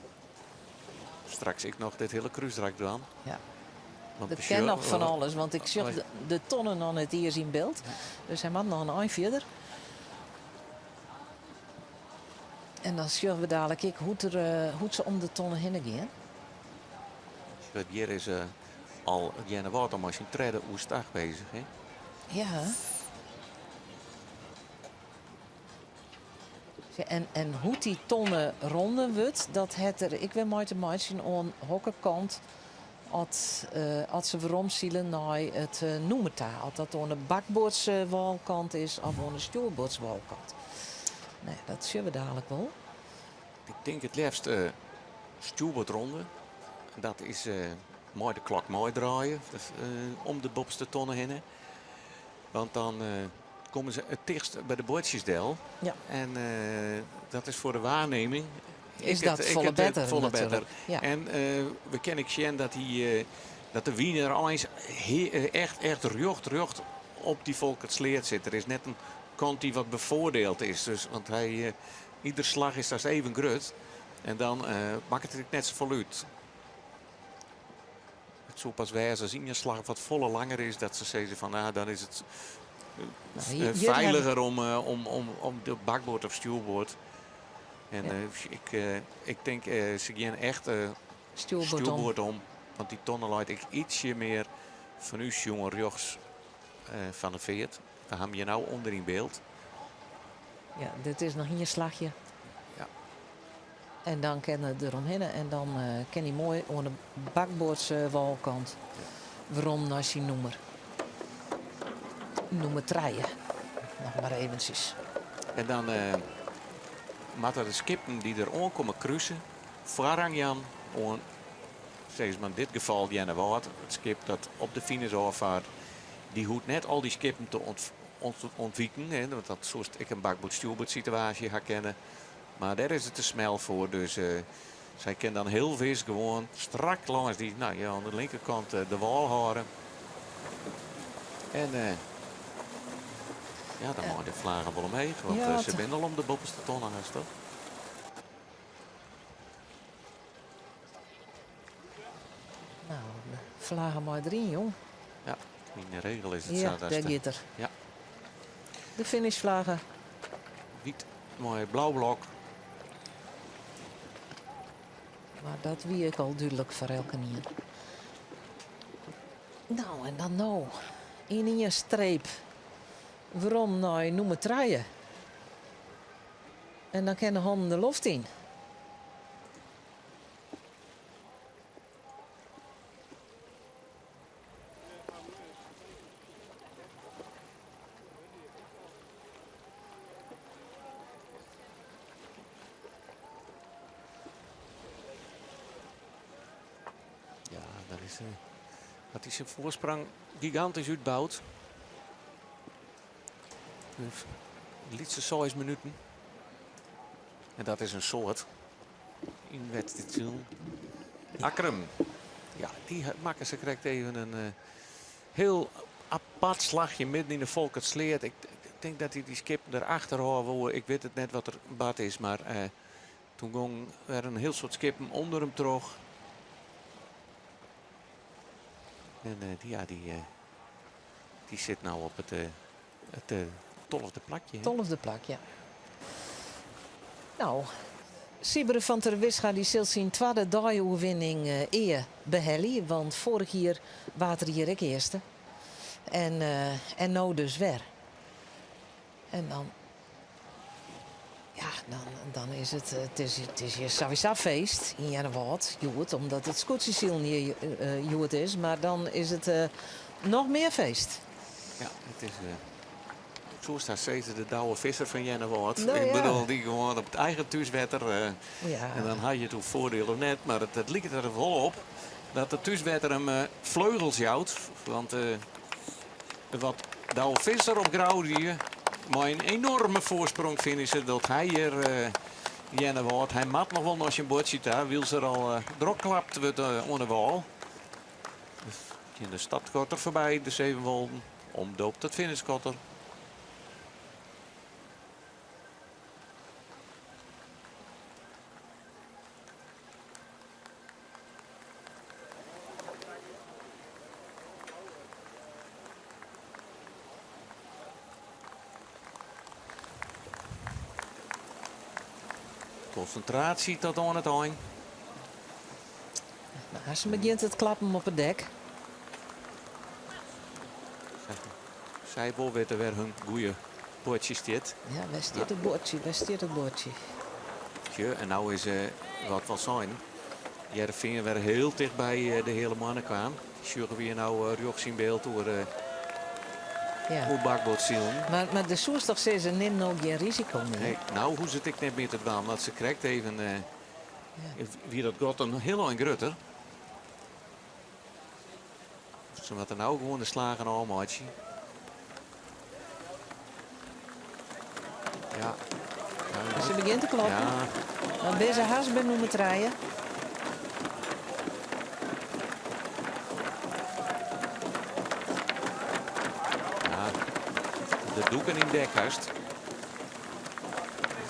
straks ik nog dit hele cruisedraak doen. Ja. Want Dat monsieur- ken nog van alles, want ik zag de tonnen nog net hier in beeld. Dus hij had nog een eind verder. En dan zien we dadelijk ik hoe ze om de tonnen heen gaan. Hier is al Jenne Watermachine treden oestag bezig. Hè? Ja. En hoe die tonnen ronden wordt, dat het er, ik wil maar te maken aan hokkenkant, als ze veromzielen naar het noemeta. Of dat aan de bakboordswalkant is of aan de stuurboordswalkant. Nee, dat zien we dadelijk wel. Ik denk het liefst stuurboordronde. Dat is mooi de klok mooi draaien. Dus, om de bobste tonnen heen. Want dan komen ze het dichtst bij de boordjesdel. Ja. En dat is voor de waarneming. Is dat volle better volle natuurlijk. better. Ja. En we kennen Xien dat de wiener eens echt rucht op die Volkertsleert zit. Er is net een kant die wat bevoordeeld is. Dus, want ieder slag is dat even grut. En dan maakt het net zo voluit. Het zo pas wijs als in je slag wat volle langer is. Dat ze zeggen van dan is het hier veiliger om de bakboord of stuurboord. En ik denk ze gaan echt stuurboord om. Want die tonnen laat ik ietsje meer van uw jongen rechts van de veert. We hebben je nou onder in beeld. Ja, dit is nog een slagje. Ja. En dan kennen we eromheen en dan ken hij mooi aan de bakboordswalkant. Waarom als je noemer treien. Nog maar eventjes. En dan moeten de skippen die er aankomen cruisen. Voorrang Jan aan, steeds maar in dit geval Jenne Waard. Het skip dat op de finish afvaart. Die hoeft net al die skippen te ontwijken. Hè, want dat zoals ik een bakboord-stuurboord situatie ga kennen. Maar daar is het te snel voor. Dus zij kan dan heel vis gewoon strak langs die aan de linkerkant de wal houden. En dan mag de vlagen wel omheen. Want Ja, ze zijn al om de bovenste tonnen haast, toch? Nou, vlagen maar erin, jong. Ja, in de regel is het Ja, zo. daar Dat gaat er. Ja. De finishvlagen. wit, mooi blauw blok. Maar dat wie ik al duidelijk voor elke nier. Nou, en dan nou. In je streep. Waarom nou noem het treien? En dan kan de handen de loft in. Ja, dat is zijn voorsprong gigantisch uitbouwd. De laatste 6 minuten. En dat is een soort. In wedstrijd. Akrum. Ja, die maken ze correct even een heel apart slagje midden in de Volkertsleert. Ik denk dat hij die skip erachter houden. Ik weet het net wat er bad is, maar toen ging er een heel soort skippen onder hem terug. En die zit nou op het 12e plakje. 12e plak, ja. Nou, Sibere van der Wisga die zult zijn tweede dagoverwinning eer behellie. Want vorig jaar waren hier ik eerste. En nou dus weer. En dan... Ja, dan is het is hier sowieso feest in Jannewaard, Joet, omdat het Scootseziel niet Joet is. Maar dan is het nog meer feest. Ja, het is... Zo staat steeds de douwe visser van Jannewaard. Nou, ik ja. bedoel, die gewoon op het eigen thuiswetter. Ja. En dan had je het voordeel of net. Maar het lijkt er vol op dat de thuiswetter hem vleugels jouwt. Want wat douwe visser op Grauwdier... Maar een enorme voorsprong vinden ze dat hij hier Jannewaard. Hij maakt nog wel als je een bord ziet daar. Wil ze er al drok klapt wordt aan de wal. Dus in de stadkotter voorbij, de Zevenwolden. Omdoopt het finishkotter. Concentratie tot aan het eind. Nou, ze begint het klappen op het dek. Zijbol weet er weer hun goede bordjes dit. Ja, waar staat het bordje? Waar staat het bordje? En nou is wat wel zijn. Heerenveen weer heel dicht bij de hele mannen kwam. Sjurgen we hier nou rechts in beeld door Ja. bakboord zien. Maar de soerstof zei ze neemt nog geen risico meer. Nee, nou, hoe zit ik net meer te dwaan? Want ze krijgt even wie dat gaat een heel lang grutter. Ze moeten nou gewoon de slagen al maatje. Ja. Ze begint te kloppen. Ja, Dan ben ze haast bij nummer 3. ja. De doeken in dekhast.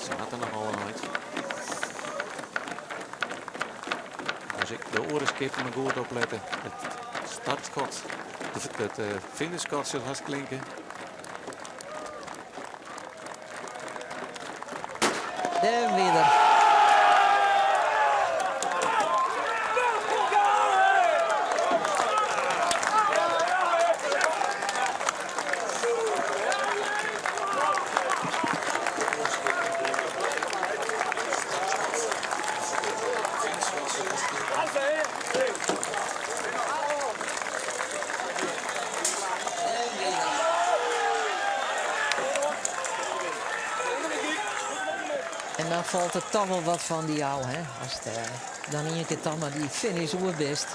Ze had er nogal uit. Als ik de orenskip maar goed opletten. Het startschot, het finishschot zult haast klinken. Daar weer. En dan valt er toch wel wat van die jou, hè? Als het, dan een keer dan maar die finish oerbest.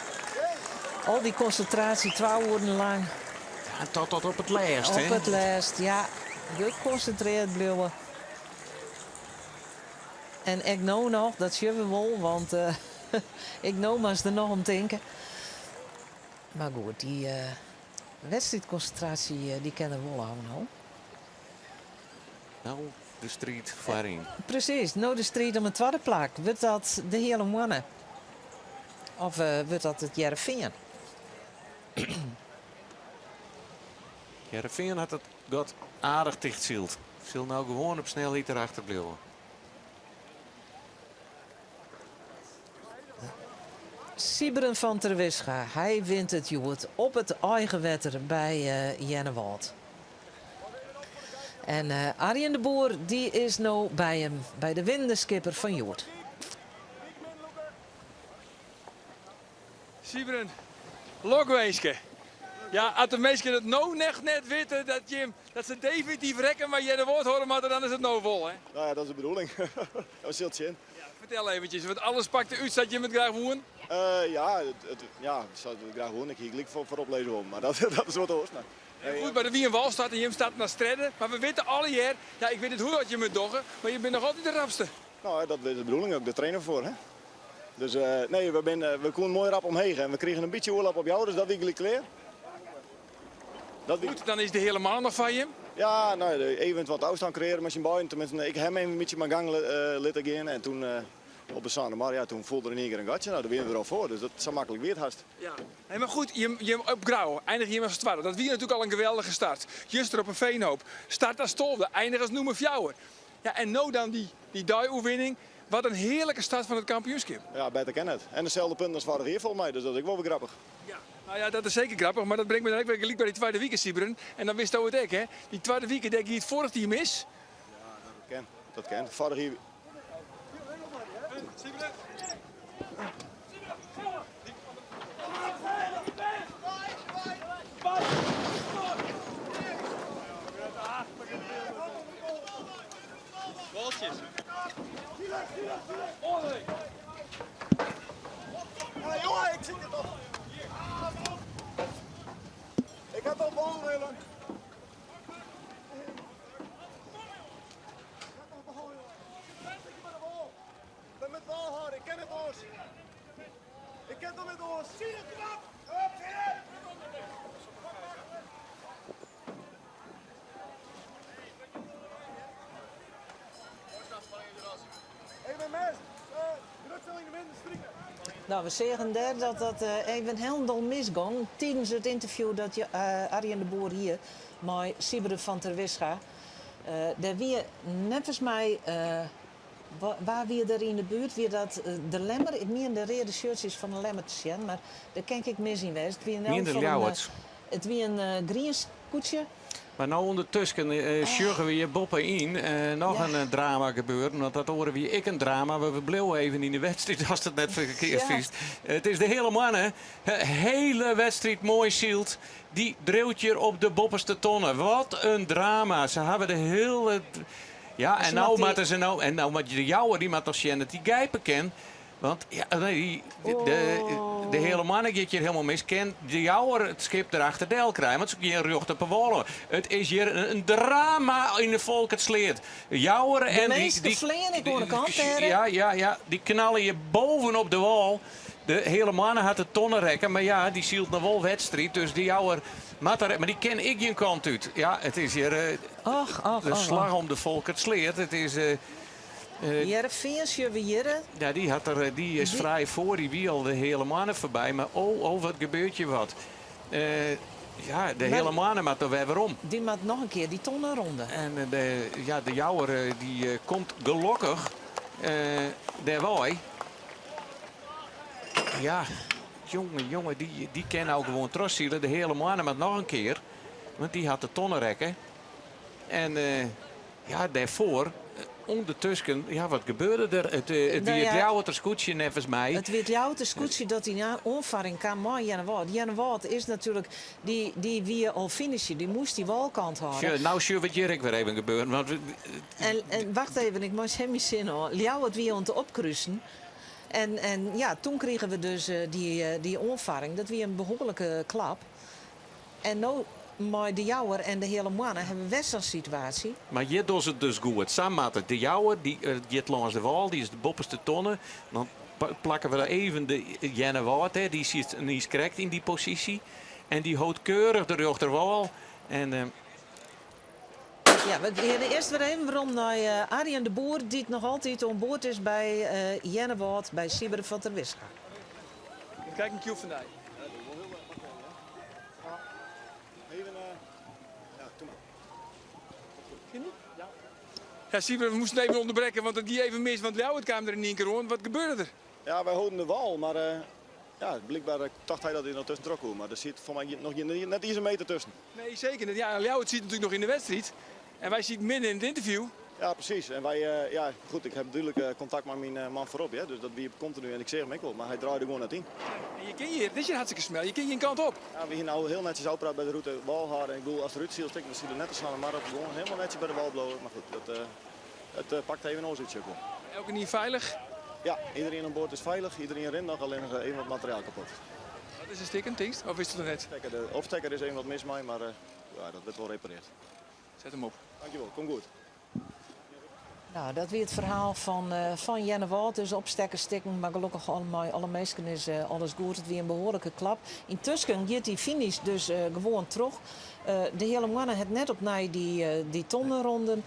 Al die concentratie 2 uur lang. Ja, tot op het laatst, hè? Op het laatst, ja. Geconcentreerd blijven. En ik nou nog, dat zien we wel, want ik nou maar er nog om denken. Maar goed, die wedstrijdconcentratie die kennen we wel houden. Hoor. Nou, de street waarin. Precies, nou de strijd om een tweede plak. Wordt dat de hele mannen? Of wordt dat het Heerenveen? Heerenveen had het god aardig dichtzield. Zul nou gewoon op snelheid erachter blijven. Sybren van ter Wischa, hij wint het Joet op het eigen wetter bij Jennewald. En Arjen de Boer die is nou bij hem, bij de winderskipper van Joet. Sybren, lokweeske. Ja, als de mensen het nou net weten dat ze definitief rekken, maar jij de woord horen, maar dan is het nou vol, hè? Nou ja, dat is de bedoeling. Dat zult zien. Ja, vertel eventjes, want alles pakt uit, dat je met graag woen. Ja, dat zou ik graag doen. Ik hier gelijk voorop lezen om, maar dat is wat hoort. Goed, bij de Wie en Wal staat en je staat naar strijden, maar we weten alle jaar, ja, ik weet niet hoe dat je moet doggen, maar je bent nog altijd de rapste. Nou, dat is de bedoeling, ook de trainer voor, hè. Dus nee, we komen mooi rap omheen en we kregen een beetje oorlog op jou, dus dat is gelijk klaar. Goed, dan is de hele maand nog van je. Ja, nou, even wat afstand creëren met zijn bouwen. Tenminste, ik heb hem een beetje mijn gang laten gaan en toen op de Sanne, maar ja, toen voelde er in één keer een gatje. Nou, daar winnen we er al voor, dus dat is zo makkelijk weer haast. Ja. Hey, maar goed, je op Grauw, eindig je met 12. Dat was natuurlijk al een geweldige start. Juster op een veenhoop. Start als 12, eindig als nummer 4. Ja, en nou dan die die-oefening. Wat een heerlijke start van het kampioenschap. Ja, beter ken het. En dezelfde punten als vorig jaar volgens mij, dus dat is ook wel weer grappig. Ja. Nou ja, dat is zeker grappig, maar dat brengt me dan ook weer gelijk bij die tweede week, Sybren. En dan wist je het ook, hè. Die tweede week denk je het vorig team is. Ja, dat ken. Vorig jaar... Baltjes. Ja, jongen, ik zit hier toch. Ik heb al bal willen. Ik ben met bal hard, ik ken het oors. Ik ken het met oors. Zie je het knap? Hup, zie je het? Even mes. Drutsel in de midden, strikken. Nou, we zeggen daar dat dat even helemaal misging tijdens het interview dat Arjen de Boer hier met Sybren van ter Wischa. Daar wie nevens mij Waar wie er in de buurt, weer dat de Lemmer, ik meen de rode shirts is van de Lemmer te zien, maar daar kan ik mis in wezen. Het wie Wie in de Ljouwerts. het wie een Griens koetsje. Maar nou ondertussen sjuggen we je boppen in. Nog Ja. een drama gebeurt. Want dat horen we ik een drama. We bleven even in de wedstrijd als het net verkeerd Ja. is. Het is de hele mannen. Hele wedstrijd mooi zielt. Die dreeuwt je op de bopperste tonnen. Wat een drama. Ze hebben de hele... Ja, en nou moeten ze nou... En nou moet je de jouwer, die moet toch zien dat die gijpen ken. Want ja, nee, de hele mannen gaat je helemaal mis. Ken de jouwer het schip erachter deel krijgen. Want ze geen rug op wallen. Het is hier een drama in de volk het sleert. Jouwer en meeste vleien, ik hoor de kant, ja, die knallen je bovenop de wal. De hele mannen had de tonnen rekken. Maar ja, die zielt naar wol wedstrijd. Dus die jouwer... Maar die ken ik geen kant uit. Ja, het is hier de slag om de volk het sleert. Het is... Jereveen, we hier. Ja, die is vrij voor. Die wiel de hele mannen voorbij. Maar wat gebeurt je wat? Ja, de hele mannen maar toch weer om. Die maakt nog een keer die tonnen ronden. En de jouwer die komt gelukkig daarbij. Ja, jongen, die kan nou gewoon troszielen. De hele mannen maar nog een keer. Want die had de tonnen rekken. En ja, daarvoor... Ondertussen, ja, wat gebeurde er? Het wie het jouwter scootje nevens mij. Het werd jouwter scootje dat hij na onvaring kan maar Jenne Wout. Jenne Wout is natuurlijk die wie al finishen, die moest die walkant houden. Nou, zie wat Jerk weer even gebeuren. Want en wacht even, ik moest hem zin hoor. Jouwert wie om te opkruisen. En ja, toen kregen we dus die onvaring. Dat was een behoorlijke klap. En nou, maar de jouwer en de hele mannen hebben we zo'n situatie. Maar hier doet het dus goed. Samen de jouwer, die gaat langs de wal, die is de bopperste tonnen. Dan plakken we er even de Jenne Wout, die is correct in die positie. En die houdt keurig de rug ter wal. En... Ja, we gaan eerst weer even rond naar Arjen de Boer, die nog altijd aan boord is bij Jenne Wout, bij Sieber van der Wisga. Kijk een cue vandaag. Ja, Sieber, we moesten even onderbreken, want het ging even mis, want Ljouwert kwam er in één keer rond. Wat gebeurde er? Ja, wij houden de wal, maar ja, blijkbaar dacht hij dat hij nog tussen trok hoor. Maar er zit voor mij nog net iets een meter tussen. Nee, zeker niet. Ja, Ljouwert zit natuurlijk nog in de wedstrijd. En wij zitten midden in het interview. Ja, precies. En wij, ja, goed, ik heb natuurlijk contact met mijn man voorop, ja, dus dat wie continu en ik zeg hem ook wel, maar hij draaide gewoon naar 10. En je ken hier, dit is je hartstikke snel, je ken je een kant op. Ja, we hier nou heel netjes uitpraat bij de route wal houden. En ik bedoel, als de route ziel stikt, dan zie je net als aan de markt gewoon helemaal netjes bij de wal blowen. Maar goed, het pakt even ons iets. Elke niet veilig. Ja, iedereen aan boord is veilig, iedereen rent nog, alleen even wat materiaal kapot. Wat is een stikken, Tingst? Of is het er net? De opstekker is even wat mis mee, maar ja, dat wordt wel repareerd. Zet hem op. Dankjewel, kom goed. Nou, dat weer het verhaal van Jenne Wout. Dus opstekken, stikken, maar gelukkig allemaal, alle meesten is alles goed. Het weer een behoorlijke klap. Intussen gaat die finish dus gewoon terug. De hele mannen het net op naar die tonnenronden.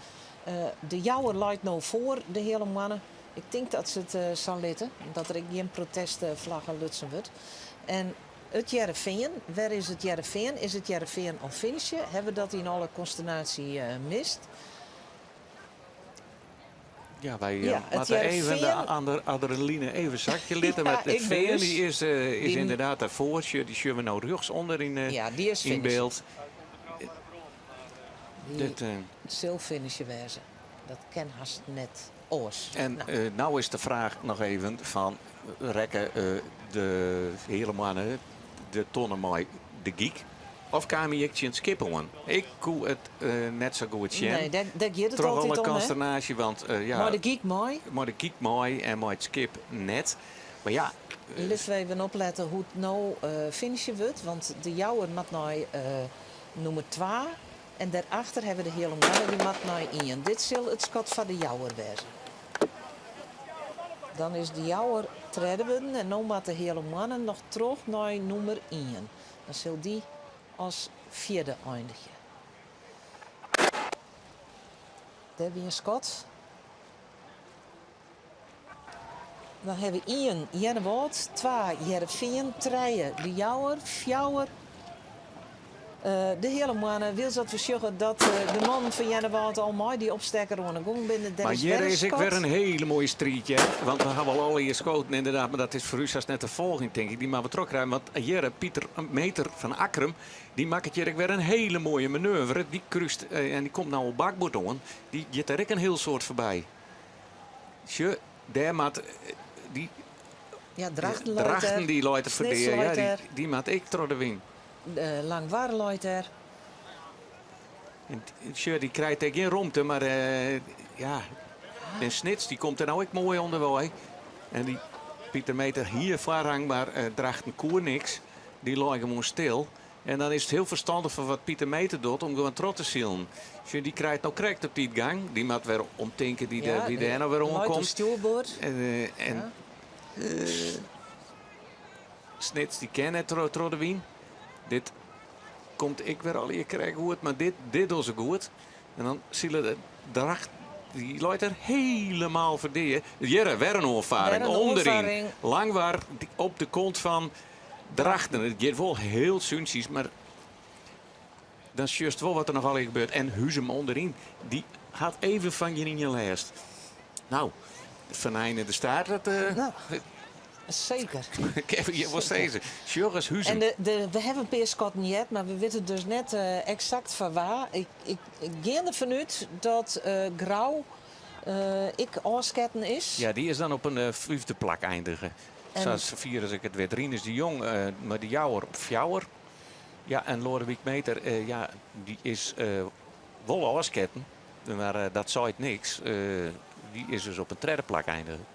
De jouwer leidt nou voor de hele mannen. Ik denk dat ze het zal letten. Dat er geen protestvlaggen lutsen wordt. En het Jereveen, waar is het Jereveen? Is het Jereveen al finishen? Hebben we dat in alle consternatie mist? Ja, wij het moeten even Jereveen- de adrenaline even zakje litten. Ja, met het ik veen dus. die is Die- inderdaad daarvoor. Die zien we nou rechts onder in Ja, die is finished. beeld. Die Dit, zal finishen wezen. Dat ken haast net oors. en nou is de vraag nog even van rekken de hele mannen de tonnen mooi de geek. Of kan je het skippen? Ik koe het net zo goed zien. Nee, dat gaat het Toch altijd alle om, hè? consternatie, want ja, Maar de geek mooi. maar de geek mooi en mooi het skip net. Maar ja, Laten we even opletten hoe het nou finishen wordt. Want de jouwer moet naar nummer 2. En daarachter hebben we de hele mannen die moet naar 1. Dit zal het schot van de jouwer wezen. Dan is de jouwer treden en nu moet de hele mannen nog terug naar nummer 1. Dan zal die als vierde eindigen. Daar weer een schot. Dan hebben we 1 Jenne Wout, 2 Jereveen, 3 de jouwer, 4 De hele mannen wil dat we zeggen dat de man van Jennewaard al mooi die opstekker aan de gang binnen. Maar hier is ik weer een hele mooie strietje. Want we hebben al hier schoten inderdaad. Maar dat is voor u als net de volging denk ik. Die maar betrokken rijden. Want hier Pieter Meter van Akrum. Die maakt het hier weer een hele mooie manoeuvre. Die kruist en die komt nou op bakboord aan. Die gaat er ook een heel soort voorbij. Tje, daar maat die... Ja, Drachten die Leute verdelen. Ja, die maat ik door de wing. Langware Leute. Tje, die krijgt er geen romte. Maar ja... En Snits die komt er nou ook mooi onderweg. En die Pieter Meter hier voorrang, maar draagt een koer niks. Die lag hem stil. En dan is het heel verstandig van wat Pieter Meter doet om gewoon trots te zien. Dus die krijgt nou correct op die gang. Die moet weer omtinken die er nou weer omkomt. Snits die kennen de wien. Dit komt ik weer al hier krijgen goed, maar dit doet ze goed. En dan zullen de dracht die Leute er helemaal verdelen. Jere, weer een ervaring. Onderin. Langwaar op de kont van Drachten. Het gaat wel heel sunsies, maar dan is juist wel wat er nog al gebeurt. En Huzem onderin, die had even van je in je lijst. Nou, Van Heijnen de staart. Nou, zeker. Je was deze. Sjorres Huzem. En we hebben een paar schotten niet, maar we weten dus net exact van waar. Ik ga ervan uit dat Grauw ik aansketten is. Ja, die is dan op een 5e plak eindigen. Zoals vieren ik het weer. Rinus de Jong, maar de Jouwer op Fjouwer. Ja, en Lodewijk Meter, ja, die is wel aansketten. Maar dat zei het niks. Die is dus op een 3e plak eindigen.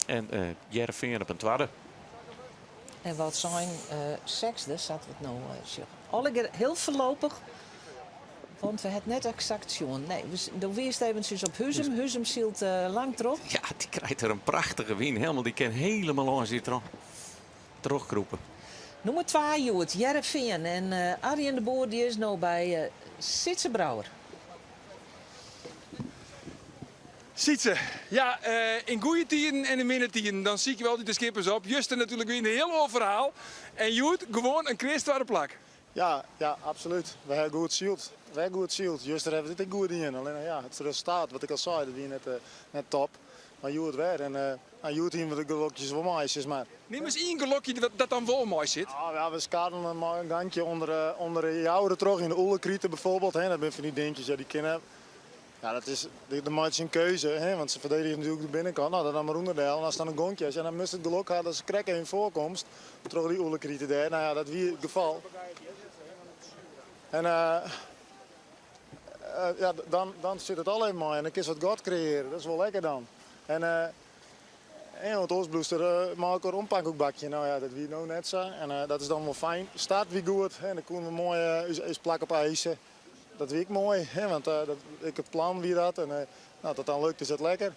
En Jereveen op een 2e. En wat zijn 6e, zaten we het nou alle heel voorlopig. Want we het net exact zien. Nee, de weerst eventjes op Huzem. Huzem zielt lang terug. Ja, die krijgt er een prachtige win. Helemaal, die kan helemaal aan zitten teruggroepen. Nummer 2, Joet, Jereveen. En Arjen de Boer die is nu bij Sitse Brouwer. Sietse, ja, in goede tijden en in minder tijden, dan zie ik wel die de skippers op. Justen natuurlijk weer een heel mooi verhaal. En Joet, gewoon een kwestzware plak. Ja, absoluut. We hebben goed zield. Juster hebben dit goed in. Alleen ja, het resultaat, wat ik al zei, dat is net top. Maar Joet weer. En Joet hier met de gelokjes wel meisjes. Maar neem eens één gelokje dat dan wel mooi zit. Ja, we skaten een gangje onder de jouwen terug in de oerkrieten bijvoorbeeld. Hè. Dat zijn van die dingetjes, ja, die kennen. Ja, dat is de maatje een keuze, hè, want ze verdedigen natuurlijk de binnenkant. Nou, dan maar onderdeel. En als dan een gonkje is en dan moest het geluk hebben dat ze krekken in voorkomst. Terug die oerkrieten daar. Nou ja, dat was het geval. En ja, dan zit het alleen maar en dan kun je wat God creëren. Dat is wel lekker dan. En het Oostbloester maak ik een ompakkelijkbakje. Nou ja, dat wie nou net zo. En dat is dan wel fijn. Staat wie goed. En dan kunnen we mooi eens plak op ijzen. Dat weet ik mooi, hè, want ik heb plan wie dat. En nou, dat dan lukt is het lekker.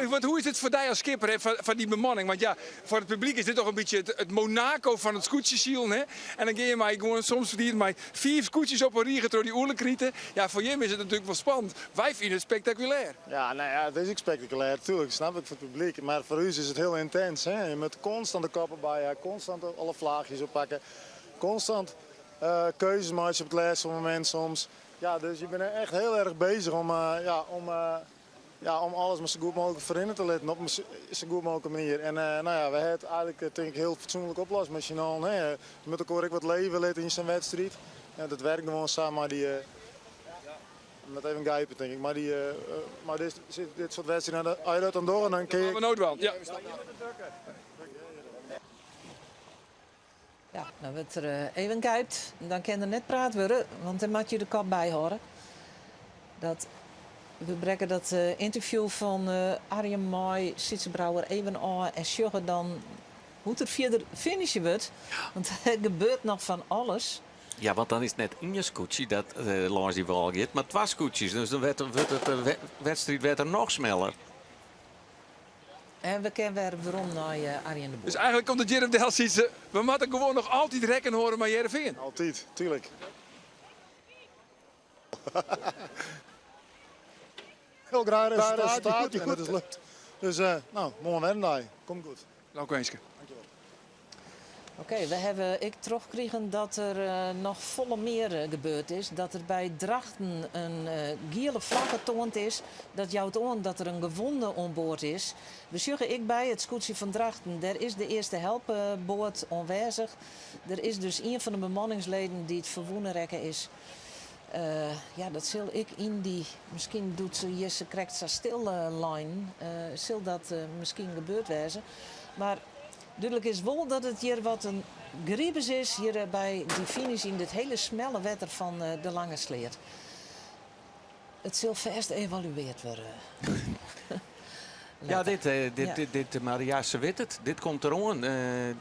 Want hoe is het voor jou als skipper, hè, van die bemanning? Want ja, voor het publiek is dit toch een beetje het Monaco van het scootjesiel. En dan ga je maar gewoon soms verdienen maar 4 scootjes op een riegen door die oerlekrieten. Ja, voor hem is het natuurlijk wel spannend. Wij vinden het spectaculair. Ja, nou ja, het is ook spectaculair, natuurlijk. Snap ik voor het publiek. Maar voor u is het heel intens. Hè? Je moet constant de koppen bij, constant alle vlaagjes oppakken. Constant keuzes maken op het laatste moment soms. Ja, dus je bent echt heel erg bezig om alles maar zo goed mogelijk voorin te letten op een zo goed mogelijke manier. En nou ja, we hebben het eigenlijk denk ik heel fatsoenlijk oplossen met Chinal. Je moet elkaar ook wat leven laten in zijn wedstrijd. Ja, dat werkt gewoon samen, maar die met even gijpen denk ik. Maar dit soort wedstrijden uit en door en dan kun je. We noodwand. Ja. Ja, dan wordt er even kijkt. Dan kan er net praten worden, want dan moet je de kop bijhouden. We brengen dat interview van Arjen Mooi, Sitse Brouwer even aan en zeggen dan hoe het er verder finishen wordt. Want er gebeurt nog van alles. Ja, want dan is het net in je scootje dat langs die wal gaat, maar 2 scootjes. Dus dan wordt de wedstrijd nog sneller. En we kennen weer waarom naar Arjen de Boer. Dus eigenlijk komt de Jerem Del Sietse. We moeten gewoon nog altijd rekken horen maar Jereveen. Altijd, tuurlijk. Heel graag resultaat en het is lukt. Dus nou, mooi wedstrijd. Komt goed. Dank u. Oké, we hebben ik teruggekregen dat er nog volle meer gebeurd is. Dat er bij Drachten een gele vlag getoond is. Dat jouwt aan dat er een gewonde onboord is. We zeggen ik bij het scootje van Drachten. Daar is de eerste helpboord aanwezig. Er is dus een van de bemanningsleden die het verwoenen rekken is. Ja, dat zal ik in die... Misschien doet ze hier, ze krijgt ze stil line. Zal dat misschien gebeurd wezen. Maar... Duidelijk is wel dat het hier wat een griebes is hier bij die finish in dit hele smelle wetter van de Lange Sleer. Het zal vast evalueerd worden. Ja, maar ja, ze weet het. Dit komt eraan. Er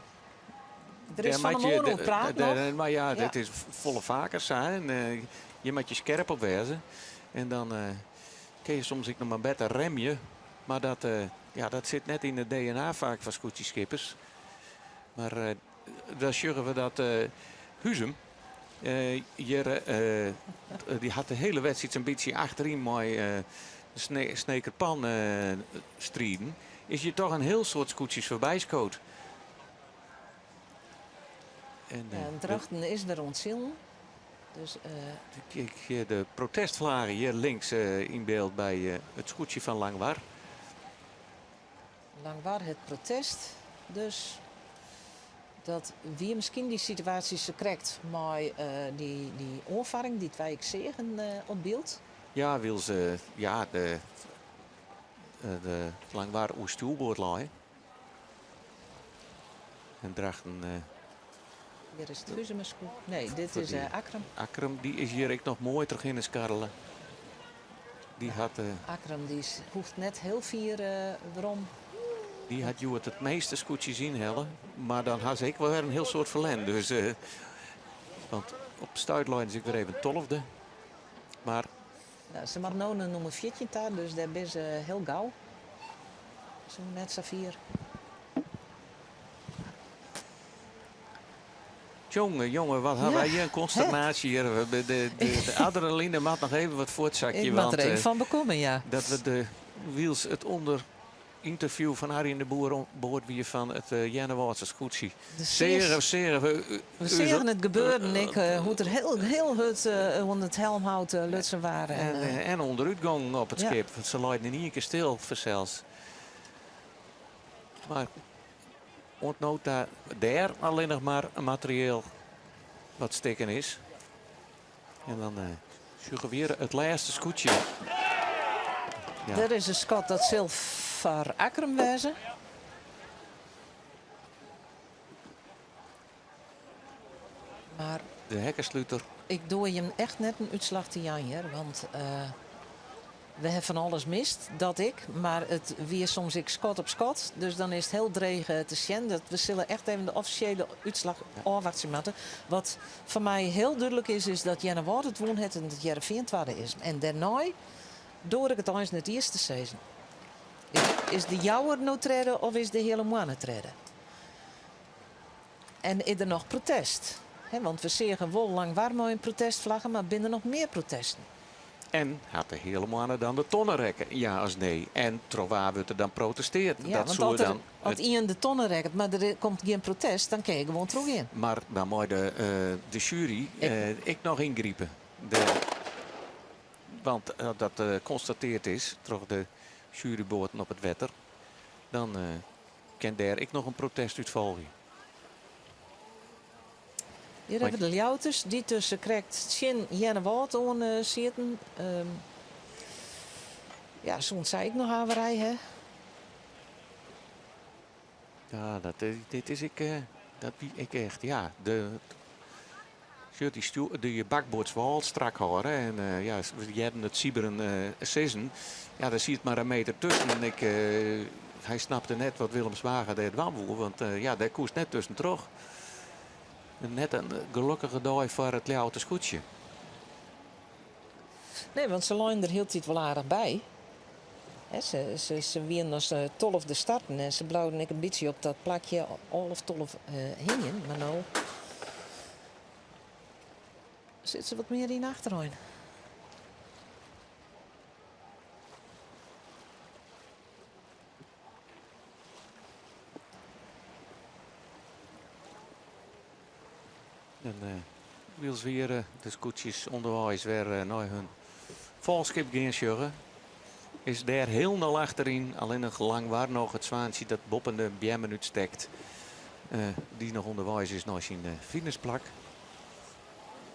is van een mono praat nog. Maar ja, dit is volle vakers zijn. Je moet je scherp op wezen. En dan kun je soms nog maar beter remmen. Maar dat zit net in het DNA vaak van scootjesskippers. Maar dan zeggen we dat Huzem, die had de hele wedstrijd een beetje achterin mooi snekerpan strijden. Is je toch een heel soort scootjes voorbij scoot. En Drachten is er ontzien. Dus, de protestvlagen hier links in beeld bij het scootje van Langwar. Langwar het protest. Dus dat wie misschien die situaties krijgt, maar die oorvaring die wij ik zeggen op beeld. Ja, wil ze de Langwar oer stuurboord laaien. En Drachten. Hier is het Huzemerschool. Nee, dit is Akram. Akram, die is hier ik nog mooi terug in de skarrelen. Die had. Akram die hoeft net heel vier waarom. Die had Joert het meeste scootjes zien hellen. Maar dan had ze ik wel weer een heel soort verlen. Dus, want op stuitlijn is ik weer even 12e. Maar... Nou, ze mag nou een nummer 14 daar, dus daar is heel gauw. Zo net Safir. Jongen, wat hebben wij hier een consternatie hier. De adrenaline mag nog even wat voortzakje. Ik mag er even van bekomen, ja. Dat we de wiels het onder interview van Arjen de Boer boord weer van het Jennewaardse scootje. We zeggen het gebeurde, hoe er heel het onder het helmhout lutsen waren. En onderuitgang op het schip. Ze leiden in één keer stil zelfs. Maar ontnota daar alleen nog maar een materieel wat stikken is. En dan zoeken we weer het laatste scootje. Ja. Er is een schat dat Silver Akram wezen. Maar de hekkensluiter. Ik doe je echt net een uitslag te hier, want we hebben van alles mist, dat ik. Maar het weer soms ik scot op scot. Dus dan is het heel dreig te zien. Dat we zullen echt even de officiële uitslag afwachten moeten. Wat voor mij heel duidelijk is dat Jenne Woord het won het en dat Jere 24 is. En daarna door ik het eens net eerste seizoen. Is de jouwer nou treden of is de hele moane treden? En is er nog protest? Want we zeggen wel lang warm in protestvlaggen, maar binnen nog meer protesten. En had de hele mannen dan de tonnenrekken? Ja als nee. En waar wordt er dan protesteerd? Ja, dat want als iemand de tonnen rekt, maar er komt geen protest, dan kan je gewoon terug in. Maar dan moet de jury ik nog ingrijpen. Want dat constateerd is, door de juryboorden op het wetter, dan kan daar ik nog een protest uitvolgen. Hier hebben we de Ljouters die tussen krijgt Shin Jennewoord aan zitten. Ja, soms zei ik nog haverij, hè? Ja, dit is dat wie ik echt, ja. Die bakboords wel strak houden. En ja, je hebt het Sieberen season. Ja, daar ziet maar een meter tussen. En hij snapte net wat Willemswagen deed wandelen. Want ja, daar koest net tussen terug. Net een gelukkige dag voor het Ljoute scootje. Nee, want ze lijnen er heel tijd wel aardig bij. He, ze winnen als 12 de starten en ze blauwden ik een beetje op dat plakje 11-12 hingen. Maar nou zit ze wat meer in achterhoorn. En wils weer de scootjes onderwijs weer naar hun valskip gaan sjuggen. Is daar heel naar achterin, alleen nog lang waar nog het zwaantje dat boppende bjemmenuut stekt. Die nog onderwijs is naar zijn finishplak.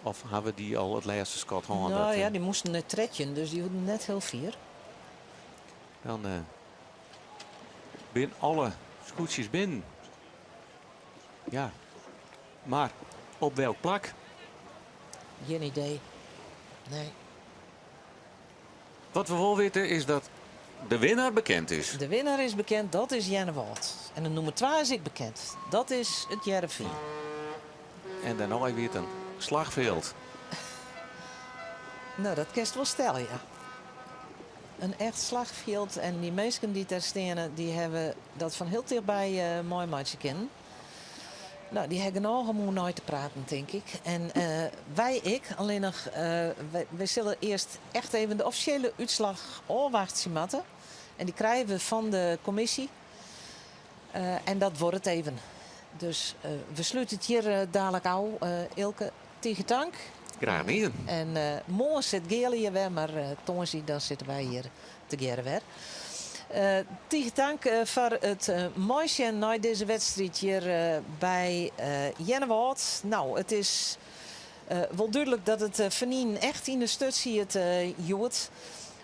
Of hebben we die al het laatste schot gehad? Nou ja, die moesten net tredjen, dus die hadden net heel vier. Dan binnen alle scootjes binnen. Ja, maar op welk plak? Geen idee. Nee. Wat we wel weten is dat de winnaar bekend is. De winnaar is bekend, dat is Jennewald. En de nummer 2 is ik bekend. Dat is het Jereveen. En daarna weer een slagveld. Nou, dat kerst wel stellen, ja. Een echt slagveld. En die mensen die daar staan, die hebben dat van heel dichtbij mooi matje kennen. Nou, die hebben al gewoon nooit te praten, denk ik. En ik, alleen nog, wij zullen eerst echt even de officiële uitslag afwachten moeten. En die krijgen we van de commissie. En dat wordt het even. Dus we sluiten het hier dadelijk al. Ilke, tegen dank. Graag niet. En morgen zit Geerle hier weer, maar Tonsie, dan zitten wij hier together weer. Tegen dank voor het mooie na deze wedstrijd hier bij Jennewald. Nou, het is wel duidelijk dat het Venien echt in de stutsie het joert.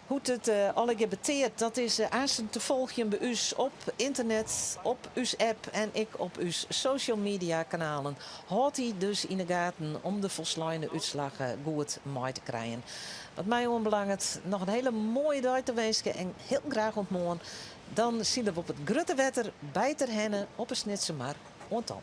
Hoe het alle gebeteerd, dat is aanstaan te volgen bij u op internet, op uw app en ik op uw social media kanalen. Houdt die dus in de gaten om de volslaande uitslagen goed mee te krijgen. Wat mij onbelangrijk, nog een hele mooie dag te wensen en heel graag ontmoeten. Dan zien we op het grote wetter bij ter hennen op een snitse maar. Want dan.